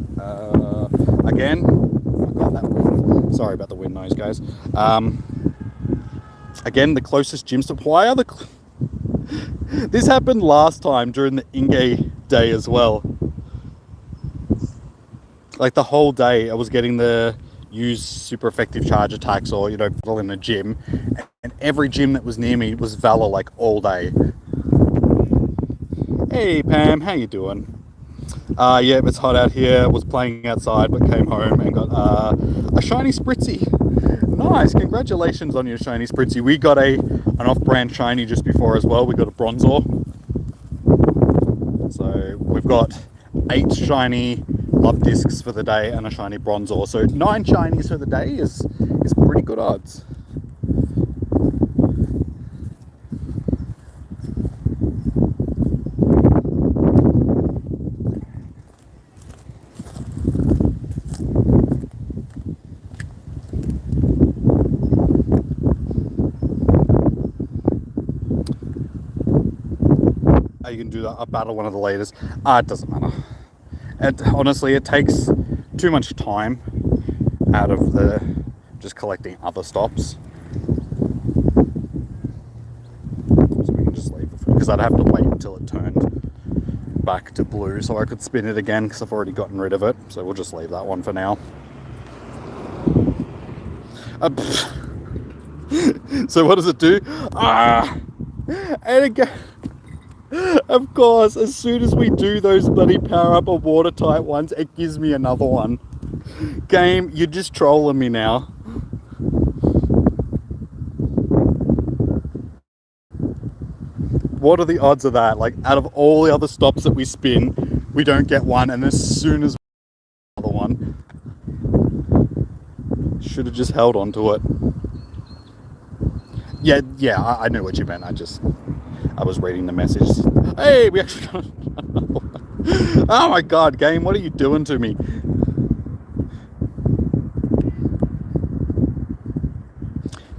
Again, I got that wind. Sorry about the wind noise, guys. Again, the closest gym supply. This happened last time during the Inge day as well. Like the whole day, I was getting the use super effective charge attacks, or, you know, battle in a gym, and every gym that was near me was Valor like all day. Hey Pam, how you doing? Yeah, it's hot out here. Was playing outside but came home and got a shiny Spritzy. Nice, congratulations on your shiny Spritzy. We got an off-brand shiny just before as well. We got a Bronzor. So we've got 8 shiny Luvdiscs for the day and a shiny Bronzor. So 9 shinies for the day is pretty good odds. You can do a battle one of the leaders. It doesn't matter. Honestly, it takes too much time out of the just collecting other stops. So we can just leave it, because I'd have to wait until it turned back to blue so I could spin it again, because I've already gotten rid of it. So we'll just leave that one for now. So what does it do? And again, of course, as soon as we do those bloody power up or watertight ones, it gives me another one. Game, you're just trolling me now. What are the odds of that? Like, out of all the other stops that we spin, we don't get one, and as soon as we get another one, should have just held on to it. Yeah, I knew what you meant. I was reading the message. Hey, we actually got another one. Oh my god, game, what are you doing to me?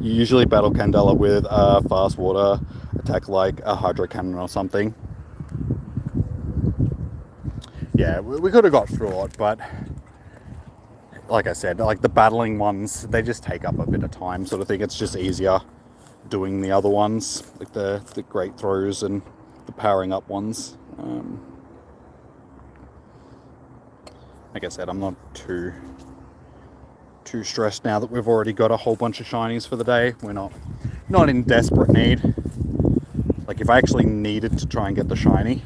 You usually battle Candela with a fast water attack like a hydro cannon or something. Yeah, we could have got through it, but like I said, like the battling ones, they just take up a bit of time sort of thing. It's just easier doing the other ones, like the great throws and the powering up ones. Like I said, I'm not too stressed now that we've already got a whole bunch of shinies for the day. We're not in desperate need. Like, if I actually needed to try and get the shiny,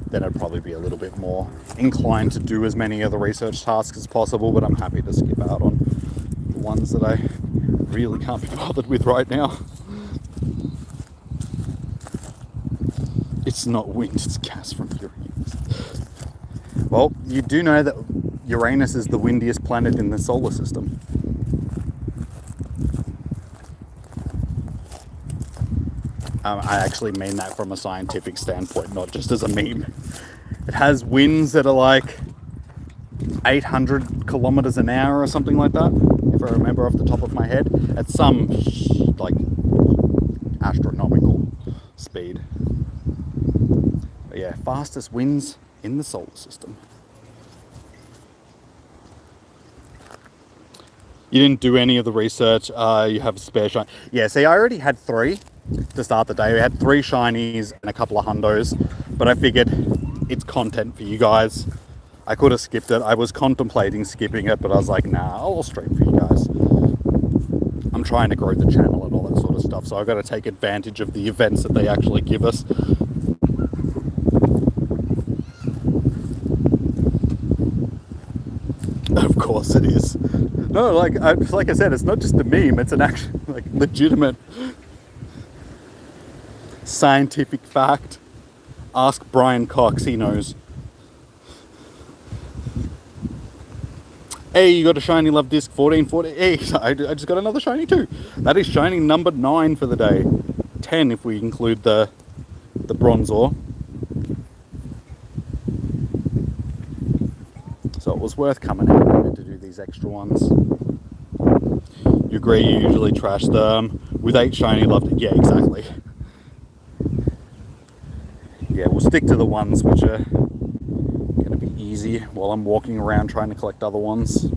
then I'd probably be a little bit more inclined to do as many of the research tasks as possible, but I'm happy to skip out on the ones that I really can't be bothered with right now. It's not wind, it's gas from Uranus. Well, you do know that Uranus is the windiest planet in the solar system. I actually mean that from a scientific standpoint, not just as a meme. It has winds that are like 800 kilometers an hour or something like that, if I remember off the top of my head, at some like astronomical speed. But yeah, fastest winds in the solar system. You didn't do any of the research. You have a spare shiny. Yeah, see, I already had 3 to start the day. We had 3 shinies and a couple of hundos, but I figured it's content for you guys. I could have skipped it. I was contemplating skipping it, but I was like, nah, I'll stream for you guys. I'm trying to grow the channel and all that sort of stuff, so I've got to take advantage of the events that they actually give us. Of course it is. No, like I said, it's not just a meme, it's an actual, like, legitimate scientific fact. Ask Brian Cox, he knows. Hey, you got a shiny Luvdisc 1440. Hey, I just got another shiny too. That is shiny number 9 for the day. 10 if we include the Bronzor. So it was worth coming out to do these extra ones. You agree you usually trash them with 8 shiny Luvdisc. Yeah, exactly. Yeah, we'll stick to the ones which are going to be easy while I'm walking around trying to collect other ones.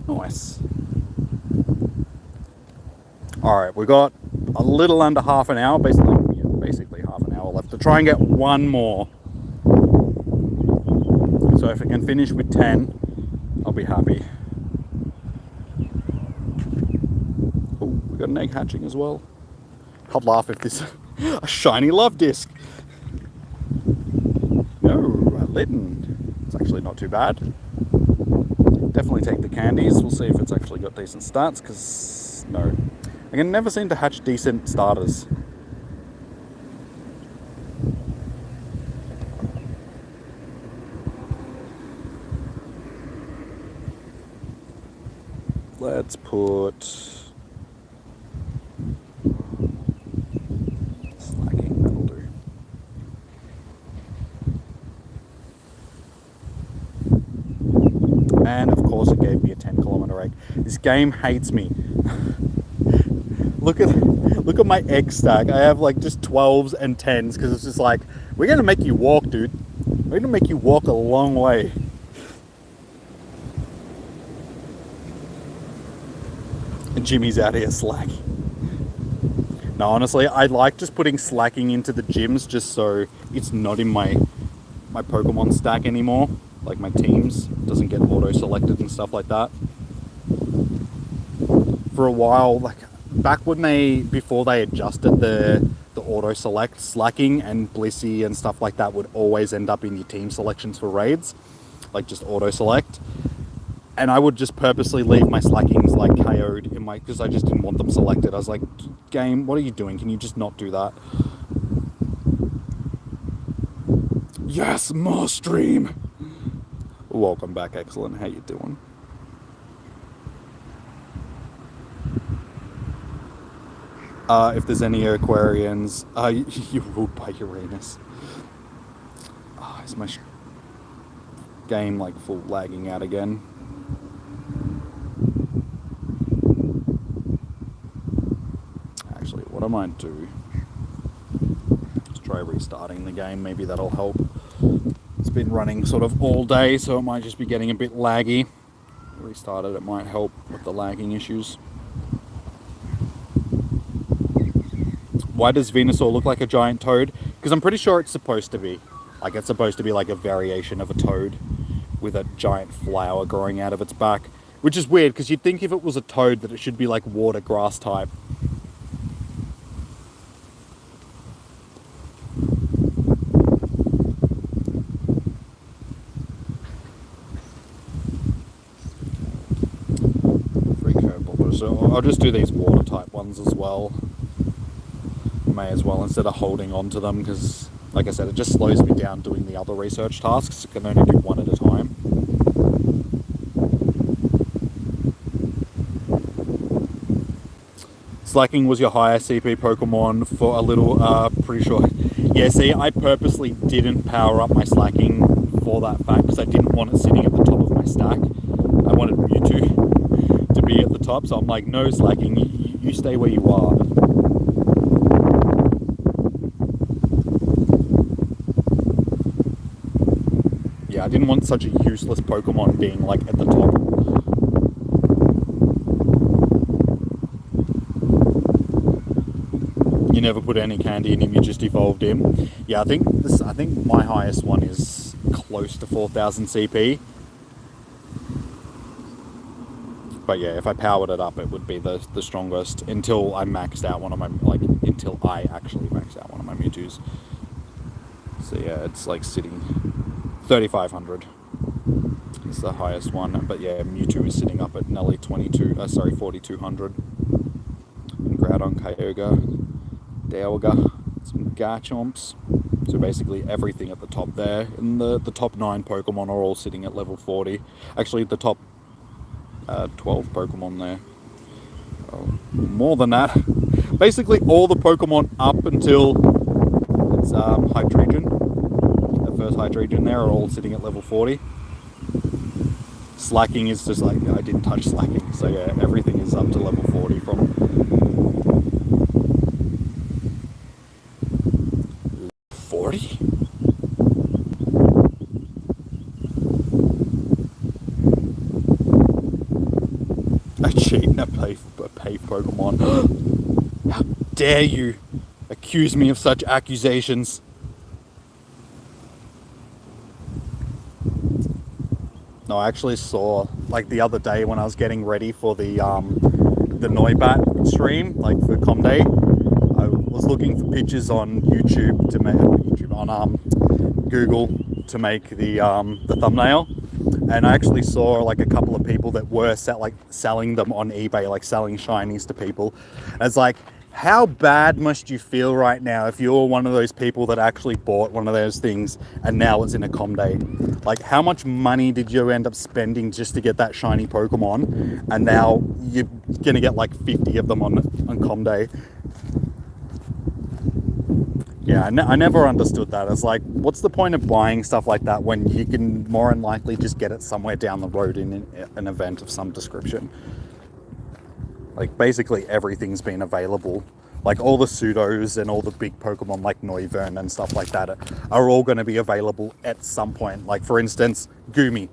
Nice. Alright, we've got a little under half an hour, basically half an hour left to try and get one more. So if I can finish with 10, I'll be happy. Oh, we got an egg hatching as well. I'd laugh if this a shiny Luvdisc. No, a Litten. It's actually not too bad. Definitely take the candies. We'll see if it's actually got decent stats, because no, I can never seem to hatch decent starters. Let's put slacking, that'll do. And of course it gave me a 10-kilometer egg. This game hates me. look at my egg stack. I have like just 12s and 10s because it's just like, we're gonna make you walk, dude. We're gonna make you walk a long way. And Jimmy's out here slacking. No, honestly, I like just putting slacking into the gyms just so it's not in my Pokemon stack anymore. Like my teams, it doesn't get auto-selected and stuff like that. For a while, like back when before they adjusted the auto-select, slacking and Blissey and stuff like that would always end up in your team selections for raids. Like just auto-select. And I would just purposely leave my slackings like KO'd in my, because I just didn't want them selected. I was like, game, what are you doing? Can you just not do that? Yes, more stream. Welcome back, excellent. How you doing? If there's any Aquarians, you're ruled by Uranus. Oh, is my game like full lagging out again? Actually, what I might do is try restarting the game. Maybe that'll help. It's been running sort of all day, so it might just be getting a bit laggy. Restart it might help with the lagging issues. Why does Venusaur look like a giant toad? Because I'm pretty sure it's supposed to be. Like, it's supposed to be like a variation of a toad with a giant flower growing out of its back. Which is weird, because you'd think if it was a toad that it should be like water grass type. Free curveball. So I'll just do these water type ones as well. May as well, instead of holding on to them, because like I said, it just slows me down doing the other research tasks. I can only do one at a time. Slacking was your higher CP Pokemon for a little, pretty sure. Yeah, see, I purposely didn't power up my Slacking for that fact, because I didn't want it sitting at the top of my stack. I wanted Mewtwo to be at the top, so I'm like, no Slacking, you stay where you are. I didn't want such a useless Pokemon being like at the top. You never put any candy in him, you just evolved him. Yeah, I think my highest one is close to 4,000 CP. But yeah, if I powered it up, it would be the strongest until I maxed out one of my, until I actually maxed out one of my Mewtwo's. So yeah, it's like sitting 3,500 is the highest one, but yeah, Mewtwo is sitting up at nearly 4,200. And Groudon, Kyogre, Dialga, some Garchomps. So basically everything at the top there. And the top 9 Pokemon are all sitting at level 40. Actually, the top 12 Pokemon there. Oh, more than that. Basically all the Pokemon up until it's Hydreigon. First Hydreigon there are all sitting at level 40. Slacking is just like, I didn't touch Slacking, so yeah, everything is up to level 40 from 40? I cheat and I pay Pokemon. How dare you accuse me of such accusations? No, I actually saw, like the other day when I was getting ready for the Noibat stream, like for Comday, I was looking for pictures on YouTube to make on Google to make the thumbnail, and I actually saw like a couple of people that were selling them on eBay, like selling shinies to people. And it's like, how bad must you feel right now if you're one of those people that actually bought one of those things and now it's in a Comday? Like, how much money did you end up spending just to get that shiny Pokemon, and now you're gonna get like 50 of them on Comday? Yeah, I never understood that. It's like, what's the point of buying stuff like that when you can more than likely just get it somewhere down the road in an event of some description? Like basically everything's been available. Like all the pseudos and all the big Pokemon like Noivern and stuff like that are all going to be available at some point. Like for instance, Goomy.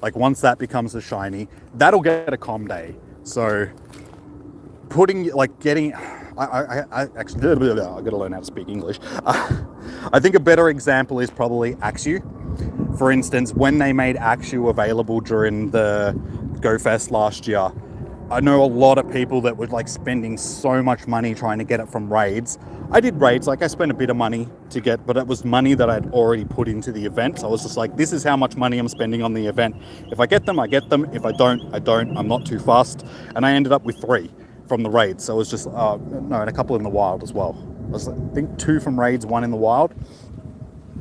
Like once that becomes a shiny, that'll get a com day. So putting like getting, I actually I got to learn how to speak English. I think a better example is probably Axew. For instance, when they made Axew available during the Go Fest last year, I know a lot of people that were like spending so much money trying to get it from raids. I did raids, like I spent a bit of money to get, but it was money that I'd already put into the event. So I was just like, this is how much money I'm spending on the event. If I get them, I get them. If I don't, I don't. I'm not too fast. And I ended up with 3 from the raids. So it was just, no, and a couple in the wild as well. I think 2 from raids, 1 in the wild.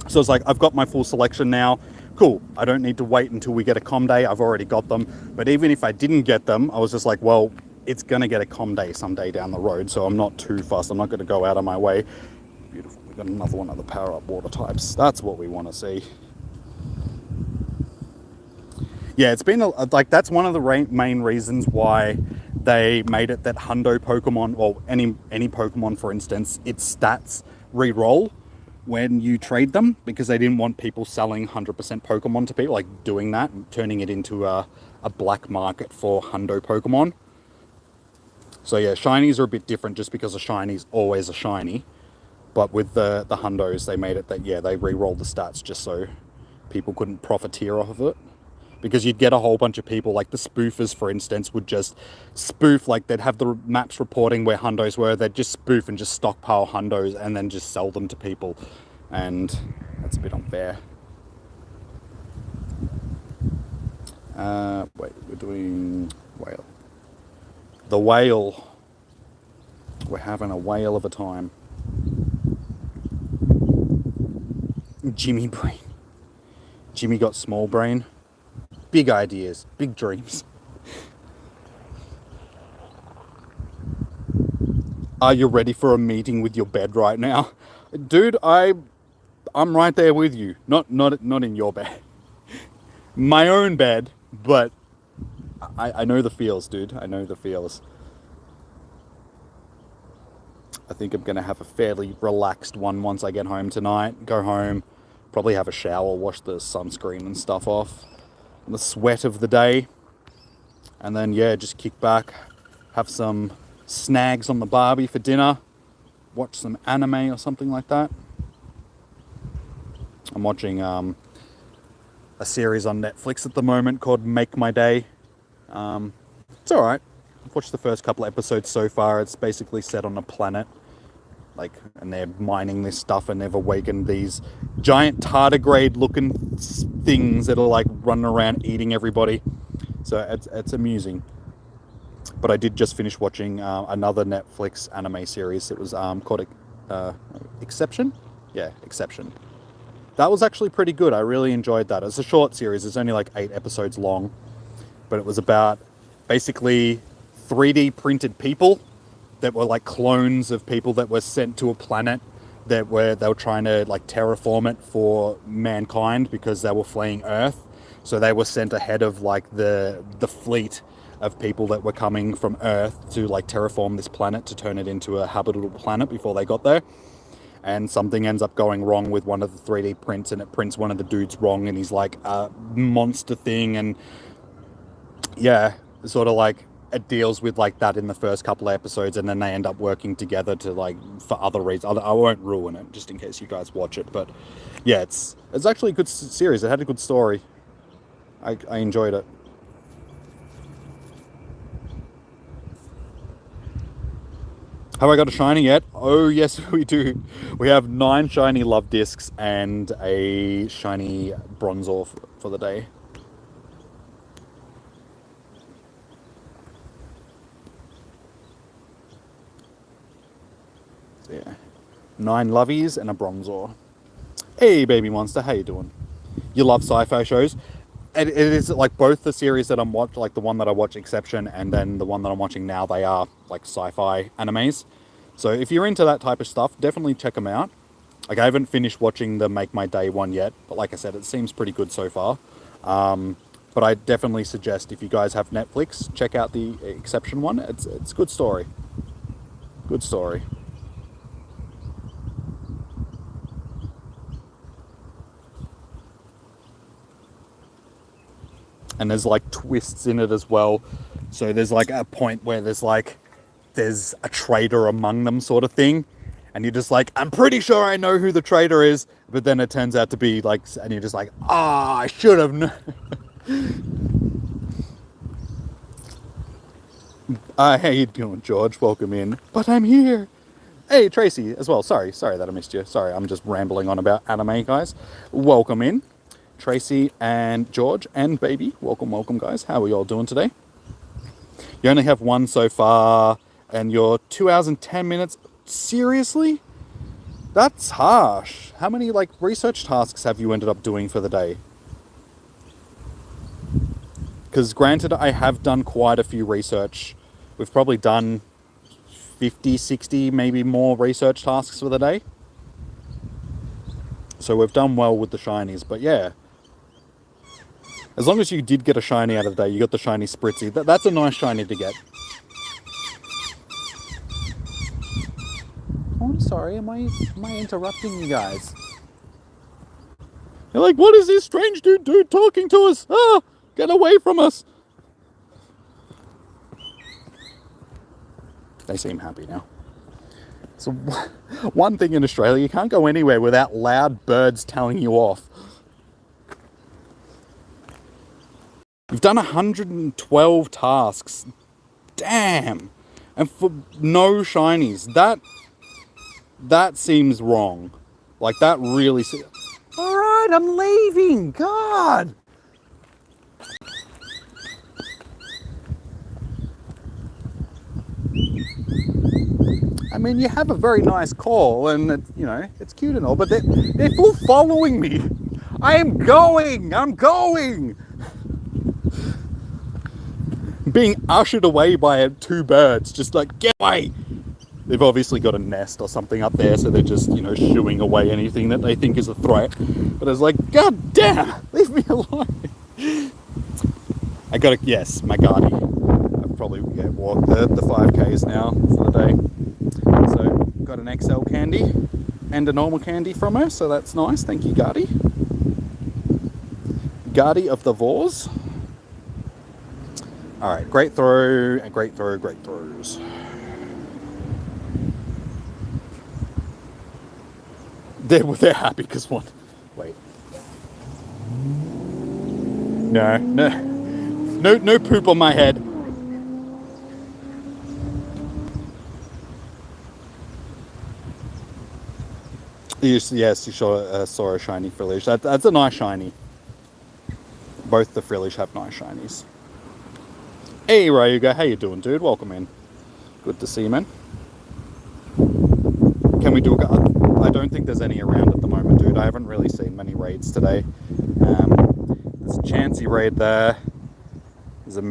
So it's like, I've got my full selection now. Cool. I don't need to wait until we get a com day. I've already got them. But even if I didn't get them, I was just like, well, it's going to get a com day someday down the road. So I'm not too fussed. I'm not going to go out of my way. Beautiful. We've got another one of the power up water types. That's what we want to see. Yeah, it's been like, that's one of the main reasons why they made it that Hundo Pokemon, or any Pokemon, for instance, its stats re-roll when you trade them, because they didn't want people selling 100% Pokemon to people, like doing that and turning it into a black market for Hundo Pokemon. So yeah, shinies are a bit different just because a shiny's always a shiny. But with the Hundos, they made it that, yeah, they re-rolled the stats just so people couldn't profiteer off of it. Because you'd get a whole bunch of people, like the spoofers, for instance, would just spoof, like they'd have the maps reporting where Hundos were, they'd just spoof and just stockpile Hundos and then just sell them to people. And that's a bit unfair. Wait, we're doing whale. The whale. We're having a whale of a time. Jimmy brain. Jimmy got small brain. Big ideas, big dreams. Are you ready for a meeting with your bed right now? Dude, I'm right there with you. Not in your bed. My own bed, but I know the feels, dude. I know the feels. I think I'm going to have a fairly relaxed one once I get home tonight. Go home, probably have a shower, wash the sunscreen and stuff off. The sweat of the day. And then, yeah, just kick back, have some snags on the barbie for dinner, watch some anime or something like that. I'm watching a series on Netflix at the moment called Make My Day. It's alright. I've watched the first couple episodes so far. It's basically set on a planet, like, and they're mining this stuff, and they've awakened these giant tardigrade looking things that are like running around eating everybody. So it's amusing. But I did just finish watching another Netflix anime series. It was called Exception? Yeah, Exception. That was actually pretty good. I really enjoyed that. It's a short series. It's only like 8 episodes long. But it was about basically 3D printed people that were like clones of people that were sent to a planet they were trying to like terraform it for mankind because they were fleeing Earth. So they were sent ahead of like the fleet of people that were coming from Earth to like terraform this planet to turn it into a habitable planet before they got there. And something ends up going wrong with one of the 3D prints, and it prints one of the dudes wrong, and he's like a monster thing. And yeah, sort of like it deals with like that in the first couple of episodes, and then they end up working together to like for other reasons. I won't ruin it just in case you guys watch it, but yeah, it's actually a good series. It had a good story. I enjoyed it. Have I got a shiny yet? Oh yes, we do. We have 9 shiny Luvdiscs and a shiny Bronzor for the day. So yeah, 9 Lovies and a Bronzor. Hey baby monster, how you doing? You love sci-fi shows? It is like both the series that I'm watching, like the one that I watch Exception and then the one that I'm watching now, they are like sci-fi animes. So if you're into that type of stuff, definitely check them out. Like I haven't finished watching the Make My Day one yet, but like I said, it seems pretty good so far. But But I definitely suggest if you guys have Netflix, check out the Exception one. It's a good story. Good story. And there's like twists in it as well. So there's like a point where there's a traitor among them sort of thing. And you're just like, I'm pretty sure I know who the traitor is. But then it turns out to be like, and you're just like, I should have known. How you doing, George? Welcome in. But I'm here. Hey, Tracy as well. Sorry that I missed you. Sorry, I'm just rambling on about anime, guys. Welcome in. Tracy and George and Baby. Welcome, guys. How are you all doing today? You only have one so far, and you're 2 hours and 10 minutes. Seriously? That's harsh. How many, research tasks have you ended up doing for the day? Because granted, I have done quite a few research. We've probably done 50, 60, maybe more research tasks for the day. So we've done well with the shinies, but yeah. As long as you did get a shiny out of the day, you got the shiny Spritzy. That's a nice shiny to get. Oh, I'm sorry. Am I interrupting you guys? You're like, what is this strange dude talking to us? Ah, get away from us. They seem happy now. So one thing in Australia, you can't go anywhere without loud birds telling you off. You've done 112 tasks. Damn. And for no shinies. That seems wrong. That really... Alright, I'm leaving. God. I mean, you have a very nice call, and it's cute and all, but they're full following me. I'm going. Being ushered away by two birds, just get away. They've obviously got a nest or something up there, so they're just, shooing away anything that they think is a threat. But it's God damn, leave me alone. Yes, my Guardy. I've probably walked the 5Ks now for the day. So, got an XL candy and a normal candy from her, so that's nice. Thank you, Guardy. Guardy of the Vors. Alright, great throw, and great throws. They're happy because one... Wait. No poop on my head. Yes, you saw a shiny Frillish. That's a nice shiny. Both the Frillish have nice shinies. Hey, Ryuga, how you doing, dude? Welcome in. Good to see you, man. Can we do I don't think there's any around at the moment, dude. I haven't really seen many raids today. There's a Chansey raid there. There's a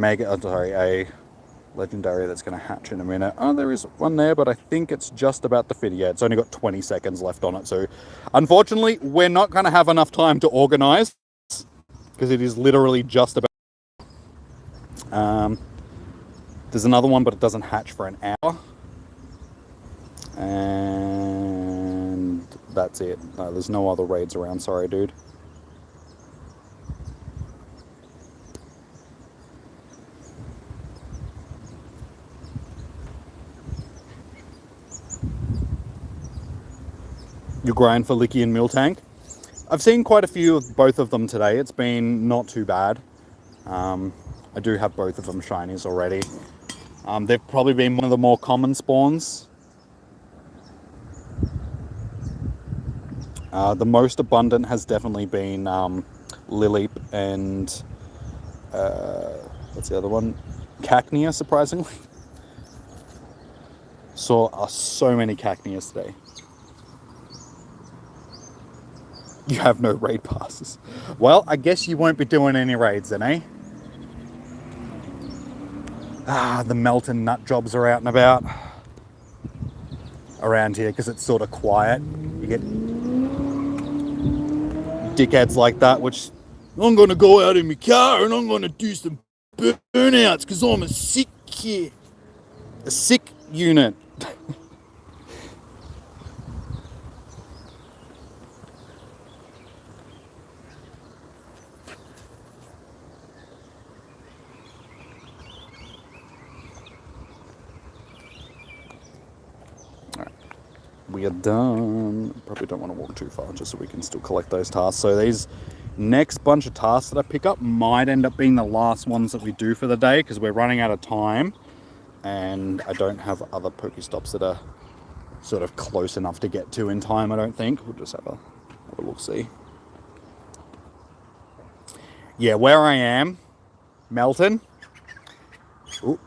legendary that's going to hatch in a minute. Oh, there is one there, but I think it's just about to fit. Yeah, it's only got 20 seconds left on it. So, unfortunately, we're not going to have enough time to organize because it is literally just about... there's another one, but it doesn't hatch for an hour. And that's it. No, there's no other raids around. Sorry, dude. You grind for Licky and Miltank. I've seen quite a few of both of them today. It's been not too bad. I do have both of them shinies already. They've probably been one of the more common spawns. The most abundant has definitely been Lileep and what's the other one? Cacnea, surprisingly. Saw so many Cacneas today. You have no raid passes. Well, I guess you won't be doing any raids then, eh? The Melton nut jobs are out and about around here because it's sort of quiet. You get dickheads like that, which I'm gonna go out in my car and I'm gonna do some burnouts because I'm a sick kid. A sick unit. We are done. Probably don't want to walk too far just so we can still collect those tasks. So these next bunch of tasks that I pick up might end up being the last ones that we do for the day because we're running out of time and I don't have other Pokestops that are sort of close enough to get to in time, I don't think. We'll just have a look-see. Yeah, where I am, Melton. Ooh,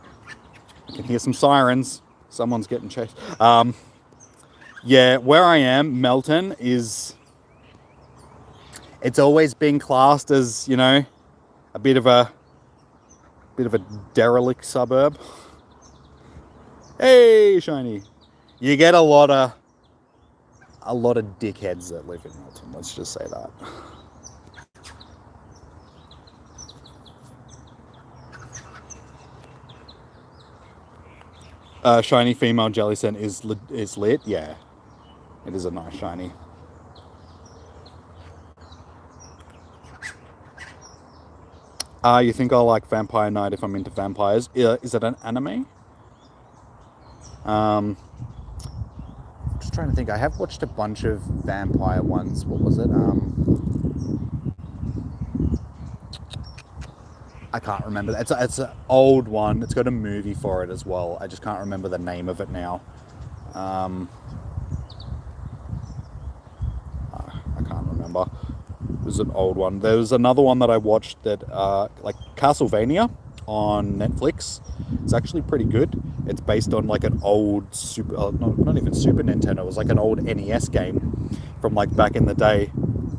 I can hear some sirens. Someone's getting chased. Yeah, where I am, Melton, is... It's always been classed as, you know, a bit of a derelict suburb. Hey, Shiny. You get a lot of dickheads that live in Melton, let's just say that. Shiny female Jellicent is lit, yeah. It is a nice shiny. You think I'll like Vampire Knight if I'm into vampires? Is it an anime? Just trying to think. I have watched a bunch of vampire ones. What was it? I can't remember. It's an old one. It's got a movie for it as well. I just can't remember the name of it now. I can't remember. It was an old one. There was another one that I watched that, like Castlevania on Netflix. It's actually pretty good. It's based on like an old not even Super Nintendo. It was like an old NES game from like back in the day.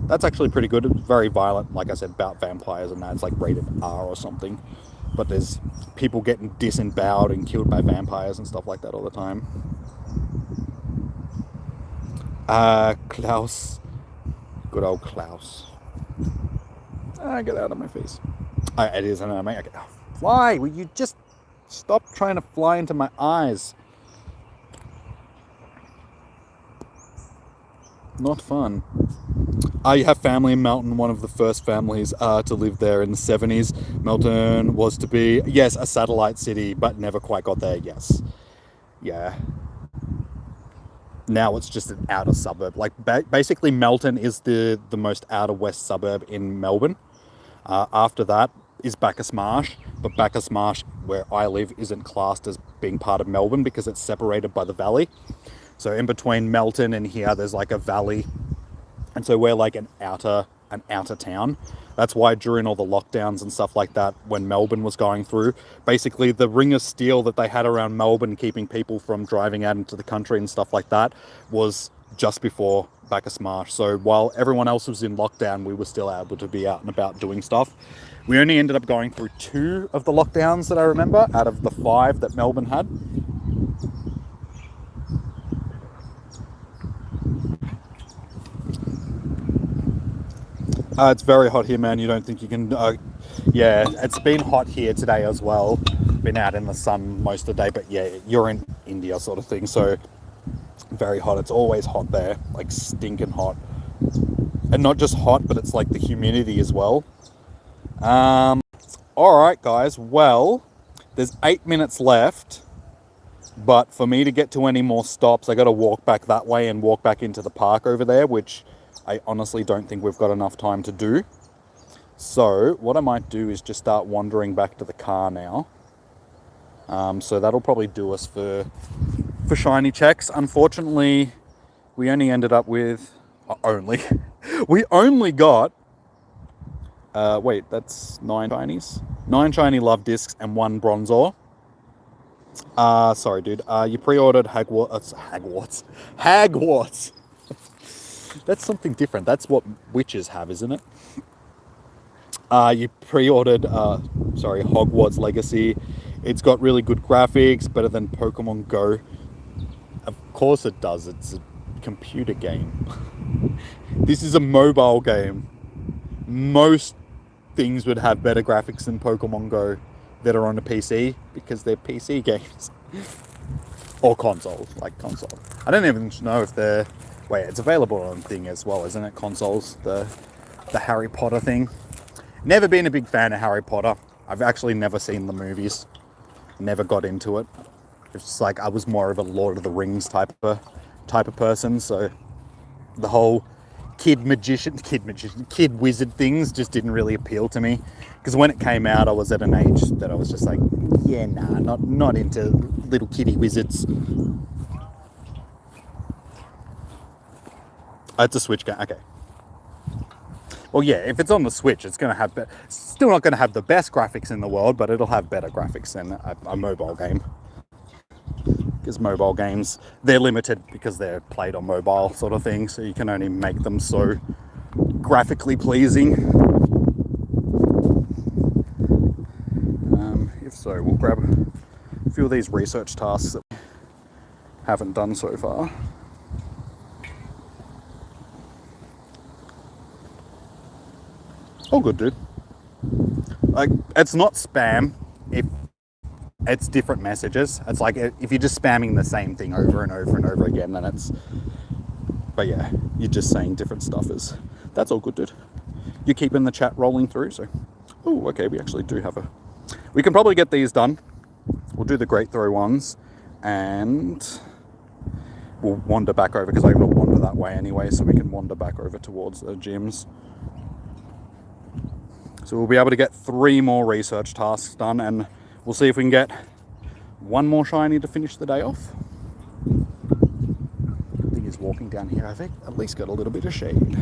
That's actually pretty good. It's very violent, like I said, about vampires and that. It's like rated R or something. But there's people getting disemboweled and killed by vampires and stuff like that all the time. Klaus. Good old Klaus. Get out of my face. It is an anime. Fly! Will you just stop trying to fly into my eyes? Not fun. You have family in Melton, one of the first families to live there in the 70s. Melton was to be, yes, a satellite city, but never quite got there, yes. Yeah. Now it's just an outer suburb. Like, basically Melton is the most outer west suburb in Melbourne. After that is Bacchus Marsh, but Bacchus Marsh, where I live, isn't classed as being part of Melbourne because it's separated by the valley. So in between Melton and here, there's like a valley. And so we're like an outer town. That's why during all the lockdowns and stuff like that, when Melbourne was going through, basically the ring of steel that they had around Melbourne, keeping people from driving out into the country and stuff like that, was just before Bacchus Marsh. So while everyone else was in lockdown, we were still able to be out and about doing stuff. We only ended up going through 2 of the lockdowns that I remember out of the 5 that Melbourne had. It's very hot here, man. You don't think you can... yeah, it's been hot here today as well. Been out in the sun most of the day, but yeah, you're in India sort of thing, so very hot. It's always hot there, like stinking hot. And not just hot, but it's like the humidity as well. Alright, guys. Well, there's 8 minutes left, but for me to get to any more stops, I got to walk back that way and walk back into the park over there, which I honestly don't think we've got enough time to do. So what I might do is just start wandering back to the car now. So that'll probably do us for shiny checks. Unfortunately, we only ended up with... we only got... wait, that's 9 shinies? 9 shiny Luvdiscs and 1 Bronzor. Sorry, dude. You pre-ordered Hagwarts. That's something different. That's what witches have, isn't it? You pre-ordered, Hogwarts Legacy. It's got really good graphics, better than Pokemon Go. Of course it does. It's a computer game. This is a mobile game. Most things would have better graphics than Pokemon Go that are on the PC because they're PC games. Or console, like console. I don't even know if they're... Wait, it's available on thing as well, isn't it? Consoles, the Harry Potter thing. Never been a big fan of Harry Potter. I've actually never seen the movies. Never got into it. It's just like I was more of a Lord of the Rings type of person, so the whole kid wizard things just didn't really appeal to me. Because when it came out, I was at an age that I was just like, yeah, nah, not into little kiddie wizards. It's a Switch game. Okay. Well, yeah, if it's on the Switch, it's going to have... still not going to have the best graphics in the world, but it'll have better graphics than a mobile game. Because mobile games, they're limited because they're played on mobile sort of thing, so you can only make them so graphically pleasing. If so, we'll grab a few of these research tasks that we haven't done so far. All good, dude. Like, it's not spam if it's different messages. It's like if you're just spamming the same thing over and over and over again, then it's... But yeah, you're just saying different stuff. That's all good, dude. You're keeping the chat rolling through, so... Oh, okay, we actually do have a... We can probably get these done. We'll do the Great Throw ones, and we'll wander back over, because I'm going to wander that way anyway, so we can wander back over towards the gyms. So we'll be able to get 3 more research tasks done, and we'll see if we can get 1 more shiny to finish the day off. I think he's walking down here. I think at least got a little bit of shade.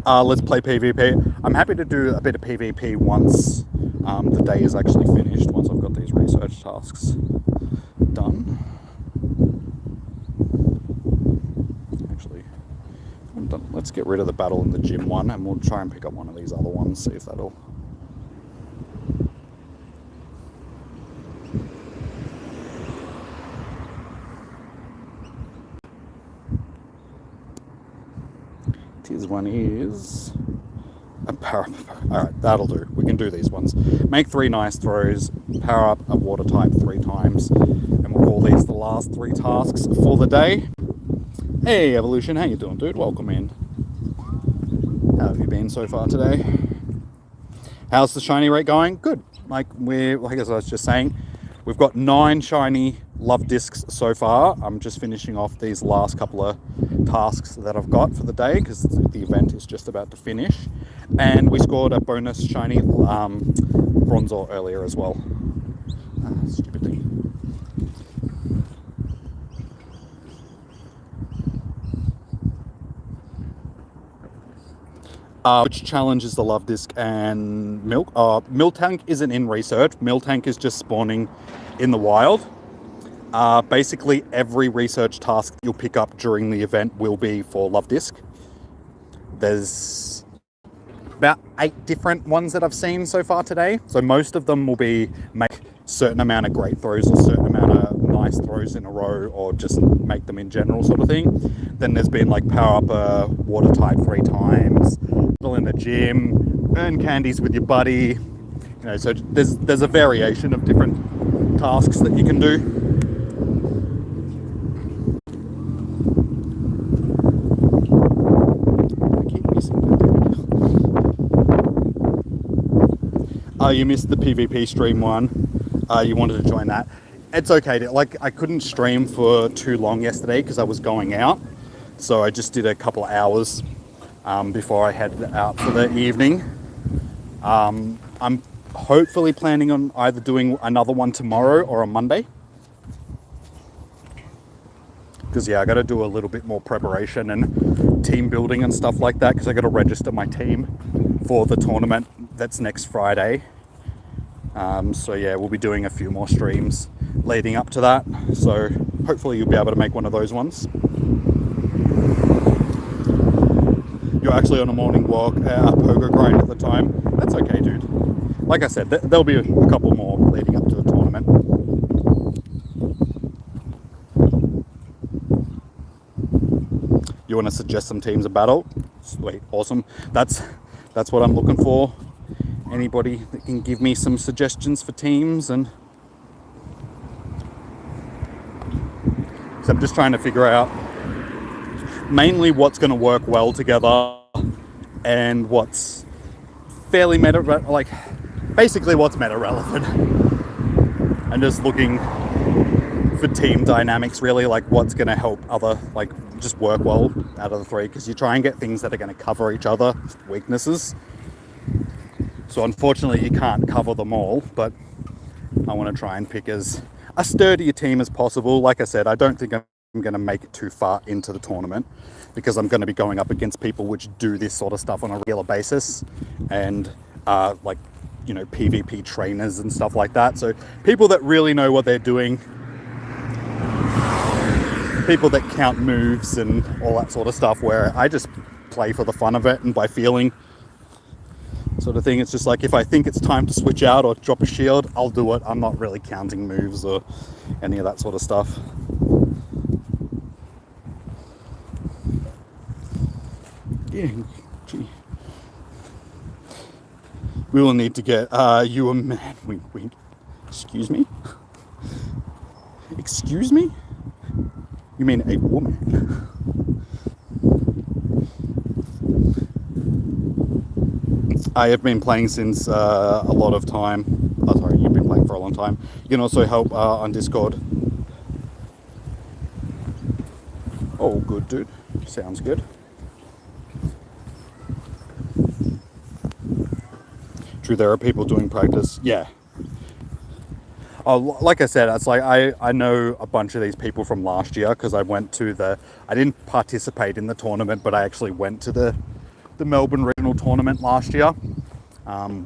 Let's play PvP. I'm happy to do a bit of PvP once the day is actually finished, once I've got these research tasks done. Actually, I'm done. Let's get rid of the battle in the gym one, and we'll try and pick up one of these other ones, see if that'll... This one is a power up. Alright, that'll do. We can do these ones. Make 3 nice throws, power up a water type 3 times, and we'll call these the last 3 tasks for the day. Hey Evolution, how you doing, dude? Welcome in. How have you been so far today? How's the shiny rate going? Good. Like as I was just saying, we've got 9 shiny Luvdiscs so far. I'm just finishing off these last couple of tasks that I've got for the day, because the event is just about to finish. And we scored a bonus shiny Bronzor earlier as well. Stupid thing. Which challenges the Luvdisc and Milk? Miltank isn't in research. Miltank is just spawning in the wild. Basically, every research task you'll pick up during the event will be for Luvdisc. There's about 8 different ones that I've seen so far today. So most of them will be make a certain amount of great throws or certain amount of nice throws in a row, or just make them in general sort of thing. Then there's been like power up a water type 3 times, in the gym, earn candies with your buddy. You know, so there's a variation of different tasks that you can do. You missed the PvP stream one. You wanted to join that. It's okay. Like, I couldn't stream for too long yesterday because I was going out. So I just did a couple of hours before I headed out for the evening. I'm hopefully planning on either doing another one tomorrow or on Monday. Because, yeah, I got to do a little bit more preparation and team building and stuff like that, because I got to register my team for the tournament that's next Friday. So, yeah, we'll be doing a few more streams leading up to that. So, hopefully you'll be able to make one of those ones. You're actually on a morning walk, pogo grind at the time. That's okay, dude. Like I said, there'll be a couple more leading up to the tournament. you want to suggest some teams of battle, sweet, awesome. That's what I'm looking for. Anybody that can give me some suggestions for teams, and so I'm just trying to figure out mainly what's going to work well together and what's fairly meta, like basically what's meta relevant. And just looking for team dynamics, really, like what's going to help other, like just work well out of the three, because you try and get things that are going to cover each other's weaknesses. So unfortunately you can't cover them all, but I want to try and pick as a sturdier team as possible. Like I said, I don't think I'm going to make it too far into the tournament, because I'm going to be going up against people which do this sort of stuff on a regular basis, and like, you know, PvP trainers and stuff like that. So people that really know what they're doing, people that count moves and all that sort of stuff, where I just play for the fun of it and by feeling sort of thing. It's just like, if I think it's time to switch out or drop a shield, I'll do it. I'm not really counting moves or any of that sort of stuff. Yeah, gee. We will need to get you a man. Wink, wink. Excuse me? Excuse me? You mean a woman? I have been playing since a lot of time. Oh, sorry, you've been playing for a long time. You can also help on Discord. Oh, good, dude. Sounds good. True, there are people doing practice. Yeah. Oh, like I said, it's like I know a bunch of these people from last year, because I went to I didn't participate in the tournament, but I actually went to the Melbourne Regional Tournament last year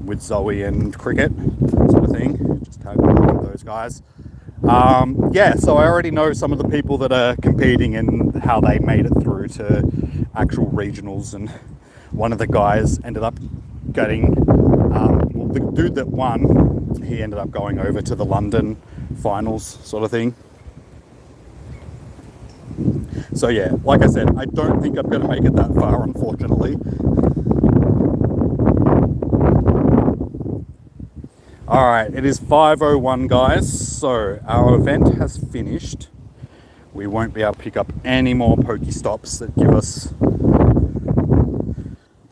with Zoe and Cricket, sort of thing. Just tagged along with those guys. Yeah, so I already know some of the people that are competing and how they made it through to actual regionals, and one of the guys ended up getting, well, the dude that won, he ended up going over to the London finals, sort of thing. So yeah, like I said, I don't think I'm going to make it that far, unfortunately. Alright, it is 5:01, guys, so our event has finished. We won't be able to pick up any more Pokestops that give us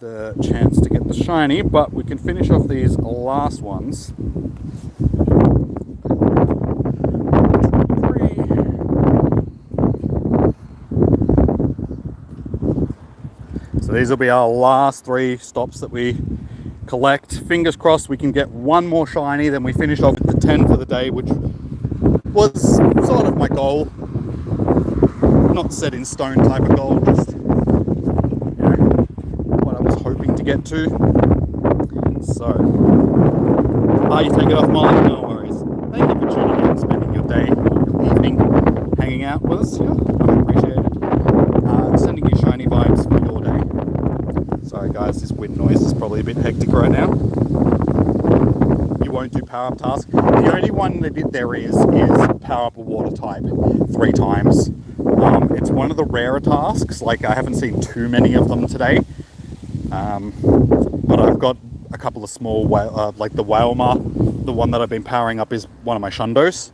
the chance to get the shiny, but we can finish off these last ones. So these will be our last 3 stops that we collect. Fingers crossed we can get one more shiny, then we finish off with the 10 for the day, which was sort of my goal. Not set in stone type of goal, just, you know, what I was hoping to get to. So, you take it off, Molly? No worries. Thank you for tuning in and spending your day, your evening, hanging out with us. Yeah, I appreciate it. Sending you shiny vibes for your day. Sorry guys, this wind noise is probably a bit hectic right now. You won't do power up task. The only one that there is power up a water type 3 times. It's one of the rarer tasks. Like, I haven't seen too many of them today. But I've got a couple of small, like the Whalmer, the one that I've been powering up is one of my Shundos.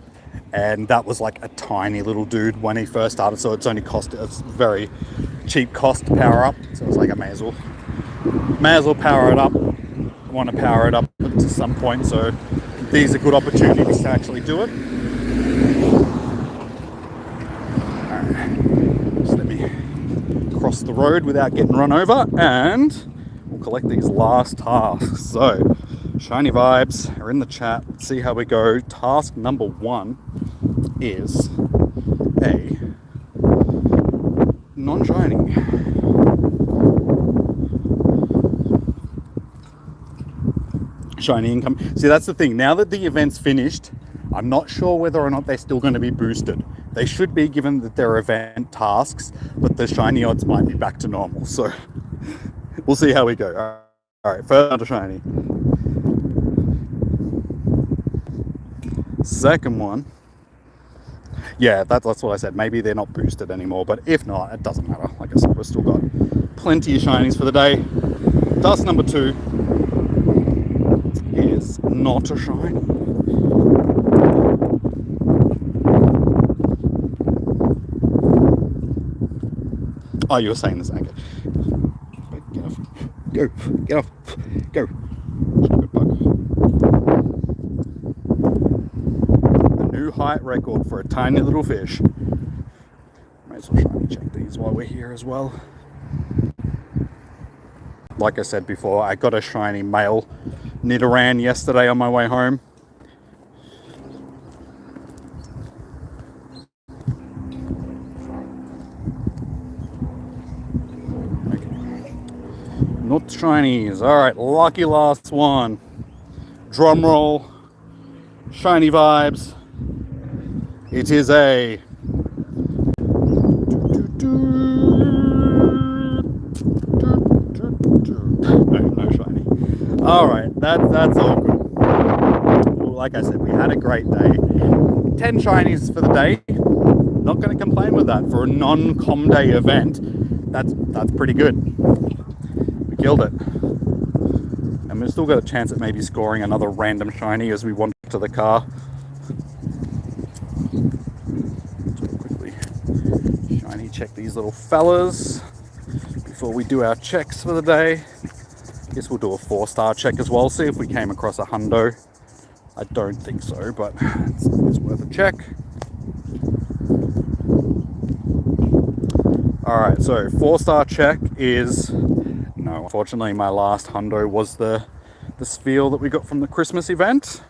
And that was like a tiny little dude when he first started, so it's very cheap cost to power up. So it's like, I may as well power it up. I want to power it up to some point, so these are good opportunities to actually do it. Alright, just let me cross the road without getting run over, and we'll collect these last tasks. So, shiny vibes are in the chat. Let's see how we go. Task number 1 is a non-shiny. Shiny income. See, that's the thing. Now that the event's finished, I'm not sure whether or not they're still going to be boosted. They should be, given that they're event tasks, but the shiny odds might be back to normal. So we'll see how we go. All right, first shiny. Second one. Yeah, that's what I said. Maybe they're not boosted anymore, but if not, it doesn't matter. Like I said, we've still got plenty of shinies for the day. Dust number 2 is not a shiny. Oh, you were saying this, okay. Get off. Go. Get off. Go. Stupid bug. A new height record for a tiny little fish. May as well shiny check these while we're here as well. Like I said before, I got a shiny male Nidoran yesterday on my way home. Not shinies. Alright, lucky last one. Drum roll. Shiny vibes. It is a... No shiny. Alright, that's all good. Like I said, we had a great day. 10 shinies for the day. Not going to complain with that. For a non-com day event, that's pretty good. Killed it. And we've still got a chance at maybe scoring another random shiny as we wander to the car. Just quickly shiny check these little fellas before we do our checks for the day. Guess we'll do a 4-star check as well, see if we came across a hundo. I don't think so, but it's worth a check. Alright, so 4-star check is... No, unfortunately my last hundo was the sphere that we got from the Christmas event.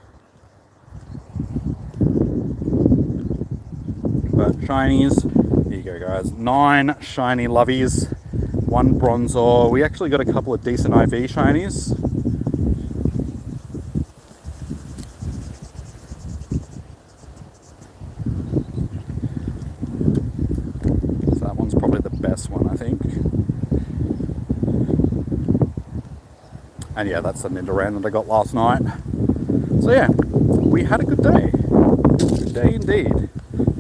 But shinies, here you go guys. 9 shiny lovies, 1 bronzor. We actually got a couple of decent IV shinies. So that one's probably the best one, I think. And yeah, that's the Nidoran that I got last night. So yeah, we had a good day. Good day indeed.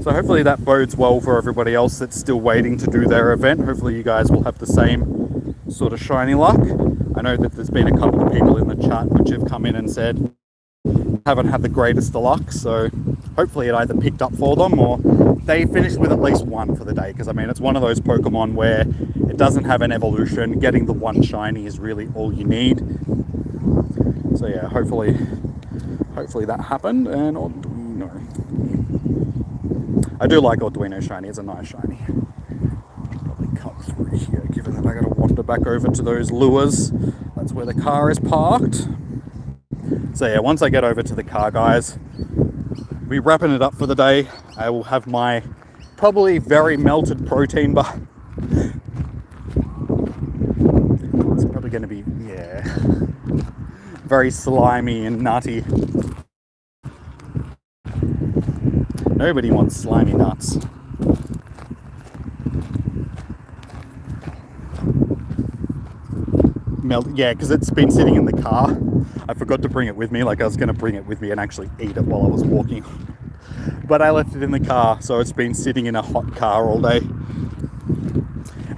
So hopefully that bodes well for everybody else that's still waiting to do their event. Hopefully you guys will have the same sort of shiny luck. I know that there's been a couple of people in the chat which have come in and said haven't had the greatest of luck. So hopefully it either picked up for them or they finished with at least 1 for the day. Because I mean, it's one of those Pokemon where it doesn't have an evolution. Getting the 1 shiny is really all you need. So yeah, hopefully that happened. And Arduino, I do like Arduino shiny. It's a nice shiny. Probably cut through here, given that I got to wander back over to those lures. That's where the car is parked. So yeah, once I get over to the car, guys, we're wrapping it up for the day. I will have my probably very melted protein bar. It's probably going to be, yeah, very slimy and nutty. Nobody wants slimy nuts. Yeah, because it's been sitting in the car. I forgot to bring it with me. Like I was going to bring it with me and actually eat it while I was walking. But I left it in the car, so it's been sitting in a hot car all day.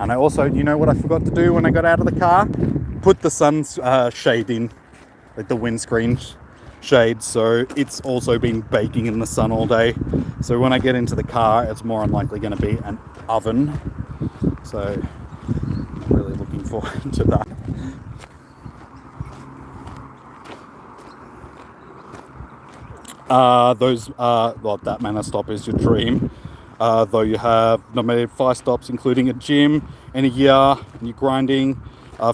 And I also, you know what I forgot to do when I got out of the car? Put the sun shade in, like the windscreen shade. So it's also been baking in the sun all day. So when I get into the car, it's more unlikely going to be an oven. So I'm really looking forward to that. Well, that mana stop is your dream. Though you have nominated 5 stops, including a gym and a year, and you're grinding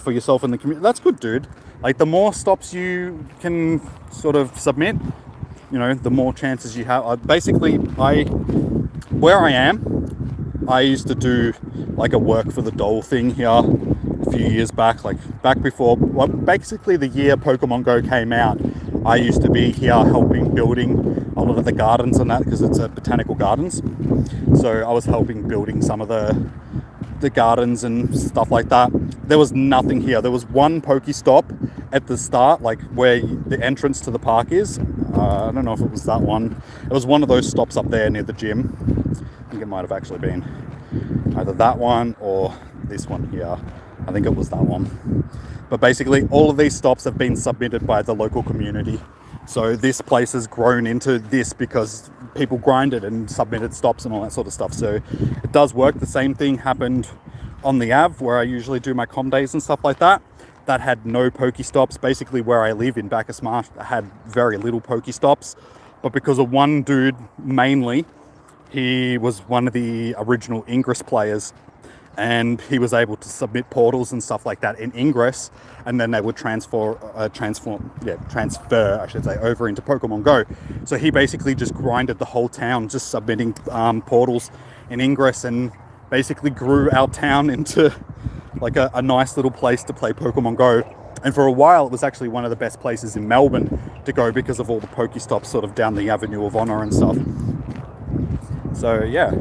for yourself and the community. That's good, dude. Like, the more stops you can sort of submit, you know, the more chances you have. Where I am, I used to do like a work for the doll thing here a few years back, like back before, well, basically the year Pokemon Go came out. I used to be here helping building a lot of the gardens and that, because it's a botanical gardens. So I was helping building some of the gardens and stuff like that. There was nothing here. There was one Pokestop at the start, like where the entrance to the park is. I don't know if it was that one. It was one of those stops up there near the gym. I think it might have actually been either that one or this one here. I think it was that one. But basically, all of these stops have been submitted by the local community. So this place has grown into this because people grinded and submitted stops and all that sort of stuff. So it does work. The same thing happened on the Ave where I usually do my comm days and stuff like that. That had no Pokestops. Basically where I live in Bacchusmarsh had very little Pokestops. But because of one dude mainly, he was one of the original Ingress players, and he was able to submit portals and stuff like that in Ingress, and then they would transfer I should say, over into Pokemon Go. So he basically just grinded the whole town, just submitting portals in Ingress, and basically grew our town into like a nice little place to play Pokemon Go. And for a while, it was actually one of the best places in Melbourne to go because of all the Pokestops sort of down the Avenue of Honour and stuff. So yeah,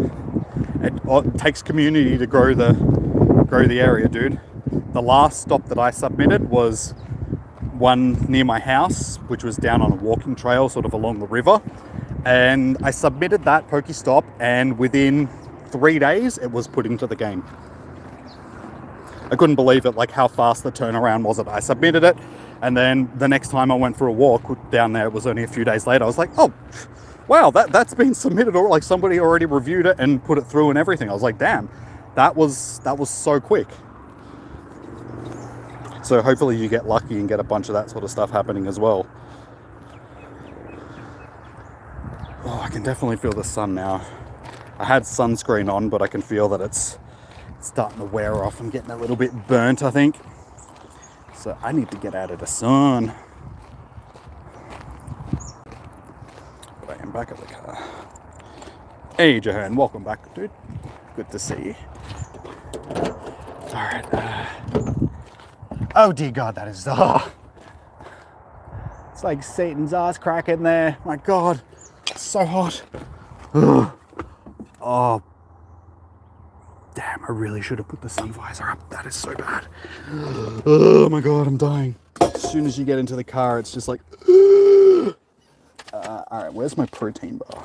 it takes community to grow the area, dude. The last stop that I submitted was one near my house, which was down on a walking trail sort of along the river. And I submitted that Pokestop, and within 3 days, it was put into the game. I couldn't believe it, like how fast the turnaround was. I submitted it, and then the next time I went for a walk down there, it was only a few days later. I was like, oh, wow, that's been submitted, or like somebody already reviewed it and put it through and everything. I was like, damn, that was so quick. So hopefully you get lucky and get a bunch of that sort of stuff happening as well. Oh, I can definitely feel the sun now. I had sunscreen on, but I can feel that it's starting to wear off. I'm getting a little bit burnt, I think. So I need to get out of the sun. But I am back at the car. Hey, Jahan, welcome back, dude. Good to see you. Alright. Oh, dear God, that is... it's like Satan's ass crack in there. My God, it's so hot. Oh, damn, I really should have put the sun visor up. That is so bad. Oh my God, I'm dying. As soon as you get into the car, it's just like... Alright, where's my protein bar?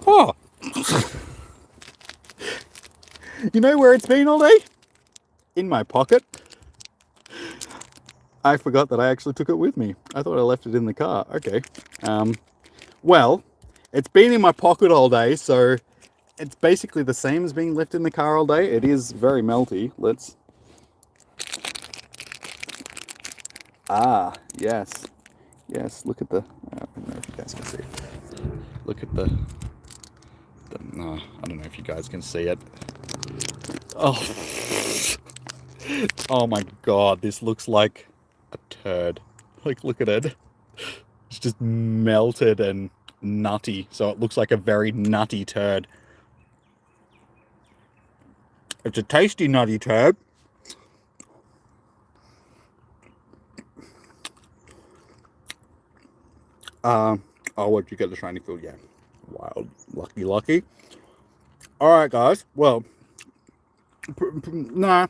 Oh! You know where it's been all day? In my pocket. I forgot that I actually took it with me. I thought I left it in the car. Okay. Well, it's been in my pocket all day, so it's basically the same as being left in the car all day. It is very melty. Let's... Ah, yes. Yes, look at the... I don't know if you guys can see it. Look at the no, I don't know if you guys can see it. Oh. Oh my God, this looks like a turd. Like, look at it. It's just melted and nutty. So it looks like a very nutty turd. It's a tasty nutty turd. Oh, what'd you get the shiny field? Yeah. Wild. Lucky. Alright, guys. Well, nah.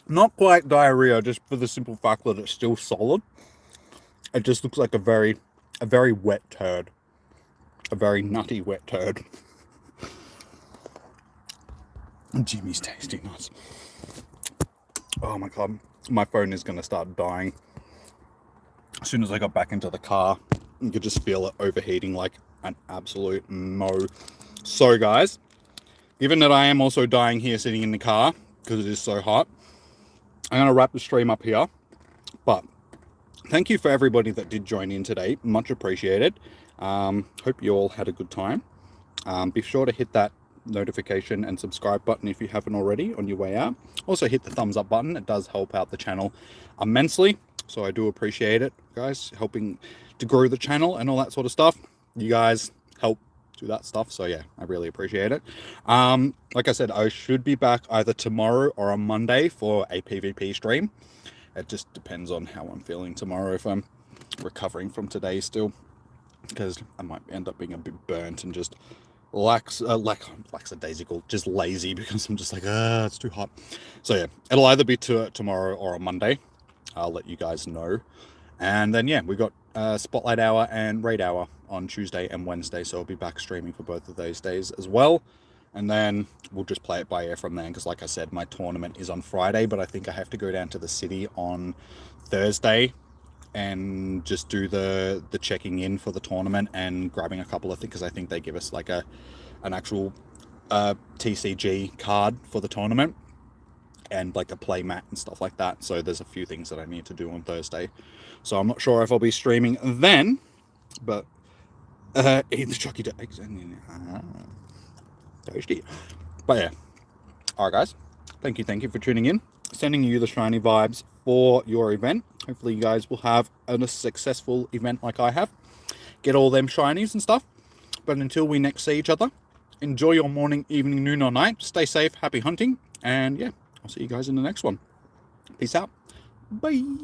Not quite diarrhea, just for the simple fact that it's still solid. It just looks like a very wet turd. A very nutty wet turd. Jimmy's tasty nuts. Oh my God. My phone is going to start dying. As soon as I got back into the car, you could just feel it overheating like an absolute mo. So guys, given that I am also dying here sitting in the car because it is so hot, I'm going to wrap the stream up here. But thank you for everybody that did join in today. Much appreciated. Hope you all had a good time. Be sure to hit that notification and subscribe button if you haven't already on your way out. Also hit the thumbs up button. It does help out the channel immensely. So I do appreciate it, guys, helping to grow the channel and all that sort of stuff. You guys help do that stuff. So yeah, I really appreciate it. Like I said, I should be back either tomorrow or on Monday for a PvP stream. It just depends on how I'm feeling tomorrow, if I'm recovering from today still, because I might end up being a bit burnt and just lackadaisical, just lazy, because I'm just like, it's too hot. So yeah, it'll either be tomorrow or on Monday. I'll let you guys know. And then, yeah, we got Spotlight Hour and Raid Hour on Tuesday and Wednesday, so I'll be back streaming for both of those days as well. And then we'll just play it by ear from there, because like I said, my tournament is on Friday, but I think I have to go down to the city on Thursday and just do the checking in for the tournament and grabbing a couple of things, because I think they give us like an actual TCG card for the tournament and like a play mat and stuff like that. So there's a few things that I need to do on Thursday. So I'm not sure if I'll be streaming then, but eat the chucky eggs. Tasty. But yeah. Alright guys. Thank you for tuning in. Sending you the shiny vibes for your event. Hopefully you guys will have a successful event like I have. Get all them shinies and stuff. But until we next see each other, enjoy your morning, evening, noon, or night. Stay safe, happy hunting, and yeah, I'll see you guys in the next one. Peace out. Bye.